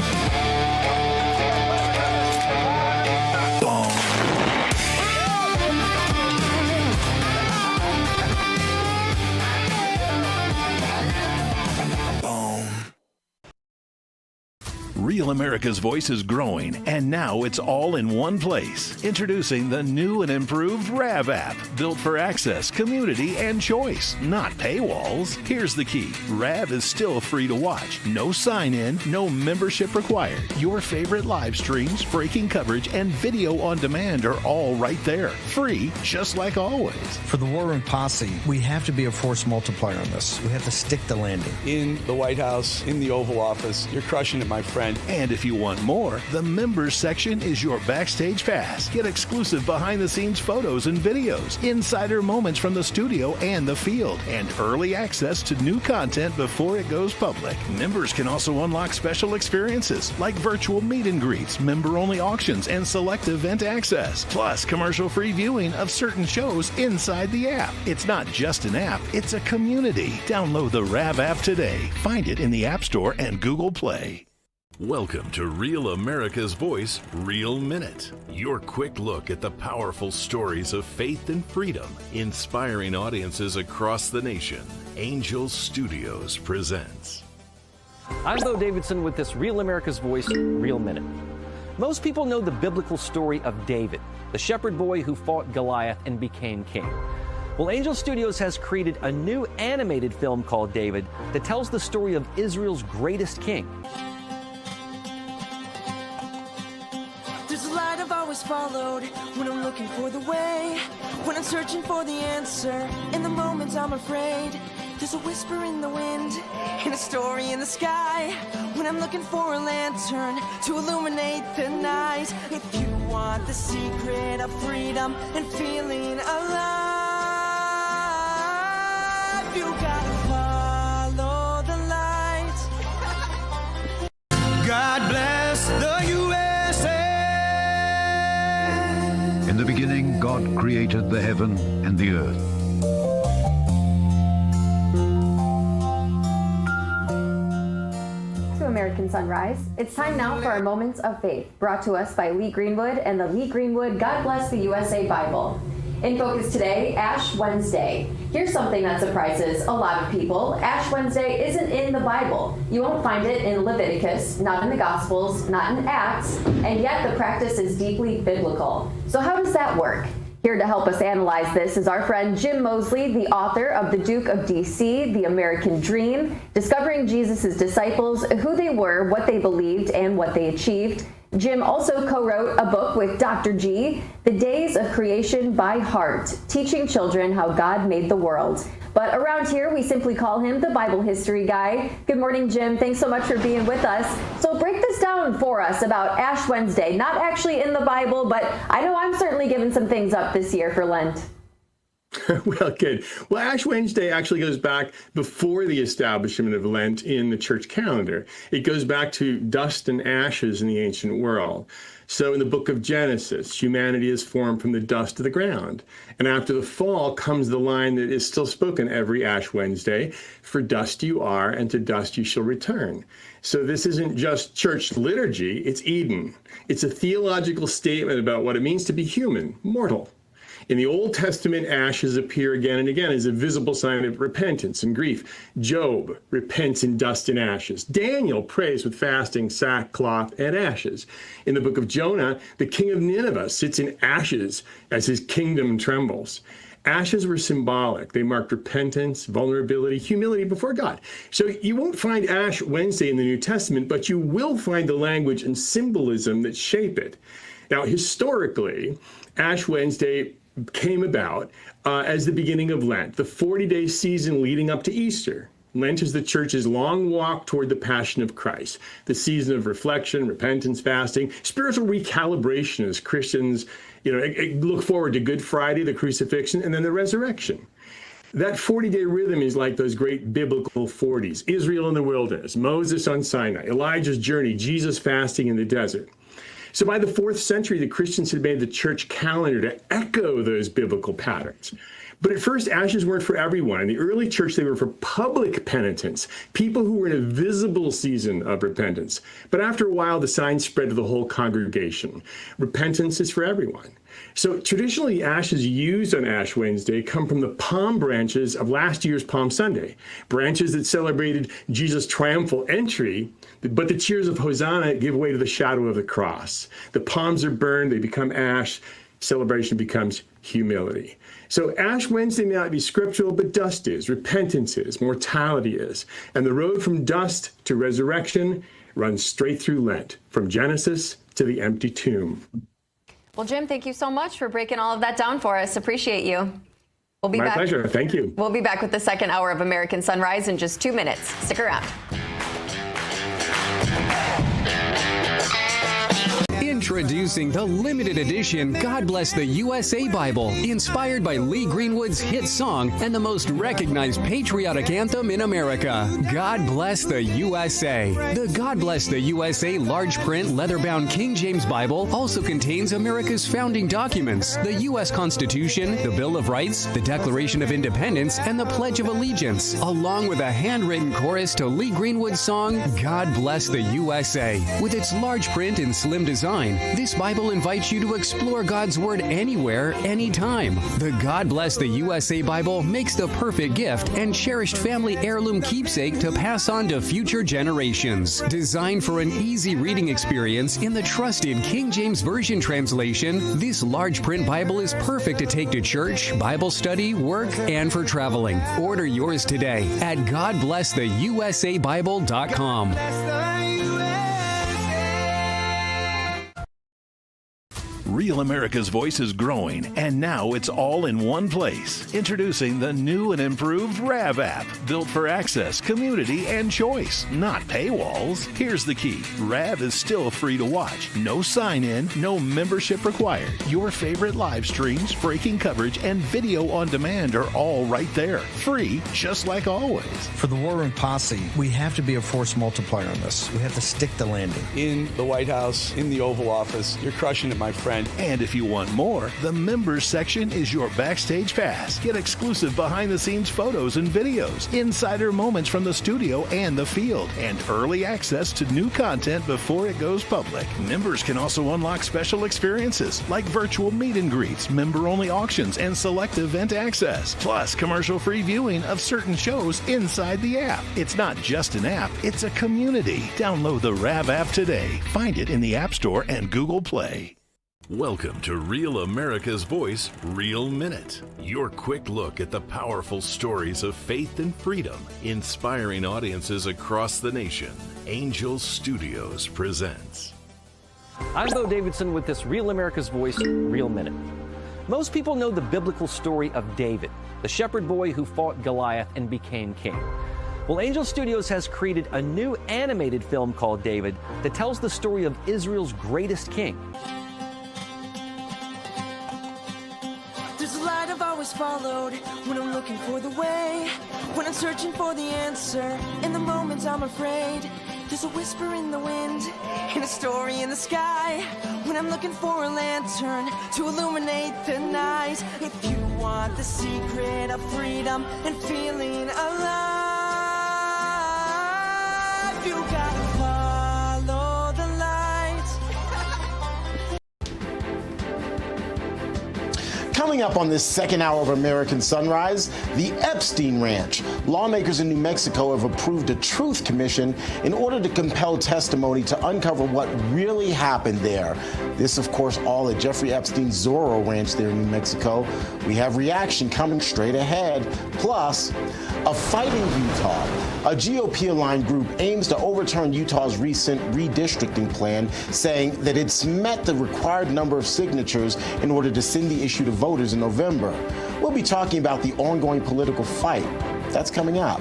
[SPEAKER 2] Real America's Voice is growing, and now it's all in one place. Introducing the new and improved RAV app, built for access, community, and choice, not paywalls. Here's the key. RAV is still free to watch. No sign-in, no membership required. Your favorite live streams, breaking coverage, and video on demand are all right there. Free, just like always.
[SPEAKER 5] For the War Room Posse, we have to be a force multiplier on this. We have to stick the landing.
[SPEAKER 7] In the White House, in the Oval Office, you're crushing it, my friend.
[SPEAKER 2] And if you want more, the members section is your backstage pass. Get exclusive behind-the-scenes photos and videos, insider moments from the studio and the field, and early access to new content before it goes public. Members can also unlock special experiences like virtual meet and greets, member-only auctions, and select event access, plus commercial-free viewing of certain shows inside the app. It's not just an app, it's a community. Download the RAV app today. Find it in the App Store and Google Play.
[SPEAKER 11] Welcome to Real America's Voice, Real Minute. Your quick look at the powerful stories of faith and freedom, inspiring audiences across the nation. Angel Studios presents.
[SPEAKER 8] I'm Bo Davidson with this Real America's Voice Real Minute. Most people know the biblical story of David, the shepherd boy who fought Goliath and became king. Well, Angel Studios has created a new animated film called David that tells the story of Israel's greatest king.
[SPEAKER 9] There's a light I've always followed when I'm looking for the way, when I'm searching for the answer. In the moments I'm afraid, there's a whisper in the wind and a story in the sky. When I'm looking for a lantern to illuminate the night. If you want the secret of freedom and feeling alive, you gotta follow the light.
[SPEAKER 10] God bless the USA.
[SPEAKER 21] In the beginning, God created the heaven and the earth.
[SPEAKER 13] American Sunrise. It's time now for our Moments of Faith, brought to us by Lee Greenwood and the Lee Greenwood God Bless the USA Bible. In focus today, Ash Wednesday. Here's something that surprises a lot of people. Ash Wednesday isn't in the Bible. You won't find it in Leviticus, not in the Gospels, not in Acts, and yet the practice is deeply biblical. So how does that work? Here to help us analyze this is our friend Jim Mosley, the author of The Duke of D.C., The American Dream, Discovering Jesus' Disciples, Who They Were, What They Believed, and What They Achieved. Jim also co-wrote a book with Dr. G, The Days of Creation by Heart, teaching children how God made the world. But around here, we simply call him the Bible history guy. Good morning, Jim. Thanks so much for being with us. So break this down for us about Ash Wednesday. Not actually in the Bible, but I know I'm certainly giving some things up this year for Lent.
[SPEAKER 14] Well, good. Well, Ash Wednesday actually goes back before the establishment of Lent in the church calendar. It goes back to dust and ashes in the ancient world. So in the book of Genesis, humanity is formed from the dust of the ground. And after the fall comes the line that is still spoken every Ash Wednesday, for dust you are, and to dust you shall return. So this isn't just church liturgy, it's Eden. It's a theological statement about what it means to be human, mortal. In the Old Testament, ashes appear again and again as a visible sign of repentance and grief. Job repents in dust and ashes. Daniel prays with fasting, sackcloth, and ashes. In the book of Jonah, the king of Nineveh sits in ashes as his kingdom trembles. Ashes were symbolic. They marked repentance, vulnerability, humility before God. So you won't find Ash Wednesday in the New Testament, but you will find the language and symbolism that shape it. Now, historically, Ash Wednesday came about as the beginning of Lent, the 40-day season leading up to Easter. Lent is the church's long walk toward the passion of Christ, the season of reflection, repentance, fasting, spiritual recalibration as Christians, look forward to Good Friday, the crucifixion, and then the resurrection. That 40-day rhythm is like those great biblical 40s, Israel in the wilderness, Moses on Sinai, Elijah's journey, Jesus fasting in the desert. So by the 4th century, the Christians had made the church calendar to echo those biblical patterns. But at first, ashes weren't for everyone. In the early church, they were for public penitents, people who were in a visible season of repentance. But after a while, the sign spread to the whole congregation. Repentance is for everyone. So traditionally, ashes used on Ash Wednesday come from the palm branches of last year's Palm Sunday, branches that celebrated Jesus' triumphal entry, but the cheers of Hosanna give way to the shadow of the cross. The palms are burned, they become ash, celebration becomes humility. So Ash Wednesday may not be scriptural, but dust is, repentance is, mortality is. And the road from dust to resurrection runs straight through Lent, from Genesis to the empty tomb.
[SPEAKER 13] Well, Jim, thank you so much for breaking all of that down for us. Appreciate you. We'll be back.
[SPEAKER 14] My pleasure. Thank you.
[SPEAKER 13] We'll be back with the second hour of American Sunrise in just 2 minutes. Stick around.
[SPEAKER 23] Introducing the limited edition God Bless the USA Bible, inspired by Lee Greenwood's hit song and the most recognized patriotic anthem in America, God Bless the USA. The God Bless the USA large print leather-bound King James Bible also contains America's founding documents, the U.S. Constitution, the Bill of Rights, the Declaration of Independence, and the Pledge of Allegiance, along with a handwritten chorus to Lee Greenwood's song, God Bless the USA. With its large print and slim design, online. This Bible invites you to explore God's Word anywhere, anytime. The God Bless the USA Bible makes the perfect gift and cherished family heirloom keepsake to pass on to future generations. Designed for an easy reading experience in the trusted King James Version translation, this large print Bible is perfect to take to church, Bible study, work, and for traveling. Order yours today at GodBlessTheUSABible.com.
[SPEAKER 2] Real America's Voice is growing, and now it's all in one place. Introducing the new and improved RAV app, built for access, community, and choice, not paywalls. Here's the key. RAV is still free to watch. No sign-in, no membership required. Your favorite live streams, breaking coverage, and video on demand are all right there. Free, just like always.
[SPEAKER 5] For the War Room Posse, we have to be a force multiplier on this. We have to stick the landing.
[SPEAKER 7] In the White House, in the Oval Office, you're crushing it, my friend.
[SPEAKER 2] And if you want more, the members section is your backstage pass. Get exclusive behind-the-scenes photos and videos, insider moments from the studio and the field, and early access to new content before it goes public. Members can also unlock special experiences like virtual meet and greets, member-only auctions, and select event access, plus commercial-free viewing of certain shows inside the app. It's not just an app, it's a community. Download the RAV app today. Find it in the App Store and Google Play.
[SPEAKER 11] Welcome to Real America's Voice, Real Minute. Your quick look at the powerful stories of faith and freedom, inspiring audiences across the nation. Angel Studios presents.
[SPEAKER 8] I'm Bo Davidson with this Real America's Voice, Real Minute. Most people know the biblical story of David, the shepherd boy who fought Goliath and became king. Well, Angel Studios has created a new animated film called David that tells the story of Israel's greatest king.
[SPEAKER 9] I've always followed when I'm looking for the way, when I'm searching for the answer. In the moments I'm afraid, there's a whisper in the wind and a story in the sky. When I'm looking for a lantern to illuminate the night. If you want the secret of freedom and feeling alive, you gotta follow the light.
[SPEAKER 15] Coming up on this second hour of American Sunrise, the Epstein Ranch. Lawmakers in New Mexico have approved a truth commission in order to compel testimony to uncover what really happened there. This, of course, all at Jeffrey Epstein's Zorro Ranch there in New Mexico. We have reaction coming straight ahead. Plus, a fight in Utah. A GOP-aligned group aims to overturn Utah's recent redistricting plan, saying that it's met the required number of signatures in order to send the issue to voters in November. We'll be talking about the ongoing political fight. That's coming up.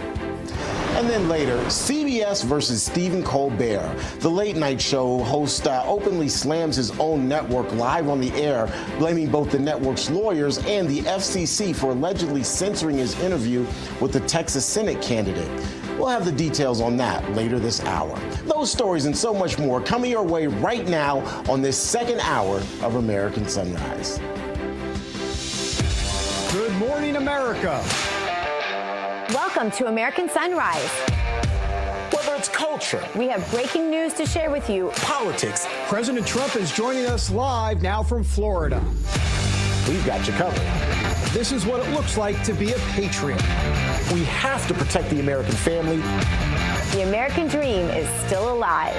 [SPEAKER 15] And then later, CBS versus Stephen Colbert. The late-night show host openly slams his own network live on the air, blaming both the network's lawyers and the FCC for allegedly censoring his interview with the Texas Senate candidate. We'll have the details on that later this hour. Those stories and so much more coming your way right now on this second hour of American Sunrise.
[SPEAKER 17] Good morning, America.
[SPEAKER 18] Welcome to American Sunrise.
[SPEAKER 15] Whether it's culture,
[SPEAKER 18] we have breaking news to share with you.
[SPEAKER 15] Politics.
[SPEAKER 17] President Trump is joining us live now from Florida.
[SPEAKER 15] We've got you covered.
[SPEAKER 17] This is what it looks like to be a patriot.
[SPEAKER 15] We have to protect the American family.
[SPEAKER 18] The American dream is still alive.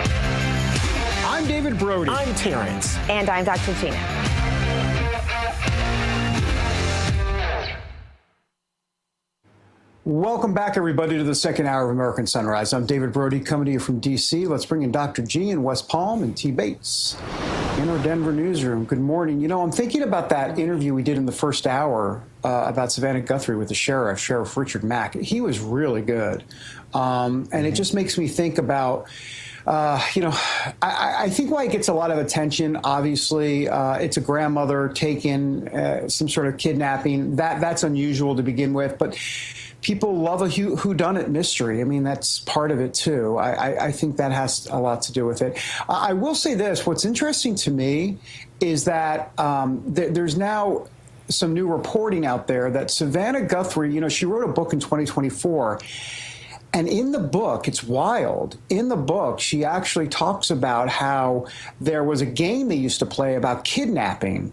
[SPEAKER 17] I'm David Brody.
[SPEAKER 15] I'm Terrance.
[SPEAKER 18] And I'm Dr. Gina.
[SPEAKER 17] Welcome back, everybody, to the second hour of American Sunrise. I'm David Brody, coming to you from D.C. Let's bring in Dr. G in West Palm and T. Bates in our Denver newsroom. Good morning. You know, I'm thinking about that interview we did in the first hour about Savannah Guthrie with the sheriff, Sheriff Richard Mack. He was really good. And it just makes me think about, I think why it gets a lot of attention, obviously, it's a grandmother taken, some sort of kidnapping. That's unusual to begin with, but people love a whodunit mystery. I mean, that's part of it, too. I think that has a lot to do with it. I will say this. What's interesting to me is that there's now some new reporting out there that Savannah Guthrie, you know, she wrote a book in 2024, And in the book, it's wild. In the book, she actually talks about how there was a game they used to play about kidnapping.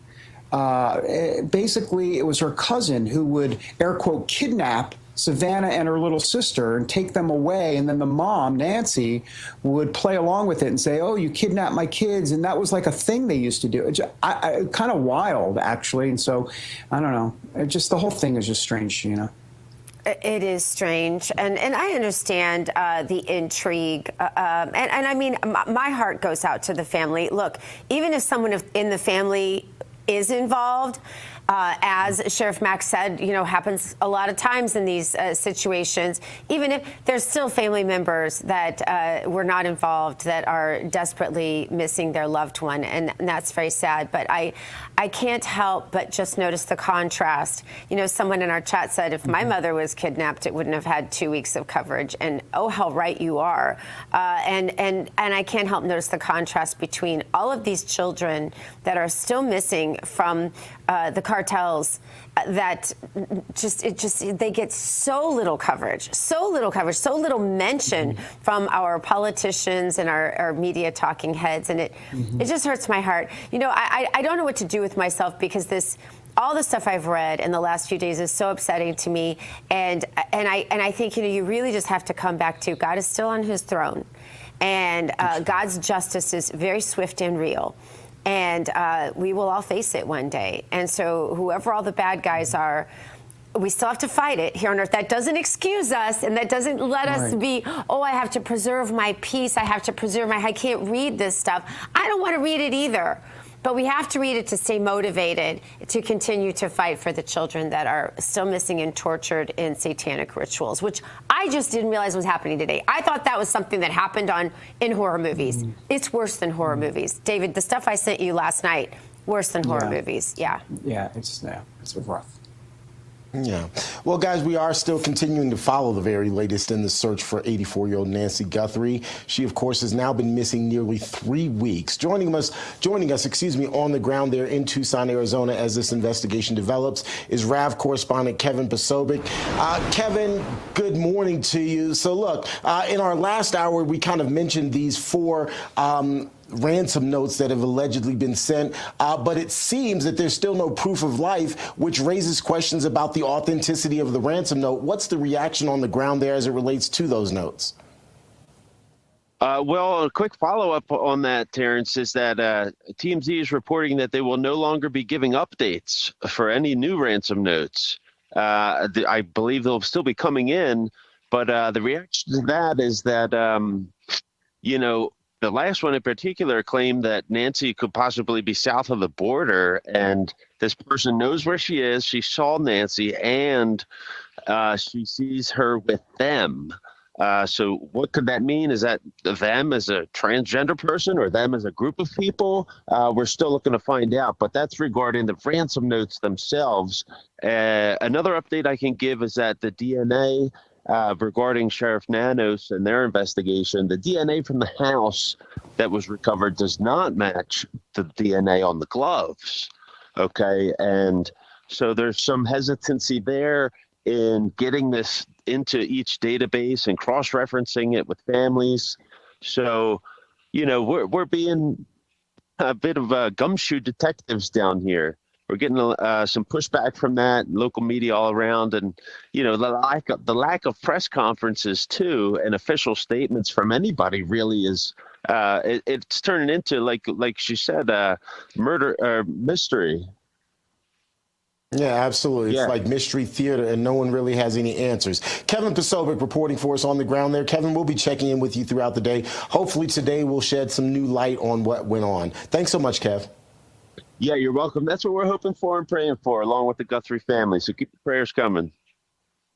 [SPEAKER 17] Basically, it was her cousin who would, air quote, kidnap Savannah and her little sister and take them away. And then the mom, Nancy, would play along with it and say, oh, you kidnapped my kids. And that was like a thing they used to do. It's kind of wild, actually. And so, I don't know. The whole thing is just strange, you know.
[SPEAKER 18] It is strange, and I understand the intrigue, and I mean, my heart goes out to the family. Look, even if someone in the family is involved, as Sheriff Mack said, you know, happens a lot of times in these situations, even if there's still family members that were not involved that are desperately missing their loved one, and that's very sad. But I can't help but just notice the contrast. You know, someone in our chat said, if my mother was kidnapped, it wouldn't have had 2 weeks of coverage, and oh, how right you are. And I can't help notice the contrast between all of these children that are still missing from the cartels, that they get so little coverage, so little mention from our politicians and our media talking heads, and it just hurts my heart. You know, I don't know what to do with myself, because all the stuff I've read in the last few days is so upsetting to me, and I think, you know, you really just have to come back to God is still on his throne, and God's justice is very swift and real. And we will all face it one day. And so whoever all the bad guys are, we still have to fight it here on earth. That doesn't excuse us, and that doesn't let us be, oh, I have to preserve my peace. I have to preserve I can't read this stuff. I don't want to read it either. But we have to read it to stay motivated, to continue to fight for the children that are still missing and tortured in satanic rituals, which I just didn't realize was happening today. I thought that was something that happened in horror movies. It's worse than horror movies. David, the stuff I sent you last night, worse than horror movies. Yeah.
[SPEAKER 17] Yeah, it's rough.
[SPEAKER 15] Yeah. Well, guys, we are still continuing to follow the very latest in the search for 84-year-old Nancy Guthrie. She, of course, has now been missing nearly 3 weeks. Joining us, on the ground there in Tucson, Arizona, as this investigation develops, is RAV correspondent Kevin Posobiec. Kevin, good morning to you. So, look, in our last hour, we kind of mentioned these 4 ransom notes that have allegedly been sent, but it seems that there's still no proof of life, which raises questions about the authenticity of the ransom note. What's the reaction on the ground there as it relates to those notes?
[SPEAKER 1] Well, a quick follow-up on that, Terrance, is that TMZ is reporting that they will no longer be giving updates for any new ransom notes. I believe they'll still be coming in, but the reaction to that is that, you know, the last one in particular claimed that Nancy could possibly be south of the border, and this person knows where she is. She saw Nancy, and she sees her with them. So what could that mean? Is that them as a transgender person or them as a group of people? We're still looking to find out, but that's regarding the ransom notes themselves. Another update I can give is that the DNA regarding Sheriff Nanos and their investigation, the DNA from the house that was recovered does not match the DNA on the gloves. Okay. And so there's some hesitancy there in getting this into each database and cross-referencing it with families. So, you know, we're being a bit of gumshoe detectives down here. We're getting some pushback from that, local media all around, and you know the lack of press conferences too and official statements from anybody really is it's turning into like she said, murder or mystery.
[SPEAKER 15] Yeah, absolutely. It's like mystery theater, and no one really has any answers. Kevin Posobiec reporting for us on the ground there. Kevin, we'll be checking in with you throughout the day. Hopefully today we'll shed some new light on what went on. Thanks so much, Kev.
[SPEAKER 1] Yeah, you're welcome. That's what we're hoping for and praying for, along with the Guthrie family. So keep the prayers coming.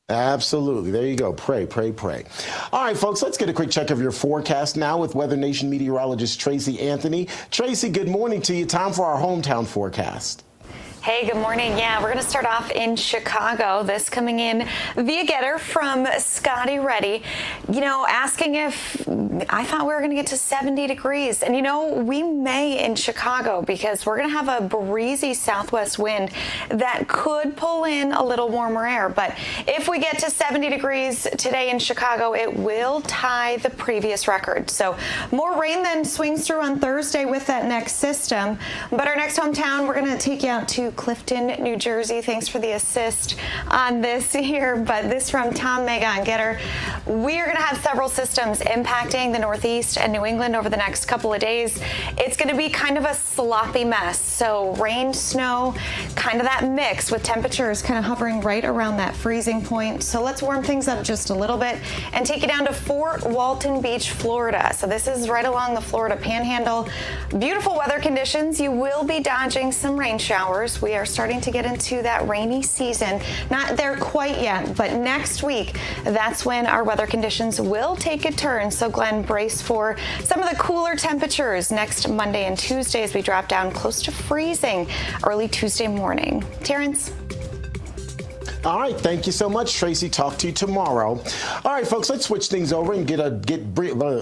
[SPEAKER 15] Absolutely. There you go. Pray, pray, pray. All right, folks, let's get a quick check of your forecast now with Weather Nation meteorologist Tracy Anthony. Tracy, good morning to you. Time for our hometown forecast.
[SPEAKER 6] Hey, good morning. Yeah, we're going to start off in Chicago. This coming in via Getter from Scotty Reddy, asking if I thought we were going to get to 70 degrees. And, we may in Chicago because we're going to have a breezy southwest wind that could pull in a little warmer air. But if we get to 70 degrees today in Chicago, it will tie the previous record. So more rain then swings through on Thursday with that next system. But our next hometown, we're going to take you out to Clifton, New Jersey. Thanks for the assist on this here, but this from Tom Mega on Getter. We are going to have several systems impacting the Northeast and New England over the next couple of days. It's going to be kind of a sloppy mess. So rain, snow, kind of that mix with temperatures kind of hovering right around that freezing point. So let's warm things up just a little bit and take you down to Fort Walton Beach, Florida. So this is right along the Florida Panhandle. Beautiful weather conditions. You will be dodging some rain showers. We are starting to get into that rainy season. Not there quite yet, but next week, that's when our weather conditions will take a turn. So Glenn, brace for some of the cooler temperatures next Monday and Tuesday as we drop down close to freezing early Tuesday morning. Terrance?
[SPEAKER 15] All right, thank you so much, Tracy. Talk to you tomorrow. All right, folks, let's switch things over and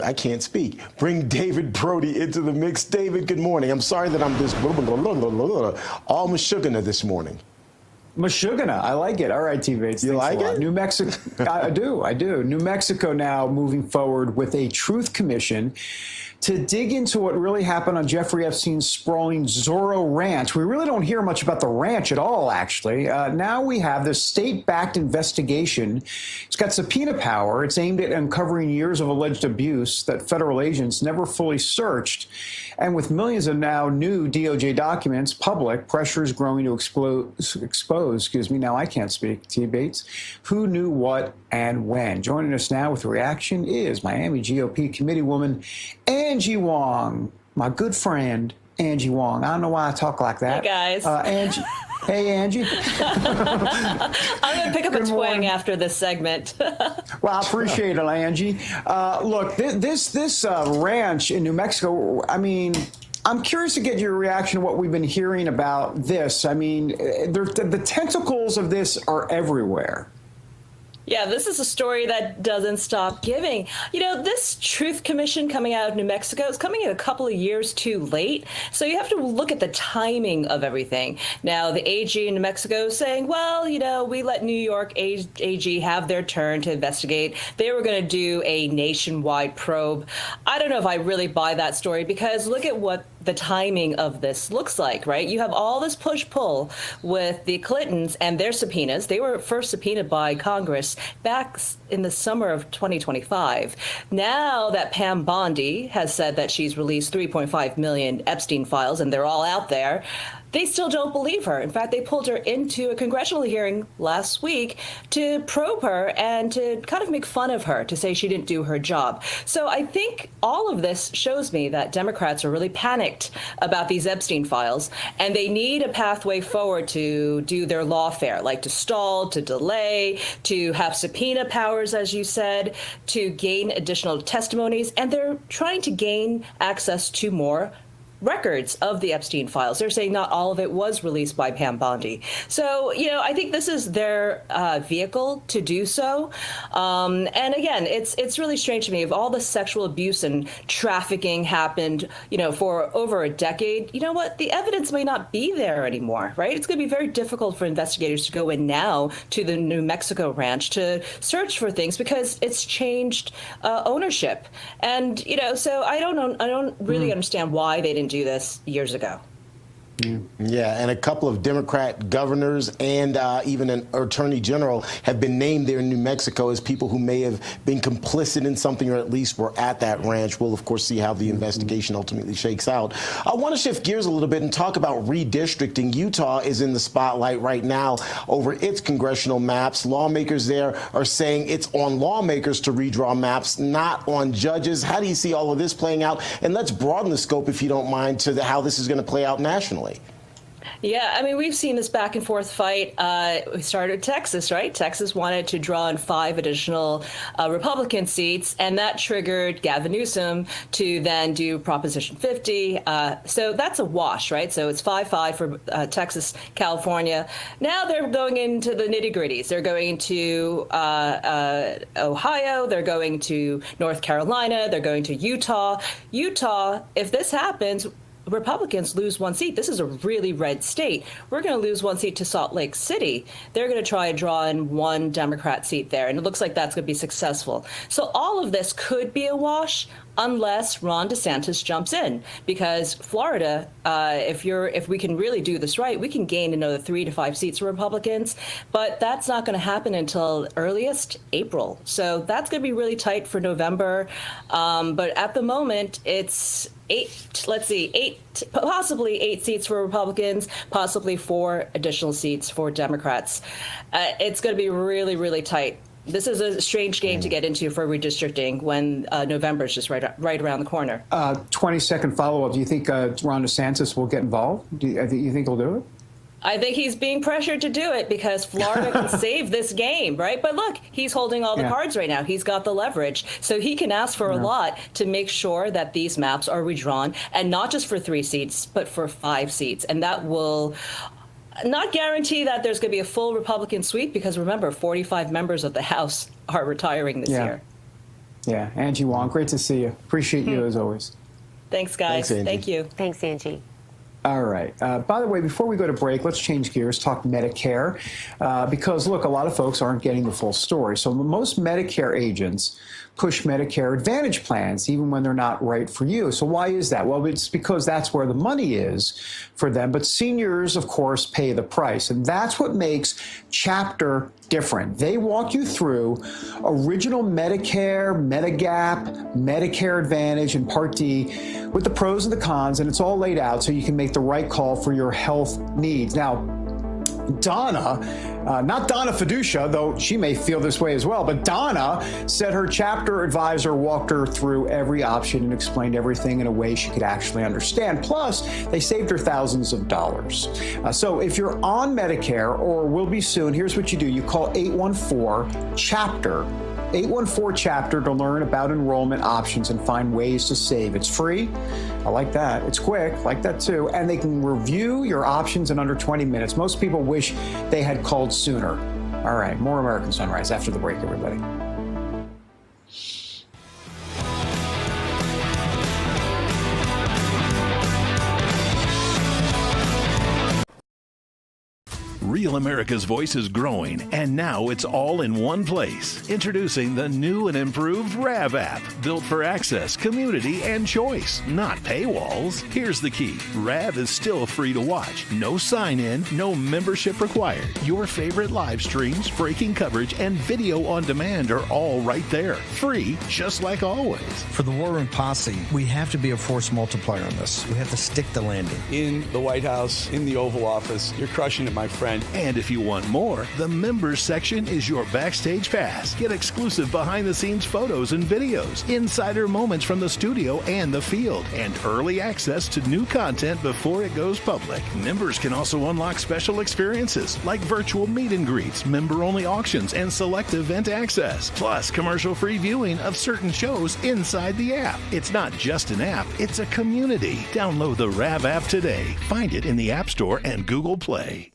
[SPEAKER 15] I can't speak. Bring David Brody into the mix. David, good morning. I'm sorry that I'm just all mashugana this morning.
[SPEAKER 17] Mashugana, I like it. All right, T. Bates.
[SPEAKER 15] You like it?
[SPEAKER 17] New Mexico, I do. New Mexico now moving forward with a truth commission to dig into what really happened on Jeffrey Epstein's sprawling Zorro Ranch. We really don't hear much about the ranch at all, actually. Now we have this state-backed investigation. It's got subpoena power. It's aimed at uncovering years of alleged abuse that federal agents never fully searched. And with millions of now new DOJ documents public, pressure is growing to expose, now I can't speak, T. Bates, who knew what and when. Joining us now with a reaction is Miami GOP committeewoman Angie Wong, my good friend Angie Wong. I don't know why I talk like that.
[SPEAKER 12] Hey, guys.
[SPEAKER 17] Angie. Hey, Angie.
[SPEAKER 12] I'm going to pick up a twang after this segment.
[SPEAKER 17] Well, I appreciate it, Angie. Look, this ranch in New Mexico, I'm curious to get your reaction to what we've been hearing about this. The tentacles of this are everywhere.
[SPEAKER 12] Yeah, this is a story that doesn't stop giving. This Truth Commission coming out of New Mexico is coming in a couple of years too late. So you have to look at the timing of everything. Now, the AG in New Mexico is saying, well, we let New York AG have their turn to investigate. They were going to do a nationwide probe. I don't know if I really buy that story because look at what the timing of this looks like, right? You have all this push-pull with the Clintons and their subpoenas. They were first subpoenaed by Congress back in the summer of 2025. Now that Pam Bondi has said that she's released 3.5 million Epstein files and they're all out there, they still don't believe her. In fact, they pulled her into a congressional hearing last week to probe her and to kind of make fun of her, to say she didn't do her job. So I think all of this shows me that Democrats are really panicked about these Epstein files, and they need a pathway forward to do their lawfare, like to stall, to delay, to have subpoena powers, as you said, to gain additional testimonies, and they're trying to gain access to more records of the Epstein files. They're saying not all of it was released by Pam Bondi. So, I think this is their vehicle to do so. And again, it's really strange to me. If all the sexual abuse and trafficking happened, for over a decade, you know what? The evidence may not be there anymore, right? It's going to be very difficult for investigators to go in now to the New Mexico ranch to search for things because it's changed ownership. And, so I don't really understand why they didn't do this years ago.
[SPEAKER 15] Yeah, and a couple of Democrat governors and even an attorney general have been named there in New Mexico as people who may have been complicit in something or at least were at that ranch. We'll, of course, see how the investigation ultimately shakes out. I want to shift gears a little bit and talk about redistricting. Utah is in the spotlight right now over its congressional maps. Lawmakers there are saying it's on lawmakers to redraw maps, not on judges. How do you see all of this playing out? And let's broaden the scope, if you don't mind, to how this is going to play out nationally.
[SPEAKER 12] Yeah, I mean, we've seen this back and forth fight. We started with Texas, right? Texas wanted to draw in 5 additional Republican seats, and that triggered Gavin Newsom to then do Proposition 50. So that's a wash, right? So it's 5-5 for Texas, California. Now they're going into the nitty-gritties. They're going to Ohio. They're going to North Carolina. They're going to Utah. Utah, if this happens, Republicans lose 1 seat. This is a really red state. We're going to lose 1 seat to Salt Lake City. They're going to try to draw in 1 Democrat seat there, and it looks like that's going to be successful. So all of this could be a wash unless Ron DeSantis jumps in, because Florida, if we can really do this right, we can gain another 3 to 5 seats for Republicans, but that's not going to happen until earliest April. So that's going to be really tight for November. But at the moment, it's possibly 8 seats for Republicans, possibly 4 additional seats for Democrats. It's going to be really, really tight. This is a strange game to get into for redistricting when November is just right around the corner.
[SPEAKER 17] 20-second follow-up. Do you think Ron DeSantis will get involved? Do you think he'll do it?
[SPEAKER 12] I think he's being pressured to do it because Florida can save this game, right? But look, he's holding all the cards right now. He's got the leverage. So he can ask for a lot to make sure that these maps are redrawn, and not just for 3 seats, but for 5 seats. And that will not guarantee that there's going to be a full Republican sweep, because remember, 45 members of the House are retiring this year.
[SPEAKER 17] Yeah. Angie Wong, great to see you. Appreciate you as always.
[SPEAKER 12] Thanks, guys. Thank you.
[SPEAKER 18] Thanks, Angie.
[SPEAKER 17] All right. By the way, before we go to break, let's change gears, talk Medicare, because, look, a lot of folks aren't getting the full story. So most Medicare agents push Medicare Advantage plans, even when they're not right for you. So why is that? Well, it's because that's where the money is for them. But seniors, of course, pay the price. And that's what makes Chapter different. They walk you through original Medicare, Medigap, Medicare Advantage, and Part D with the pros and the cons, and it's all laid out so you can make the right call for your health needs. Now, Donna, not Donna Fiducia, though she may feel this way as well, but Donna said her chapter advisor walked her through every option and explained everything in a way she could actually understand. Plus, they saved her thousands of dollars. So if you're on Medicare or will be soon, here's what you do. You call 814-CHAPTER. 814-CHAPTER to learn about enrollment options and find ways to save. It's free. I like that. It's quick. I like that too. And they can review your options in under 20 minutes. Most people wish they had called sooner. All right. More American Sunrise after the break, everybody.
[SPEAKER 2] Real America's Voice is growing, and now it's all in one place. Introducing the new and improved RAV app, built for access, community, and choice, not paywalls. Here's the key. RAV is still free to watch. No sign-in, no membership required. Your favorite live streams, breaking coverage, and video on demand are all right there. Free, just like always.
[SPEAKER 5] For the War Room Posse, we have to be a force multiplier on this. We have to stick the landing.
[SPEAKER 7] In the White House, in the Oval Office, you're crushing it, my friend.
[SPEAKER 2] And if you want more, the members section is your backstage pass. Get exclusive behind-the-scenes photos and videos, insider moments from the studio and the field, and early access to new content before it goes public. Members can also unlock special experiences like virtual meet and greets, member-only auctions, and select event access, plus commercial-free viewing of certain shows inside the app. It's not just an app, it's a community. Download the RAV app today. Find it in the App Store and Google Play.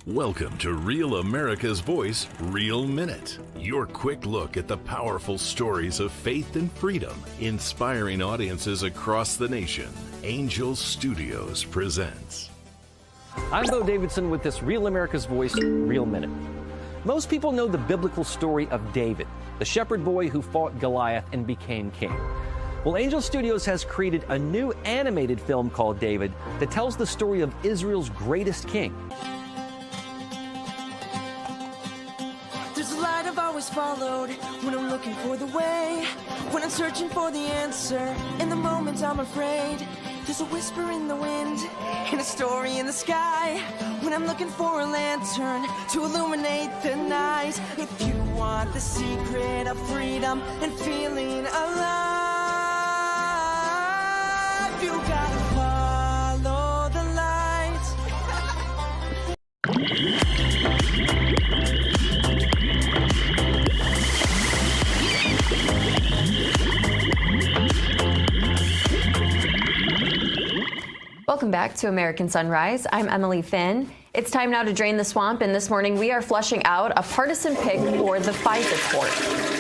[SPEAKER 11] Welcome to Real America's Voice, Real Minute. Your quick look at the powerful stories of faith and freedom, inspiring audiences across the nation. Angel Studios presents.
[SPEAKER 8] I'm Bo Davidson with this Real America's Voice, Real Minute. Most people know the biblical story of David, the shepherd boy who fought Goliath and became king. Well, Angel Studios has created a new animated film called David that tells the story of Israel's greatest king.
[SPEAKER 9] I've always followed when I'm looking for the way, when I'm searching for the answer. In the moment I'm afraid, there's a whisper in the wind and a story in the sky. When I'm looking for a lantern to illuminate the night. If you want the secret of freedom and feeling alive, you gotta follow the light.
[SPEAKER 13] Welcome back to American Sunrise. I'm Emily Finn. It's time now to drain the swamp, and this morning we are flushing out a partisan pick for the FISA court.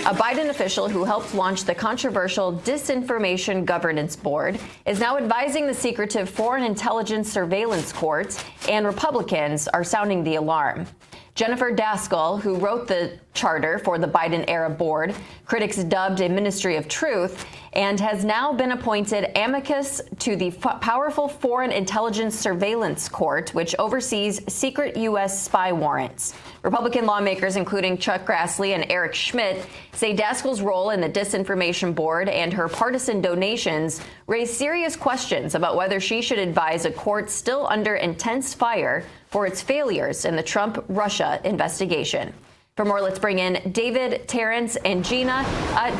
[SPEAKER 13] A Biden official who helped launch the controversial Disinformation Governance Board is now advising the secretive Foreign Intelligence Surveillance Court, and Republicans are sounding the alarm. Jennifer Daskal, who wrote the charter for the Biden-era board, critics dubbed a Ministry of Truth, and has now been appointed amicus to the powerful Foreign Intelligence Surveillance Court, which oversees secret U.S. spy warrants. Republican lawmakers, including Chuck Grassley and Eric Schmidt, say Daskal's role in the Disinformation Board and her partisan donations raise serious questions about whether she should advise a court still under intense fire for its failures in the Trump-Russia investigation. For more, let's bring in David, Terrance, and Gina.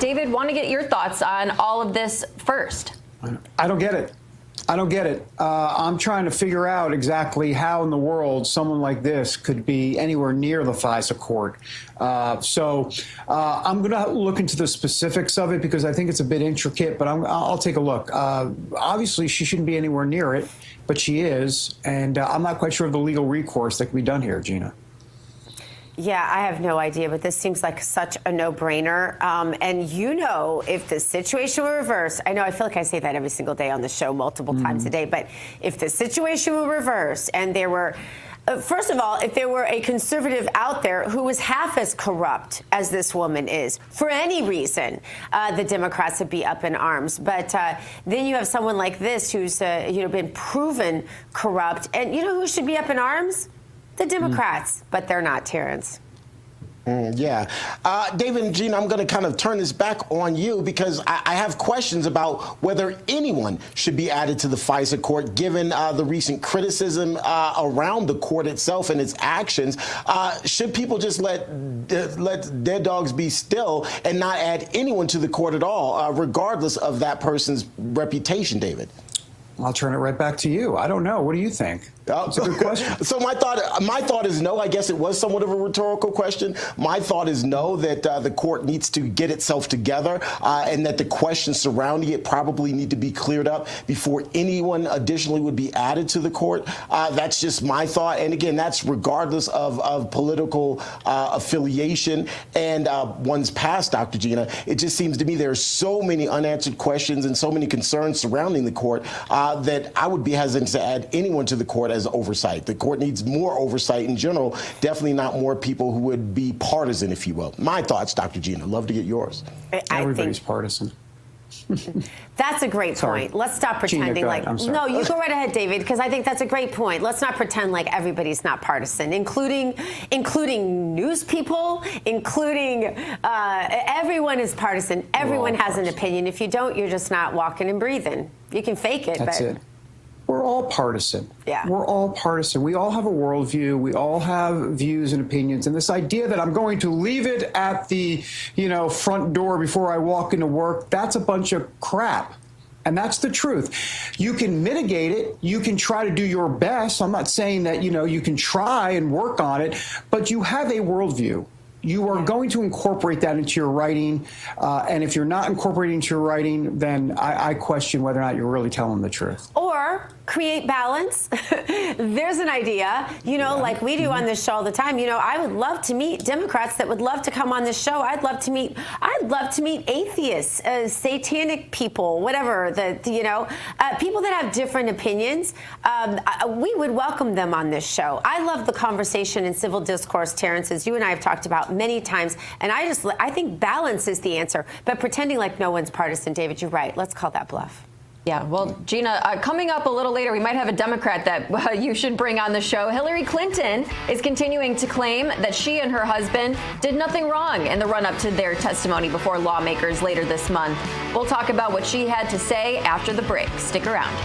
[SPEAKER 13] David, want to get your thoughts on all of this first.
[SPEAKER 17] I don't get it. I'm trying to figure out exactly how in the world someone like this could be anywhere near the FISA court. So I'm going to look into the specifics of it because I think it's a bit intricate, but I'll take a look. Obviously, she shouldn't be anywhere near it, but she is. And I'm not quite sure of the legal recourse that can be done here, Gina.
[SPEAKER 18] Yeah, I have no idea, but this seems like such a no-brainer. And if the situation were reversed, I feel like I say that every single day on the show multiple times a day, but if the situation were reversed and there were, first of all, if there were a conservative out there who was half as corrupt as this woman is, for any reason, the Democrats would be up in arms. But then you have someone like this who's, been proven corrupt. And you know who should be up in arms? The Democrats, but they're not, Terrance.
[SPEAKER 15] Yeah. David and Gina, I'm going to kind of turn this back on you because I have questions about whether anyone should be added to the FISA court, given the recent criticism around the court itself and its actions. Should people just let dead dogs be still and not add anyone to the court at all, regardless of that person's reputation, David?
[SPEAKER 17] I'll turn it right back to you. I don't know. What do you think? That's a good question.
[SPEAKER 15] So my thought is no. I guess it was somewhat of a rhetorical question. My thought is no, that the court needs to get itself together and that the questions surrounding it probably need to be cleared up before anyone additionally would be added to the court. That's just my thought. And again, that's regardless of political affiliation and one's past, Dr. Gina. It just seems to me there are so many unanswered questions and so many concerns surrounding the court that I would be hesitant to add anyone to the court as oversight. The court needs more oversight in general, definitely not more people who would be partisan, if you will. My thoughts, Dr. Gina. Love to get yours.
[SPEAKER 17] Everybody's partisan.
[SPEAKER 13] That's a great point. Let's stop pretending
[SPEAKER 17] Gina,
[SPEAKER 13] no, you go right ahead, David, because I think that's a great point. Let's not pretend like everybody's not partisan, including news people, including everyone is partisan. Everyone has an opinion. If you don't, you're just not walking and breathing. You can fake it.
[SPEAKER 17] That's it. We're all partisan.
[SPEAKER 13] Yeah.
[SPEAKER 17] We're all partisan. We all have a worldview. We all have views and opinions. And this idea that I'm going to leave it at the, front door before I walk into work, that's a bunch of crap. And that's the truth. You can mitigate it. You can try to do your best. I'm not saying that, you can try and work on it, but you have a worldview. You are going to incorporate that into your writing. And if you're not incorporating into your writing, then I question whether or not you're really telling the truth.
[SPEAKER 13] Or create balance. There's an idea, like we do on this show all the time. I would love to meet Democrats that would love to come on this show. I'd love to meet atheists, satanic people, whatever, people that have different opinions. We would welcome them on this show. I love the conversation and civil discourse, Terrance, as you and I have talked about many times. And I think balance is the answer. But pretending like no one's partisan, David, you're right. Let's call that bluff.
[SPEAKER 6] Yeah, well, Gina, coming up a little later, we might have a Democrat that you should bring on the show. Hillary Clinton is continuing to claim that she and her husband did nothing wrong in the run-up to their testimony before lawmakers later this month. We'll talk about what she had to say after the break. Stick around.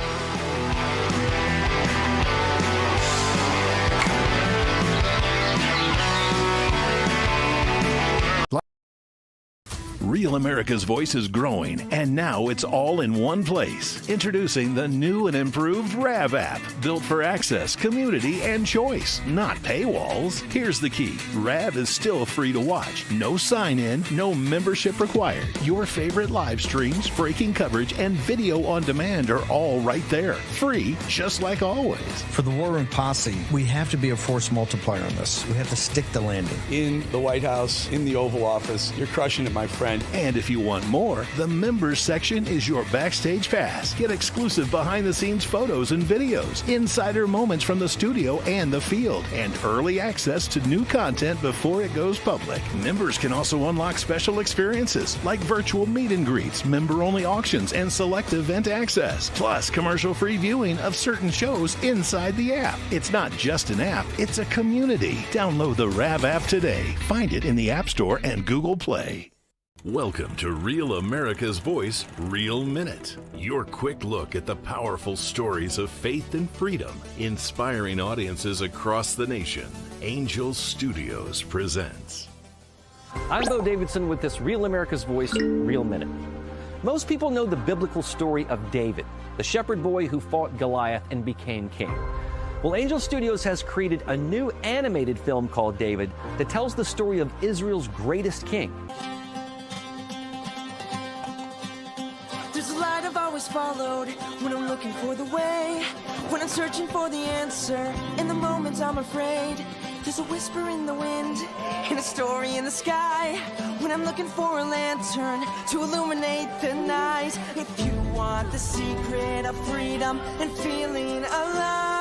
[SPEAKER 2] Real America's Voice is growing, and now it's all in one place. Introducing the new and improved RAV app, built for access, community, and choice, not paywalls. Here's the key. RAV is still free to watch. No sign-in, no membership required. Your favorite live streams, breaking coverage, and video on demand are all right there. Free, just like always.
[SPEAKER 5] For the War Room Posse, we have to be a force multiplier on this. We have to stick the landing.
[SPEAKER 7] In the White House, in the Oval Office, you're crushing it, my friend.
[SPEAKER 2] And if you want more, the members section is your backstage pass. Get exclusive behind-the-scenes photos and videos, insider moments from the studio and the field, and early access to new content before it goes public. Members can also unlock special experiences like virtual meet and greets, member-only auctions, and select event access, plus commercial-free viewing of certain shows inside the app. It's not just an app, it's a community. Download the RAV app today. Find it in the App Store and Google Play.
[SPEAKER 11] Welcome to Real America's Voice, Real Minute. Your quick look at the powerful stories of faith and freedom, inspiring audiences across the nation. Angel Studios presents.
[SPEAKER 8] I'm Bo Davidson with this Real America's Voice, Real Minute. Most people know the biblical story of David, the shepherd boy who fought Goliath and became king. Well, Angel Studios has created a new animated film called David that tells the story of Israel's greatest king.
[SPEAKER 9] There's a light I've always followed when I'm looking for the way, when I'm searching for the answer. In the moments I'm afraid, there's a whisper in the wind and a story in the sky. When I'm looking for a lantern to illuminate the night. If you want the secret of freedom and feeling alive,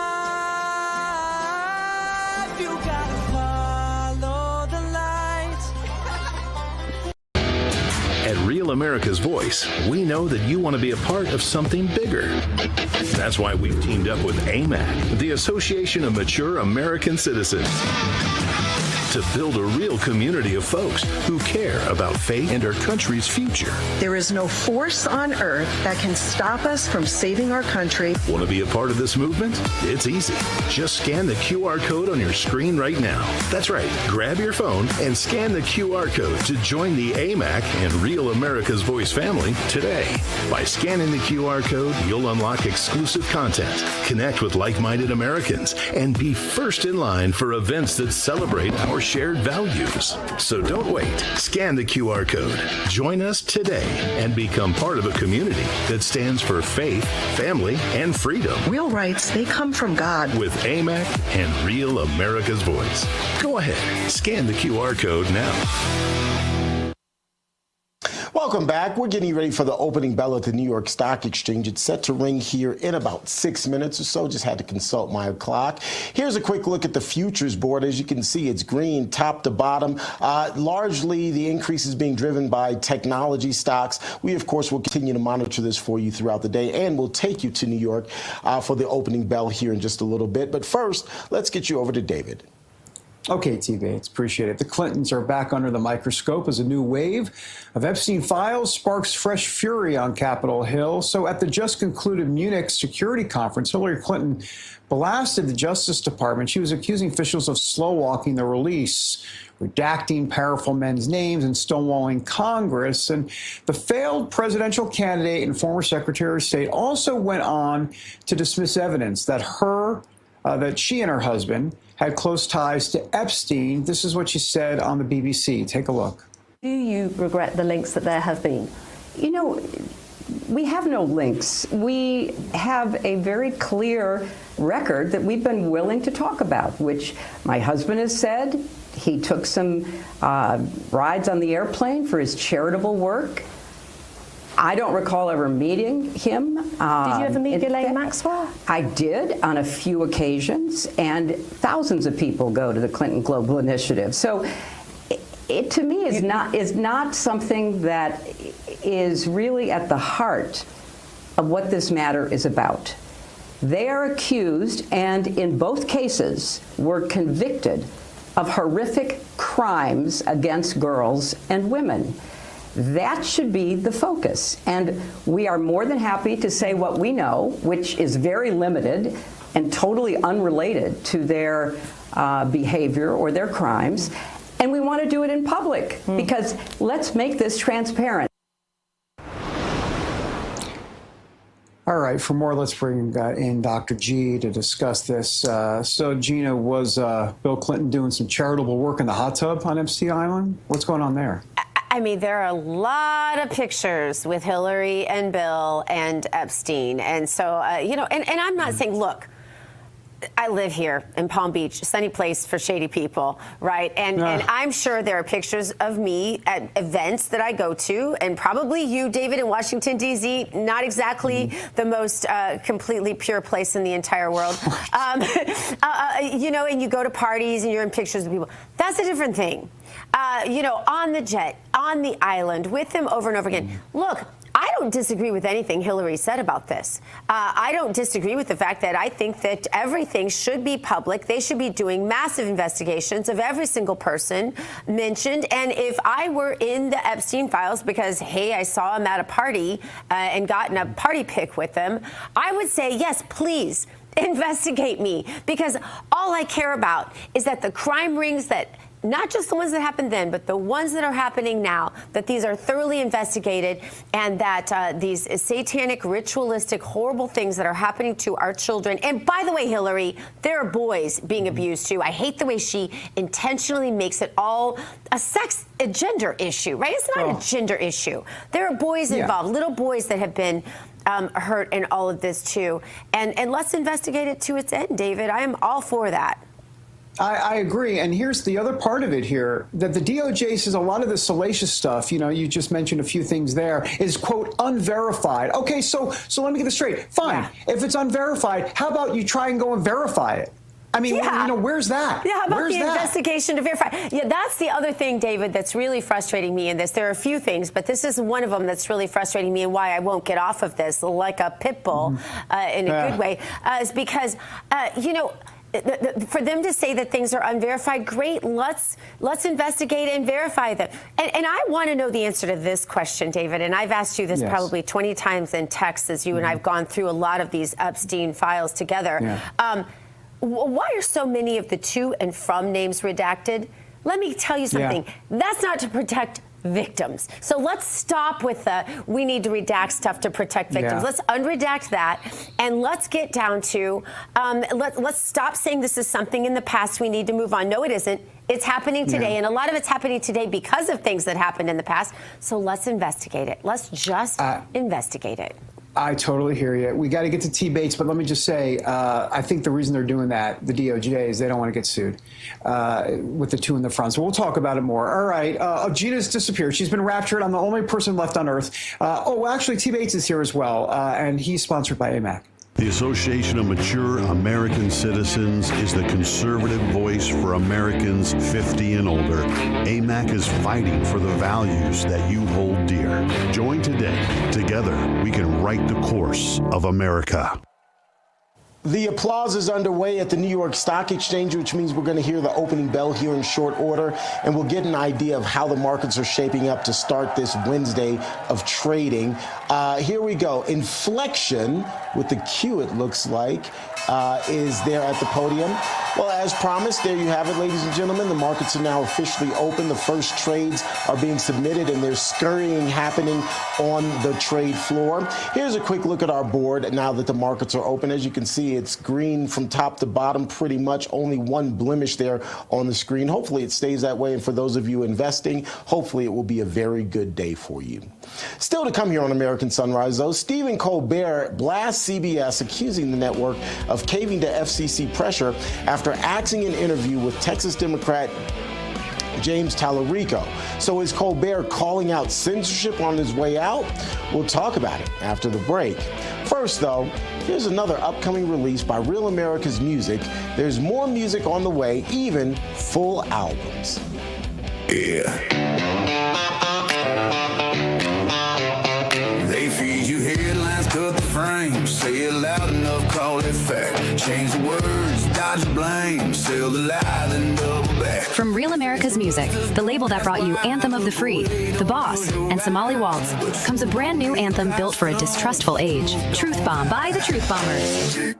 [SPEAKER 9] you gotta follow the light.
[SPEAKER 11] At Real America's Voice, we know that you want to be a part of something bigger. That's why we've teamed up with AMAC, the Association of Mature American Citizens, to build a real community of folks who care about faith and our country's future.
[SPEAKER 16] There is no force on earth that can stop us from saving our country.
[SPEAKER 11] Want to be a part of this movement? It's easy. Just scan the QR code on your screen right now. That's right. Grab your phone and scan the QR code to join the AMAC and Real America's Voice family today. By scanning the QR code, you'll unlock exclusive content, connect with like-minded Americans, and be first in line for events that celebrate our shared values. So don't wait. Scan the QR code. Join us today and become part of a community that stands for faith, family, and freedom.
[SPEAKER 16] Real rights, they come from God.
[SPEAKER 11] With AMAC and Real America's Voice. Go ahead. Scan the QR code now.
[SPEAKER 15] Welcome back. We're getting ready for the opening bell at the New York Stock Exchange. It's set to ring here in about 6 minutes or so. Just had to consult my clock. Here's a quick look at the futures board. As you can see, it's green top to bottom. Largely, the increase is being driven by technology stocks. We, of course, will continue to monitor this for you throughout the day, and we'll take you to New York for the opening bell here in just a little bit. But first, let's get you over to David.
[SPEAKER 17] Okay, T. Bates, appreciate it. The Clintons are back under the microscope as a new wave of Epstein files sparks fresh fury on Capitol Hill. So at the just concluded Munich Security Conference, Hillary Clinton blasted the Justice Department. She was accusing officials of slow-walking the release, redacting powerful men's names, and stonewalling Congress. And the failed presidential candidate and former Secretary of State also went on to dismiss evidence that that she and her husband had close ties to Epstein. This is what she said on the BBC. Take a look.
[SPEAKER 19] Do you regret the links that there have been? You know, we have no links. We have a very clear record that we've been willing to talk about, which my husband has said. He took some rides on the airplane for his charitable work. I don't recall ever meeting him.
[SPEAKER 16] Did you ever meet Ghislaine Maxwell?
[SPEAKER 19] I did on a few occasions, and thousands of people go to the Clinton Global Initiative. So it to me is not something that is really at the heart of what this matter is about. They are accused, and in both cases were convicted of horrific crimes against girls and women. That should be the focus. And we are more than happy to say what we know, which is very limited and totally unrelated to their behavior or their crimes. and we want to do it in public because let's make this transparent.
[SPEAKER 17] All right, for more, let's bring in Dr. G to discuss this. So, Gina, was Bill Clinton doing some charitable work in the hot tub on Epstein Island? What's going on there?
[SPEAKER 18] I mean, there are a lot of pictures with Hillary and Bill and Epstein. And so, you know, and I'm not saying, look, I live here in Palm Beach, sunny place for shady people, right? And I'm sure there are pictures of me at events that I go to, and probably you, David, in Washington, D.C., not exactly the most completely pure place in the entire world. You know, and you go to parties and you're in pictures of people. That's a different thing. You know, on the jet, on the island, with them over and over again. Look, I don't disagree with anything Hillary said about this. I don't disagree with the fact that I think that everything should be public. They should be doing massive investigations of every single person mentioned. And if I were in the Epstein files because, hey, I saw him at a party and gotten a party pic with them, I would say, yes, please investigate me, because all I care about is that the crime rings that not just the ones that happened then, but the ones that are happening now, that these are thoroughly investigated, and that these satanic, ritualistic, horrible things that are happening to our children. And by the way, Hillary, there are boys being abused too. I hate the way she intentionally makes it all a gender issue, right? It's not a gender issue. There are boys involved, little boys that have been hurt in all of this too. And let's investigate it to its end, David. I am all for that.
[SPEAKER 17] I agree. And here's the other part of it here, that the DOJ says a lot of the salacious stuff, you know, you just mentioned a few things there, is, quote, unverified. Okay, so let me get this straight. Fine. Yeah. If it's unverified, how about you try and go and verify it? I mean, you know, where's that?
[SPEAKER 18] Yeah, how about the investigation to verify? Yeah, that's the other thing, David, that's really frustrating me in this. There are a few things, but this is one of them that's really frustrating me, and why I won't get off of this like a pit bull in a good way, is because, you know, for them to say that things are unverified, great. Let's investigate and verify them. And I want to know the answer to this question, David. And I've asked you this probably 20 times in text, as you and I've gone through a lot of these Epstein files together. Why are so many of the to and from names redacted? Let me tell you something. That's not to protect victims. So let's stop with the we need to redact stuff to protect victims. Let's unredact that, and let's get down to let's stop saying this is something in the past we need to move on. No, it isn't. It's happening today, and a lot of it's happening today because of things that happened in the past. So let's investigate it. Let's just investigate it.
[SPEAKER 17] I totally hear you. We got to get to T. Bates, but let me just say, I think the reason they're doing that, the DOJ, is they don't want to get sued with the two in the front. So we'll talk about it more. All right. Gina's disappeared. She's been raptured. I'm the only person left on Earth. Actually, T. Bates is here as well, and he's sponsored by AMAC.
[SPEAKER 21] The Association of Mature American Citizens is the conservative voice for Americans 50 and older. AMAC is fighting for the values that you hold dear. Join today. Together, we can write the course of America.
[SPEAKER 15] The applause is underway at the New York Stock Exchange, which means we're going to hear the opening bell here in short order, and we'll get an idea of how the markets are shaping up to start this Wednesday of trading. Here we go. Inflection, with the Q it looks like, is there at the podium. Well, as promised, there you have it, ladies and gentlemen. The markets are now officially open. The first trades are being submitted, and there's scurrying happening on the trade floor. Here's a quick look at our board now that the markets are open. As you can see, it's green from top to bottom, pretty much. Only one blemish there on the screen. Hopefully it stays that way, and for those of you investing, hopefully it will be a very good day for you. Still to come here on American Sunrise, though, Stephen Colbert blasts CBS, accusing the network of caving to FCC pressure after axing an interview with Texas Democrat James Tallarico. So is Colbert calling out censorship on his way out? We'll talk about it after the break. First, though, here's another upcoming release by Real America's Music. There's more music on the way, even full albums.
[SPEAKER 10] They feed you headlines, cut the frame, say it loud enough, call it fact. Change the words, dodge the blame, sell the lie, then double back.
[SPEAKER 22] From Real America's Music, the label that brought you Anthem of the Free, The Boss, and Somali Waltz, comes a brand new anthem built for a distrustful age. Truth Bomb by the Truth Bombers.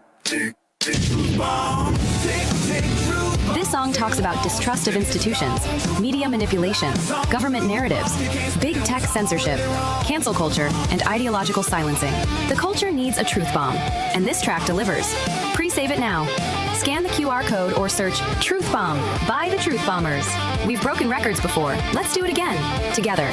[SPEAKER 22] This This song talks about distrust of institutions, media manipulation, government narratives, big tech censorship, cancel culture, and ideological silencing. The culture needs a truth bomb, and this track delivers. Pre-save it now. Scan the QR code or search Truth Bomb by the Truth Bombers. We've broken records before. Let's do it again, together.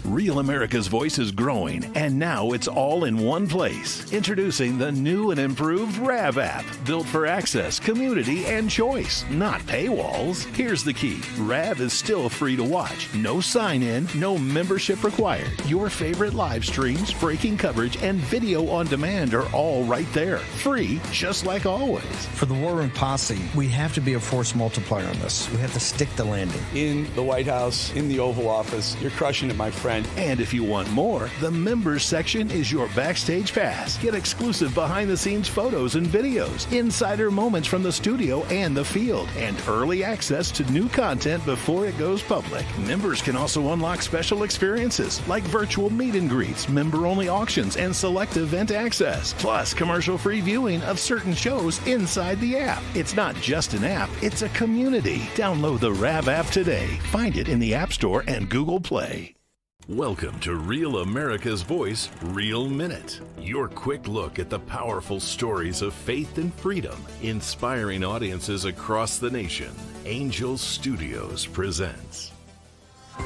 [SPEAKER 2] Real America's Voice is growing, and now it's all in one place. Introducing the new and improved RAV app, built for access, community, and choice, not paywalls. Here's the key. RAV is still free to watch. No sign-in, no membership required. Your favorite live streams, breaking coverage, and video on demand are all right there. Free, just like always.
[SPEAKER 5] For the War Room Posse, we have to be a force multiplier on this. We have to stick the landing.
[SPEAKER 7] In the White House, in the Oval Office, you're crushing it, my friend.
[SPEAKER 2] And if you want more, the members section is your backstage pass. Get exclusive behind-the-scenes photos and videos, insider moments from the studio and the field, and early access to new content before it goes public. Members can also unlock special experiences like virtual meet and greets, member-only auctions, and select event access, plus commercial-free viewing of certain shows inside the app. It's not just an app, it's a community. Download the RAV app today. Find it in the App Store and Google Play.
[SPEAKER 11] Welcome to Real America's Voice, Real Minute. Your quick look at the powerful stories of faith and freedom, inspiring audiences across the nation. Angel Studios presents.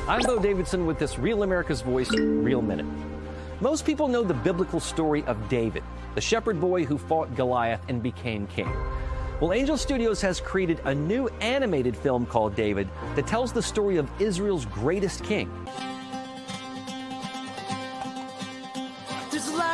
[SPEAKER 8] I'm Bo Davidson with this Real America's Voice, Real Minute. Most people know the biblical story of David, the shepherd boy who fought Goliath and became king. Well, Angel Studios has created a new animated film called David that tells the story of Israel's greatest king.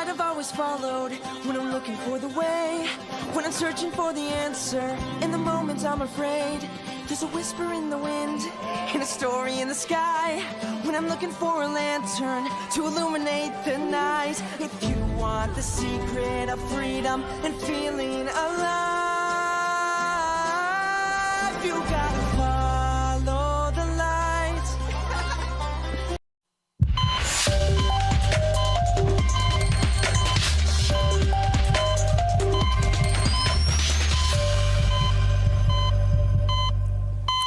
[SPEAKER 9] I've always followed when I'm looking for the way, when I'm searching for the answer. In the moments I'm afraid, there's a whisper in the wind and a story in the sky. When I'm looking for a lantern to illuminate the night. If you want the secret of freedom and feeling alive, you gotta follow the light.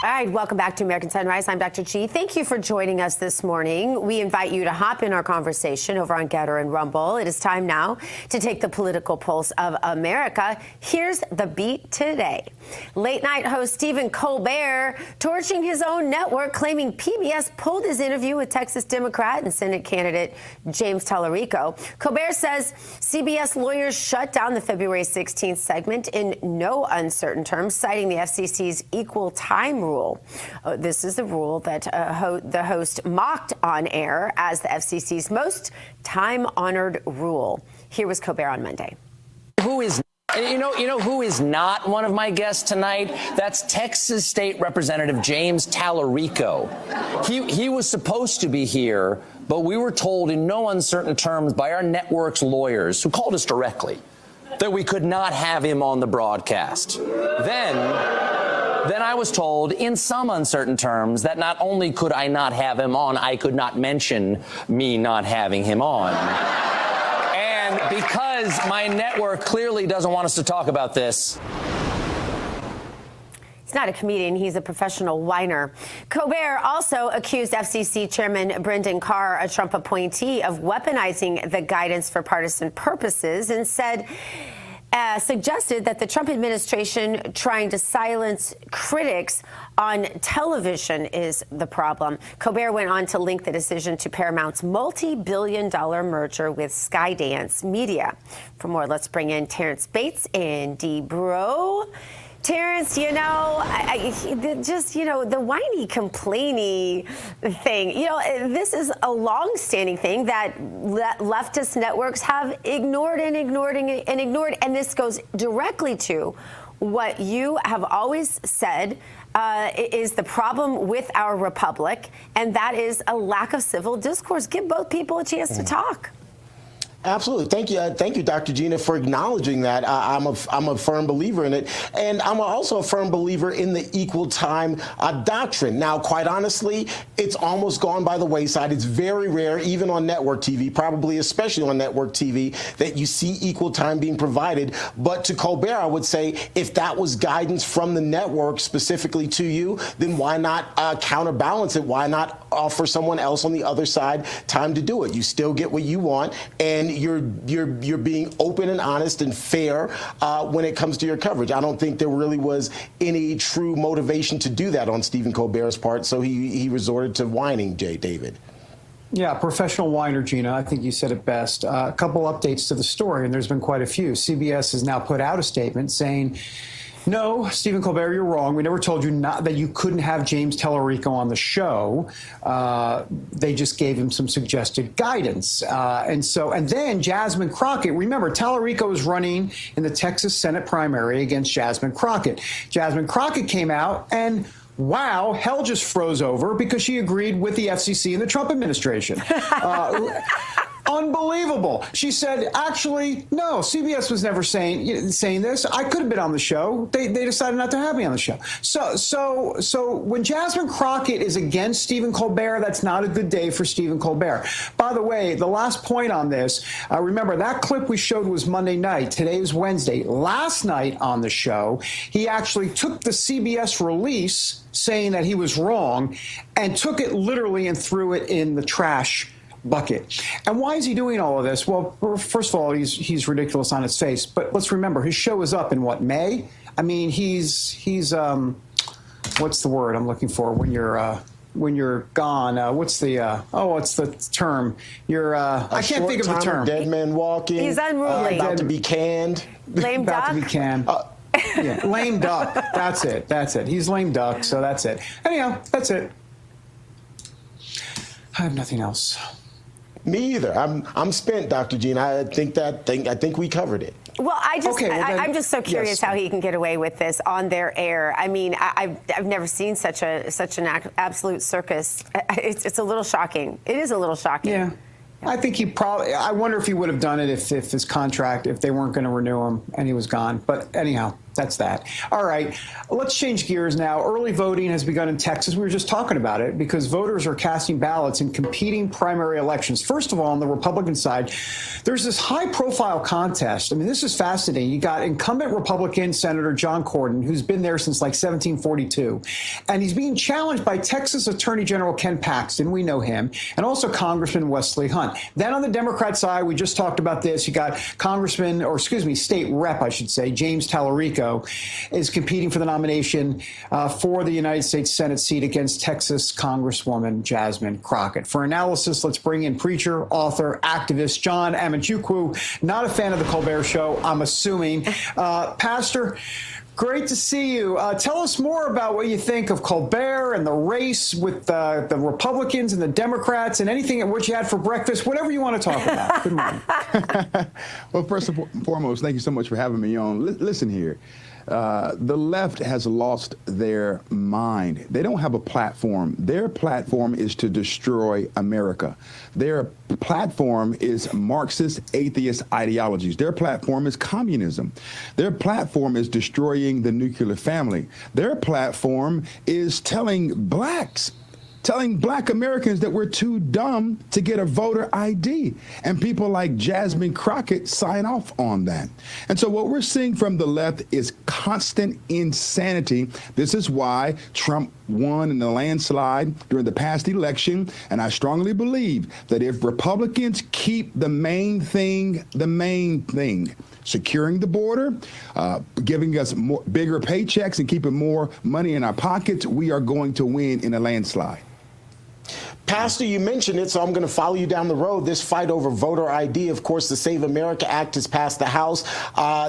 [SPEAKER 18] All right, welcome back to American Sunrise. I'm Dr. G. Thank you for joining us this morning. We invite you to hop in our conversation over on Getter and Rumble. It is time now to take the political pulse of America. Here's the beat today. Late night host Stephen Colbert torching his own network, claiming PBS pulled his interview with Texas Democrat and Senate candidate James Tallarico. Colbert says CBS lawyers shut down the February 16th segment in no uncertain terms, citing the FCC's equal time rule. This is the rule that the host mocked on air as the FCC's most time-honored rule. Here was Colbert on Monday.
[SPEAKER 3] Who is who is not one of my guests tonight? That's Texas State Representative James Tallarico. He was supposed to be here, but we were told in no uncertain terms by our network's lawyers, who called us directly, that we could not have him on the broadcast. Then I was told in some uncertain terms that not only could I not have him on, I could not mention me not having him on. And because my network clearly doesn't want us to talk about this.
[SPEAKER 18] He's not a comedian, he's a professional whiner. Colbert also accused FCC Chairman Brendan Carr, a Trump appointee, of weaponizing the guidance for partisan purposes and suggested that the Trump administration trying to silence critics on television is the problem. Colbert went on to link the decision to Paramount's multi-billion-dollar merger with Skydance Media. For more, let's bring in Terrance Bates and David Brody. Terrance, the whiny, complainy thing, this is a long-standing thing that leftist networks have ignored. And this goes directly to what you have always said is the problem with our republic, and that is a lack of civil discourse. Give both people a chance to talk.
[SPEAKER 15] Absolutely. Thank you, Dr. Gina, for acknowledging that. I'm a firm believer in it. And I'm also a firm believer in the equal time doctrine. Now, quite honestly, it's almost gone by the wayside. It's very rare, even on network TV, probably especially on network TV, that you see equal time being provided. But to Colbert, I would say, if that was guidance from the network specifically to you, then why not counterbalance it? Why not offer someone else on the other side time to do it? You still get what you want, and you're being open and honest and fair when it comes to your coverage. I don't think there really was any true motivation to do that on Stephen Colbert's part, so he resorted to whining, David.
[SPEAKER 17] Yeah, professional whiner, Gina. I think you said it best. A couple updates to the story, and there's been quite a few. CBS has now put out a statement saying, no, Stephen Colbert, you're wrong. We never told you that you couldn't have James Tallarico on the show. They just gave him some suggested guidance. And then Jasmine Crockett, remember, Tallarico is running in the Texas Senate primary against Jasmine Crockett. Jasmine Crockett came out and wow, hell just froze over because she agreed with the FCC and the Trump administration. Unbelievable. She said, actually, no, CBS was never saying this. I could have been on the show. They decided not to have me on the show. So when Jasmine Crockett is against Stephen Colbert, that's not a good day for Stephen Colbert. By the way, the last point on this, remember that clip we showed was Monday night. Today is Wednesday. Last night on the show, he actually took the CBS release saying that he was wrong and took it literally and threw it in the trash bucket. And why is he doing all of this? Well, first of all, he's ridiculous on his face. But let's remember, his show is up in what, May? I mean, he's what's the word I'm looking for when you're gone? What's the term? You're I can't think of the term.
[SPEAKER 15] Dead man walking.
[SPEAKER 18] He's unruly.
[SPEAKER 15] About to be canned.
[SPEAKER 18] Lame duck.
[SPEAKER 17] About to be canned. Yeah, lame duck. That's it. He's lame duck. So that's it. Anyhow, that's it. I have nothing else.
[SPEAKER 15] Me either. I'm spent, Dr. Gene. I think we covered it.
[SPEAKER 18] Well, I'm just so curious how he can get away with this on their air. I mean, I've never seen such an absolute circus. It's a little shocking. It is a little shocking.
[SPEAKER 17] Yeah. I think I wonder if he would have done it if his contract, if they weren't going to renew him and he was gone. But anyhow, that's that. All right, let's change gears now. Early voting has begun in Texas. We were just talking about it because voters are casting ballots in competing primary elections. First of all, on the Republican side, there's this high-profile contest. I mean, this is fascinating. You got incumbent Republican Senator John Cornyn, who's been there since like 1742, and he's being challenged by Texas Attorney General Ken Paxton, we know him, and also Congressman Wesley Hunt. Then on the Democrat side, we just talked about this. You got State Rep, I should say, James Tallarico is competing for the nomination for the United States Senate seat against Texas Congresswoman Jasmine Crockett. For analysis, let's bring in preacher, author, activist John Amachukwu, not a fan of the Colbert Show, I'm assuming. Pastor, great to see you. Tell us more about what you think of Colbert and the race with the Republicans and the Democrats and anything, what you had for breakfast, whatever you want to talk about. Good morning.
[SPEAKER 4] Well, first and foremost, thank you so much for having me on. Listen here. The left has lost their mind. They don't have a platform. Their platform is to destroy America. Their platform is Marxist, atheist ideologies. Their platform is communism. Their platform is destroying the nuclear family. Their platform is telling black Americans that we're too dumb to get a voter ID. And people like Jasmine Crockett sign off on that. And so what we're seeing from the left is constant insanity. This is why Trump won in the landslide during the past election. And I strongly believe that if Republicans keep the main thing, securing the border, giving us bigger paychecks and keeping more money in our pockets, we are going to win in a landslide.
[SPEAKER 15] Pastor, you mentioned it, so I'm going to follow you down the road. This fight over voter ID, of course, the Save America Act has passed the House.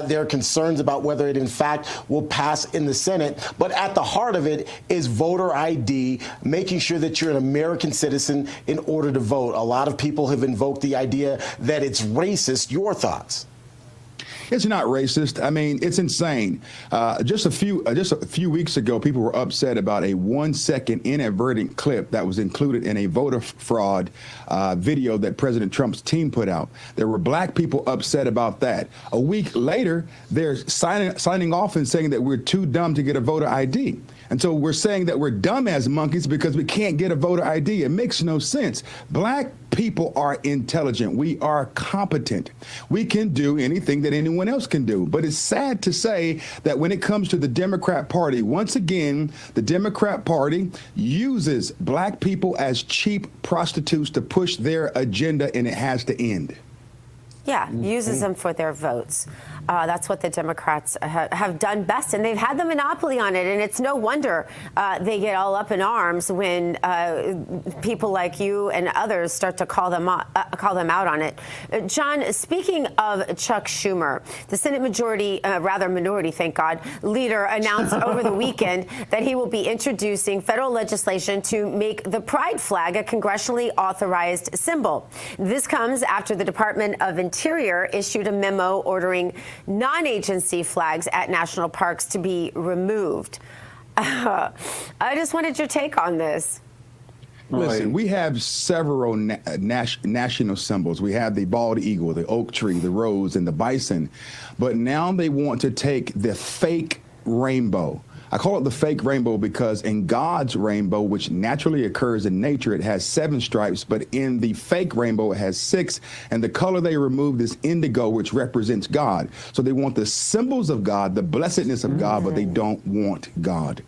[SPEAKER 15] There are concerns about whether it, in fact, will pass in the Senate. But at the heart of it is voter ID, making sure that you're an American citizen in order to vote. A lot of people have invoked the idea that it's racist. Your thoughts?
[SPEAKER 4] It's not racist. I mean, it's insane. Just a few weeks ago, people were upset about a 1-second inadvertent clip that was included in a voter fraud video that President Trump's team put out. There were black people upset about that. A week later, they're signing off and saying that we're too dumb to get a voter ID. And so we're saying that we're dumb as monkeys because we can't get a voter ID. It makes no sense. Black people are intelligent. We are competent. We can do anything that anyone else can do. But it's sad to say that when it comes to the Democrat Party, once again, the Democrat Party uses black people as cheap prostitutes to push their agenda, and it has to end.
[SPEAKER 18] Yeah, uses them for their votes. That's what the Democrats have done best, and they've had the monopoly on it. And it's no wonder they get all up in arms when people like you and others start to call them out on it. John, speaking of Chuck Schumer, the Senate minority, thank God, leader announced over the weekend that he will be introducing federal legislation to make the pride flag a congressionally authorized symbol. This comes after the Department of Interior issued a memo ordering non-agency flags at national parks to be removed. I just wanted your take on this.
[SPEAKER 4] Listen, we have several national symbols. We have the bald eagle, the oak tree, the rose, and the bison. But now they want to take the fake rainbow. I call it the fake rainbow because in God's rainbow, which naturally occurs in nature, it has 7 stripes, but in the fake rainbow, it has 6. And the color they removed is indigo, which represents God. So they want the symbols of God, the blessedness of God, but they don't want God.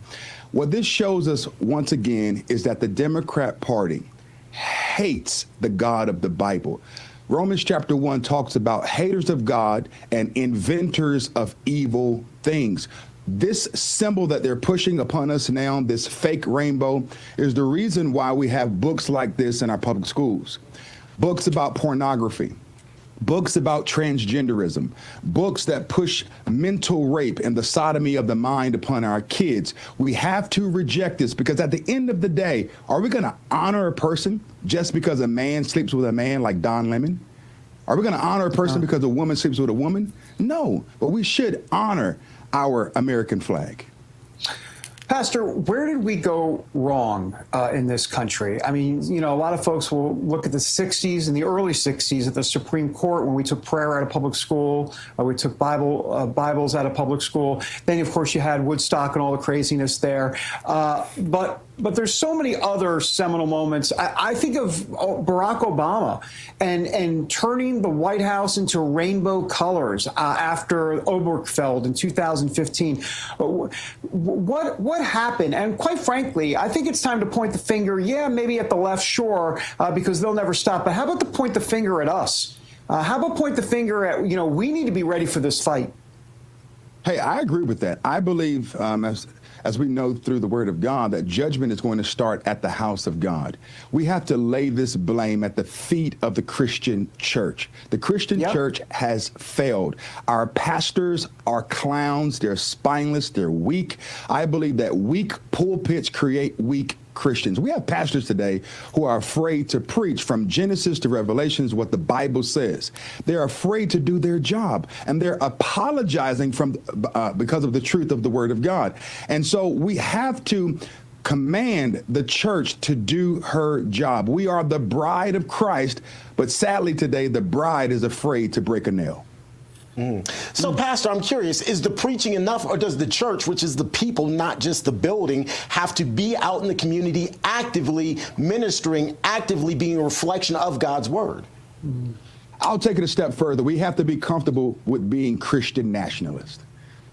[SPEAKER 4] What this shows us, once again, is that the Democrat Party hates the God of the Bible. Romans chapter 1 talks about haters of God and inventors of evil things. This symbol that they're pushing upon us now, this fake rainbow, is the reason why we have books like this in our public schools. Books about pornography, books about transgenderism, books that push mental rape and the sodomy of the mind upon our kids. We have to reject this because at the end of the day, are we going to honor a person just because a man sleeps with a man like Don Lemon? Are we going to honor a person because a woman sleeps with a woman? No, but we should honor our American flag.
[SPEAKER 17] Pastor, where did we go wrong in this country? I mean, you know, a lot of folks will look at the 60s and the early 60s at the Supreme Court when we took prayer out of public school, we took Bibles out of public school. Then, of course, you had Woodstock and all the craziness there. But there's so many other seminal moments. I think of Barack Obama and turning the White House into rainbow colors after Obergefell in 2015. What happened? And quite frankly, I think it's time to point the finger, maybe at the left shore because they'll never stop. But how about to point the finger at us? How about point the finger at, we need to be ready for this fight?
[SPEAKER 4] Hey, I agree with that. I believe, as we know through the word of God, that judgment is going to start at the house of God. We have to lay this blame at the feet of the Christian church. The Christian church has failed. Our pastors are clowns. They're spineless. They're weak. I believe that weak pulpits create weak Christians. We have pastors today who are afraid to preach from Genesis to Revelations what the Bible says. They're afraid to do their job, and they're apologizing because of the truth of the Word of God. And so we have to command the church to do her job. We are the bride of Christ, but sadly today the bride is afraid to break a nail.
[SPEAKER 15] So, Pastor, I'm curious, is the preaching enough, or does the church, which is the people, not just the building, have to be out in the community actively ministering, actively being a reflection of God's word?
[SPEAKER 4] I'll take it a step further. We have to be comfortable with being Christian nationalists.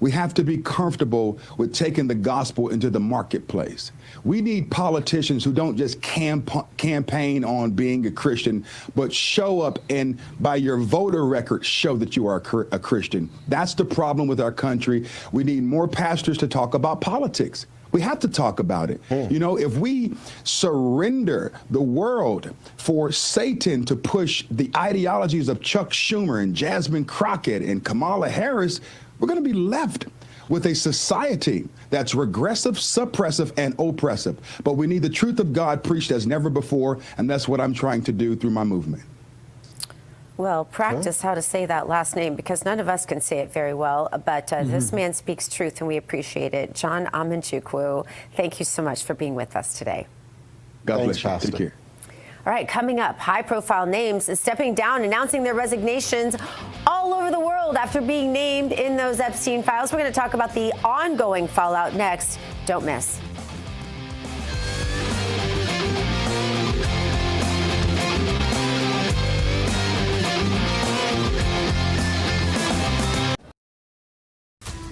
[SPEAKER 4] We have to be comfortable with taking the gospel into the marketplace. We need politicians who don't just campaign on being a Christian, but show up and by your voter record show that you are a Christian. That's the problem with our country. We need more pastors to talk about politics. We have to talk about it. If we surrender the world for Satan to push the ideologies of Chuck Schumer and Jasmine Crockett and Kamala Harris, we're going to be left with a society that's regressive, suppressive, and oppressive. But we need the truth of God preached as never before, and that's what I'm trying to do through my movement.
[SPEAKER 18] Well, practice how to say that last name, because none of us can say it very well. But this man speaks truth, and we appreciate it. John Amanchukwu, thank you so much for being with us today.
[SPEAKER 4] God bless you. Take care.
[SPEAKER 18] All right, coming up, high-profile names stepping down, announcing their resignations all over the world after being named in those Epstein files. We're going to talk about the ongoing fallout next. Don't miss.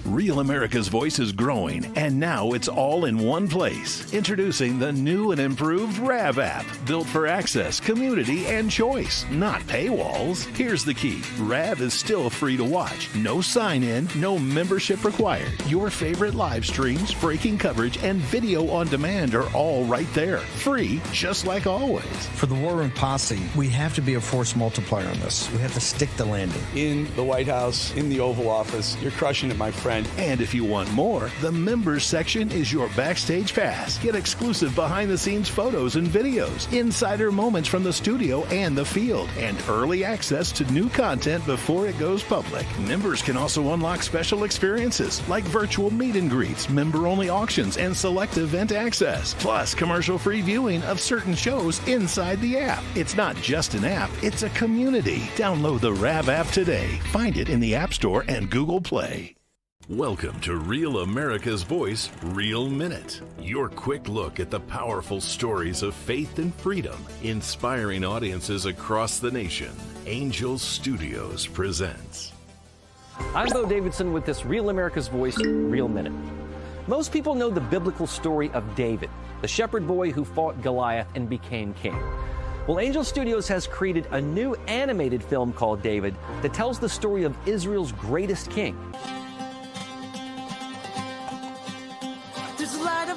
[SPEAKER 2] Real America's Voice is growing, and now it's all in one place. Introducing the new and improved RAV app, built for access, community, and choice, not paywalls. Here's the key. RAV is still free to watch. No sign-in, no membership required. Your favorite live streams, breaking coverage, and video on demand are all right there. Free, just like always.
[SPEAKER 5] For the War Room Posse, we have to be a force multiplier on this. We have to stick the landing.
[SPEAKER 7] In the White House, in the Oval Office, you're crushing it, my friend.
[SPEAKER 2] And if you want more, the members section is your backstage pass. Get exclusive behind-the-scenes photos and videos, insider moments from the studio and the field, and early access to new content before it goes public. Members can also unlock special experiences like virtual meet and greets, member-only auctions, and select event access. Plus, commercial-free viewing of certain shows inside the app. It's not just an app, it's a community. Download the RAV app today. Find it in the App Store and Google Play.
[SPEAKER 11] Welcome to Real America's Voice, Real Minute. Your quick look at the powerful stories of faith and freedom, inspiring audiences across the nation. Angel Studios presents.
[SPEAKER 8] I'm Bo Davidson with this Real America's Voice, Real Minute. Most people know the biblical story of David, the shepherd boy who fought Goliath and became king. Well, Angel Studios has created a new animated film called David that tells the story of Israel's greatest king.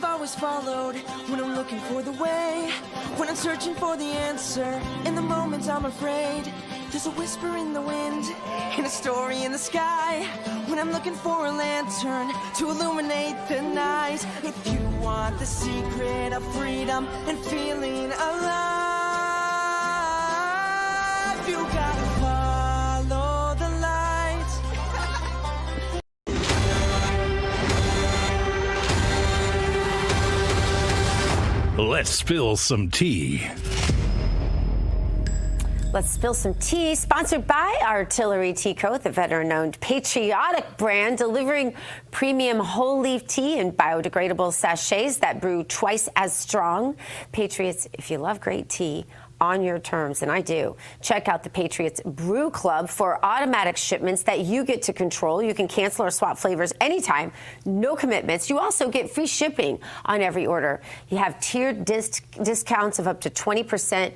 [SPEAKER 9] Always followed when I'm looking for the way, when I'm searching for the answer. In the moments I'm afraid, there's a whisper in the wind and a story in the sky. When I'm looking for a lantern to illuminate the night. If you want the secret of freedom and feeling alive, you gotta follow the light.
[SPEAKER 2] Let's spill some tea.
[SPEAKER 18] Let's spill some tea. Sponsored by Artillery Tea Co., the veteran-owned patriotic brand delivering premium whole leaf tea in biodegradable sachets that brew twice as strong. Patriots, if you love great tea, on your terms, and I do. Check out the Patriots Brew Club for automatic shipments that you get to control. You can cancel or swap flavors anytime, no commitments. You also get free shipping on every order. You have tiered discounts of up to 20%,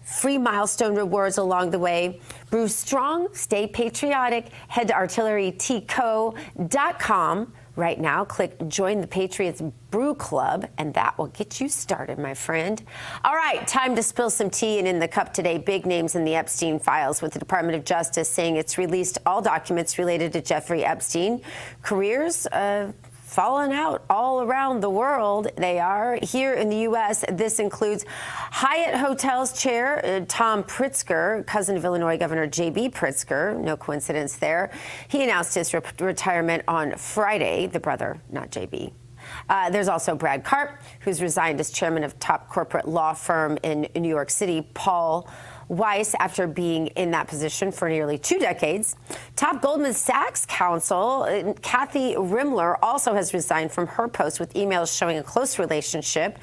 [SPEAKER 18] free milestone rewards along the way. Brew strong, stay patriotic. Head to artilleryteaco.com. Right now, click Join the Patriots Brew Club, and that will get you started, my friend. All right, time to spill some tea. And in the cup today, big names in the Epstein files, with the Department of Justice saying it's released all documents related to Jeffrey Epstein. Careers falling out all around the world. They are here in the U.S. This includes Hyatt Hotels chair Tom Pritzker, cousin of Illinois Governor J.B. Pritzker. No coincidence there. He announced his retirement on Friday. The brother, not J.B. There's also Brad Karp, who's resigned as chairman of top corporate law firm in New York City, Paul Weiss, after being in that position for nearly 2 decades. Top Goldman Sachs counsel Kathy Rimler also has resigned from her post, with emails showing a close relationship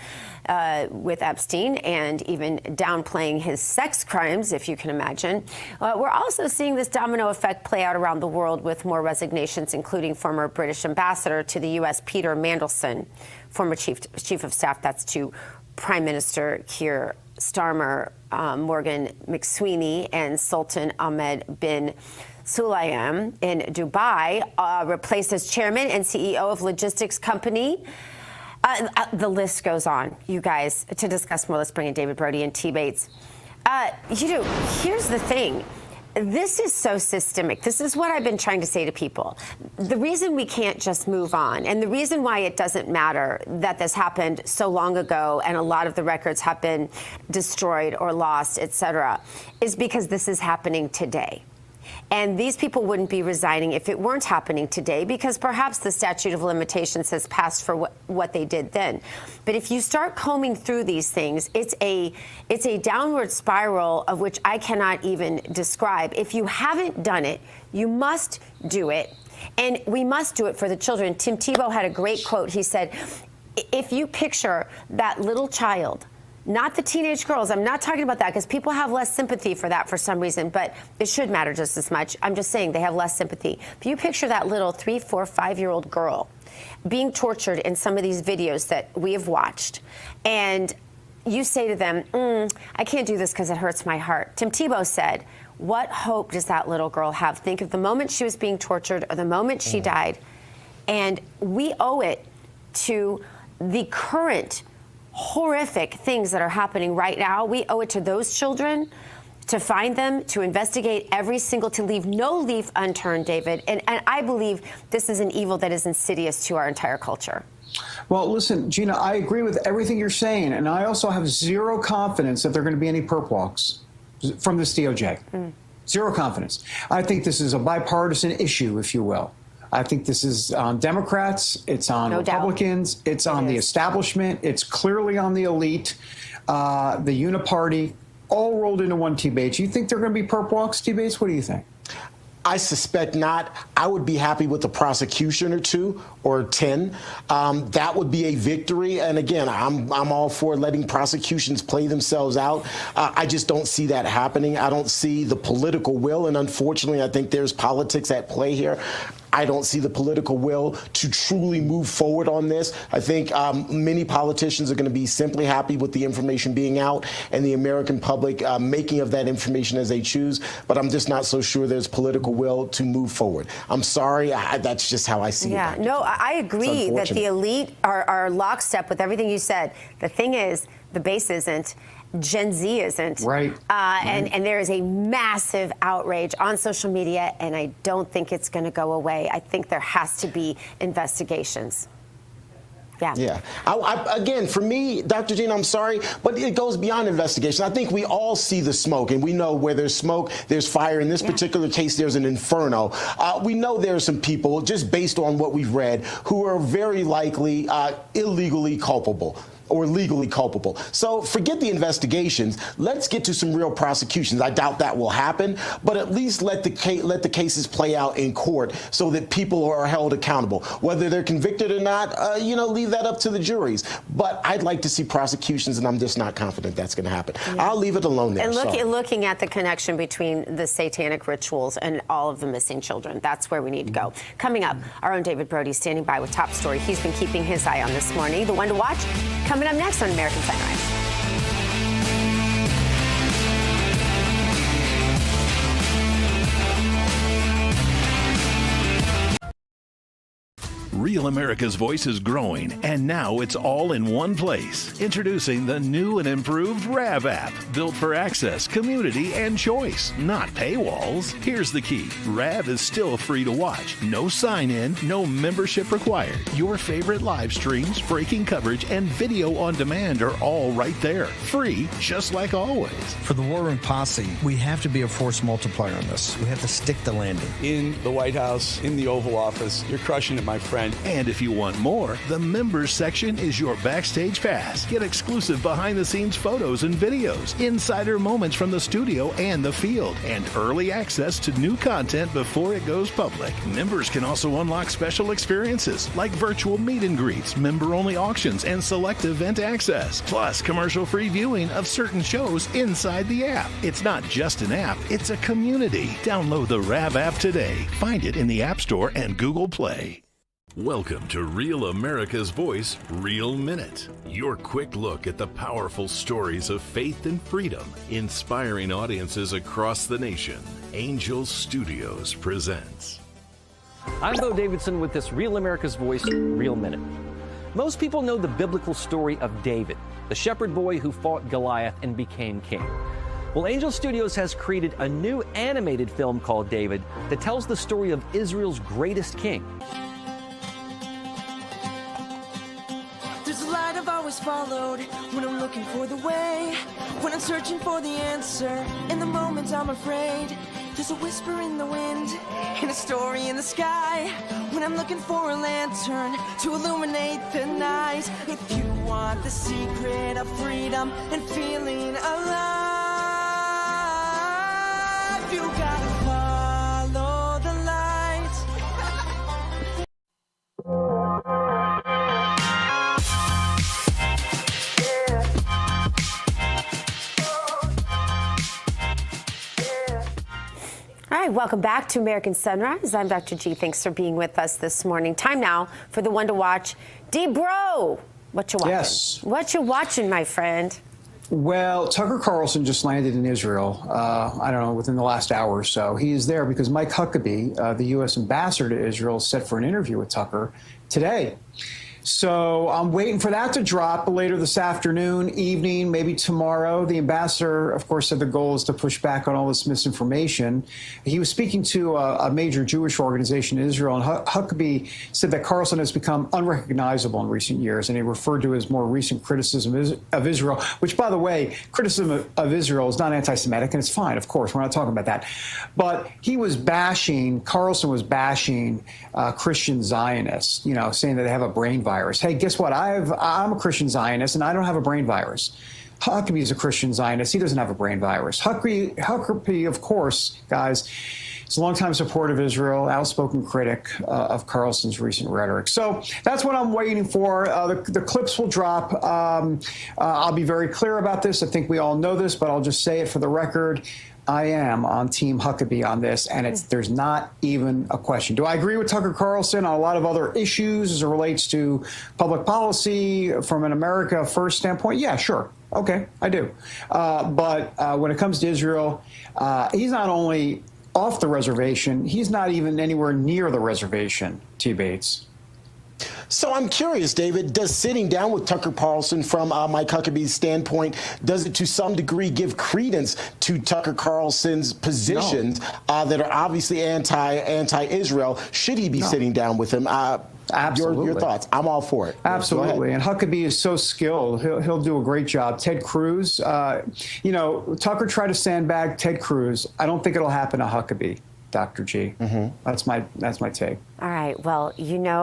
[SPEAKER 18] with Epstein and even downplaying his sex crimes, if you can imagine. We're also seeing this domino effect play out around the world with more resignations, including former British ambassador to the U.S. Peter Mandelson, former chief of staff, that's to Prime Minister Keir Starmer, Morgan McSweeney, and Sultan Ahmed bin Sulayem in Dubai, replaced as chairman and CEO of logistics company. The list goes on, you guys. To discuss more, let's bring in David Brody and T. Bates. Here's the thing. This is so systemic. This is what I've been trying to say to people. The reason we can't just move on, and the reason why it doesn't matter that this happened so long ago and a lot of the records have been destroyed or lost, etc., is because this is happening today. And these people wouldn't be resigning if it weren't happening today, because perhaps the statute of limitations has passed for what they did then. But if you start combing through these things, it's a downward spiral of which I cannot even describe. If you haven't done it, you must do it. And we must do it for the children. Tim Tebow had a great quote. He said, if you picture that little child, not the teenage girls. I'm not talking about that because people have less sympathy for that for some reason, but it should matter just as much. I'm just saying they have less sympathy. But you picture that little 3, 4, 5-year-old girl being tortured in some of these videos that we have watched, and you say to them, I can't do this because it hurts my heart. Tim Tebow said, what hope does that little girl have? Think of the moment she was being tortured or the moment she died. And we owe it to the current horrific things that are happening right now. We owe it to those children to find them, to investigate every single, to leave no leaf unturned, David. And I believe this is an evil that is insidious to our entire culture.
[SPEAKER 17] Well, listen, Gina, I agree with everything you're saying, and I also have zero confidence that there are going to be any perp walks from this DOJ. Zero confidence. I think this is a bipartisan issue, if you will. I think this is on Democrats, it's on Republicans, it's on the establishment, it's clearly on the elite, the uniparty, all rolled into one, T. Bates. You think they're going to be perp walks, T. Bates? What do you think?
[SPEAKER 15] I suspect not. I would be happy with a prosecution or 2 or 10. That would be a victory. And again, I'm all for letting prosecutions play themselves out. I just don't see that happening. I don't see the political will. And unfortunately, I think there's politics at play here. I don't see the political will to truly move forward on this. I think many politicians are going to be simply happy with the information being out and the American public making of that information as they choose. But I'm just not so sure there's political will to move forward. I'm sorry. That's just how I see it.
[SPEAKER 18] Yeah, no, I agree that the elite are lockstep with everything you said. The thing is, the base isn't. Gen Z isn't. Right. And there is a massive outrage on social media, and I don't think it's going to go away. I think there has to be investigations. Yeah. Again, for me, Dr. Gina, I'm sorry, but it goes beyond investigation. I think we all see the smoke, and we know where there's smoke, there's fire. In this particular case, there's an inferno. We know there are some people, just based on what we've read, who are very likely illegally culpable or legally culpable. So forget the investigations. Let's get to some real prosecutions. I doubt that will happen, but at least let the cases play out in court so that people are held accountable. Whether they're convicted or not, leave that up to the juries. But I'd like to see prosecutions, and I'm just not confident that's going to happen. Yeah. I'll leave it alone there. And looking at the connection between the satanic rituals and all of the missing children, that's where we need to go. Coming up, our own David Brody standing by with top story he's been keeping his eye on this morning. The one to watch, coming up next on American Sunrise.
[SPEAKER 2] Real America's Voice is growing, and now it's all in one place. Introducing the new and improved RAV app, built for access, community, and choice, not paywalls. Here's the key. RAV is still free to watch. No sign-in, no membership required. Your favorite live streams, breaking coverage, and video on demand are all right there. Free, just like always.
[SPEAKER 5] For the War Room Posse, we have to be a force multiplier on this. We have to stick the landing.
[SPEAKER 7] In the White House, in the Oval Office, you're crushing it, my friend.
[SPEAKER 2] And if you want more, the members section is your backstage pass. Get exclusive behind-the-scenes photos and videos, insider moments from the studio and the field, and early access to new content before it goes public. Members can also unlock special experiences like virtual meet and greets, member-only auctions, and select event access, plus commercial-free viewing of certain shows inside the app. It's not just an app, it's a community. Download the RAV app today. Find it in the App Store and Google Play.
[SPEAKER 11] Welcome to Real America's Voice, Real Minute. Your quick look at the powerful stories of faith and freedom, inspiring audiences across the nation. Angel Studios presents.
[SPEAKER 8] I'm Bo Davidson with this Real America's Voice, Real Minute. Most people know the biblical story of David, the shepherd boy who fought Goliath and became king. Well, Angel Studios has created a new animated film called David that tells the story of Israel's greatest king.
[SPEAKER 9] There's a light I've always followed when I'm looking for the way, when I'm searching for the answer. In the moments I'm afraid, there's a whisper in the wind and a story in the sky. When I'm looking for a lantern to illuminate the night. If you want the secret of freedom and feeling alive, you gotta follow the light.
[SPEAKER 18] All right, welcome back to American Sunrise. I'm Dr. G. Thanks for being with us this morning. Time now for the one to watch. D-Bro, what you watching?
[SPEAKER 17] Yes.
[SPEAKER 18] What you watching, my friend?
[SPEAKER 17] Well, Tucker Carlson just landed in Israel, I don't know, within the last hour or so. He is there because Mike Huckabee, the U.S. ambassador to Israel, is set for an interview with Tucker today. So I'm waiting for that to drop later this afternoon, evening, maybe tomorrow. The ambassador, of course, said the goal is to push back on all this misinformation. He was speaking to a major Jewish organization in Israel, and Huckabee said that Carlson has become unrecognizable in recent years, and he referred to his more recent criticism of Israel, which, by the way, criticism of Israel is not anti-Semitic, and it's fine, of course. We're not talking about that. But he was Carlson was bashing Christian Zionists, you know, saying that they have a brain virus. Hey, guess what? I'm a Christian Zionist, and I don't have a brain virus. Huckabee is a Christian Zionist. He doesn't have a brain virus. Huckabee, of course, guys, is a longtime supporter of Israel, outspoken critic of Carlson's recent rhetoric. So that's what I'm waiting for. The clips will drop. I'll be very clear about this. I think we all know this, but I'll just say it for the record. I am on Team Huckabee on this, and there's not even a question. Do I agree with Tucker Carlson on a lot of other issues as it relates to public policy from an America First standpoint? Yeah, sure. Okay, I do. But when it comes to Israel, he's not only off the reservation, he's not even anywhere near the reservation, T. Bates.
[SPEAKER 15] So I'm curious, David, does sitting down with Tucker Carlson from Mike Huckabee's standpoint, does it to some degree give credence to Tucker Carlson's positions that are obviously anti-Israel? Should he be sitting down with him?
[SPEAKER 17] Absolutely.
[SPEAKER 15] Your thoughts. I'm all for it.
[SPEAKER 17] Absolutely. And Huckabee is so skilled. He'll do a great job. Ted Cruz, you know, Tucker tried to sandbag Ted Cruz. I don't think it'll happen to Huckabee, Dr. G. That's my take.
[SPEAKER 18] All right. Well, you know,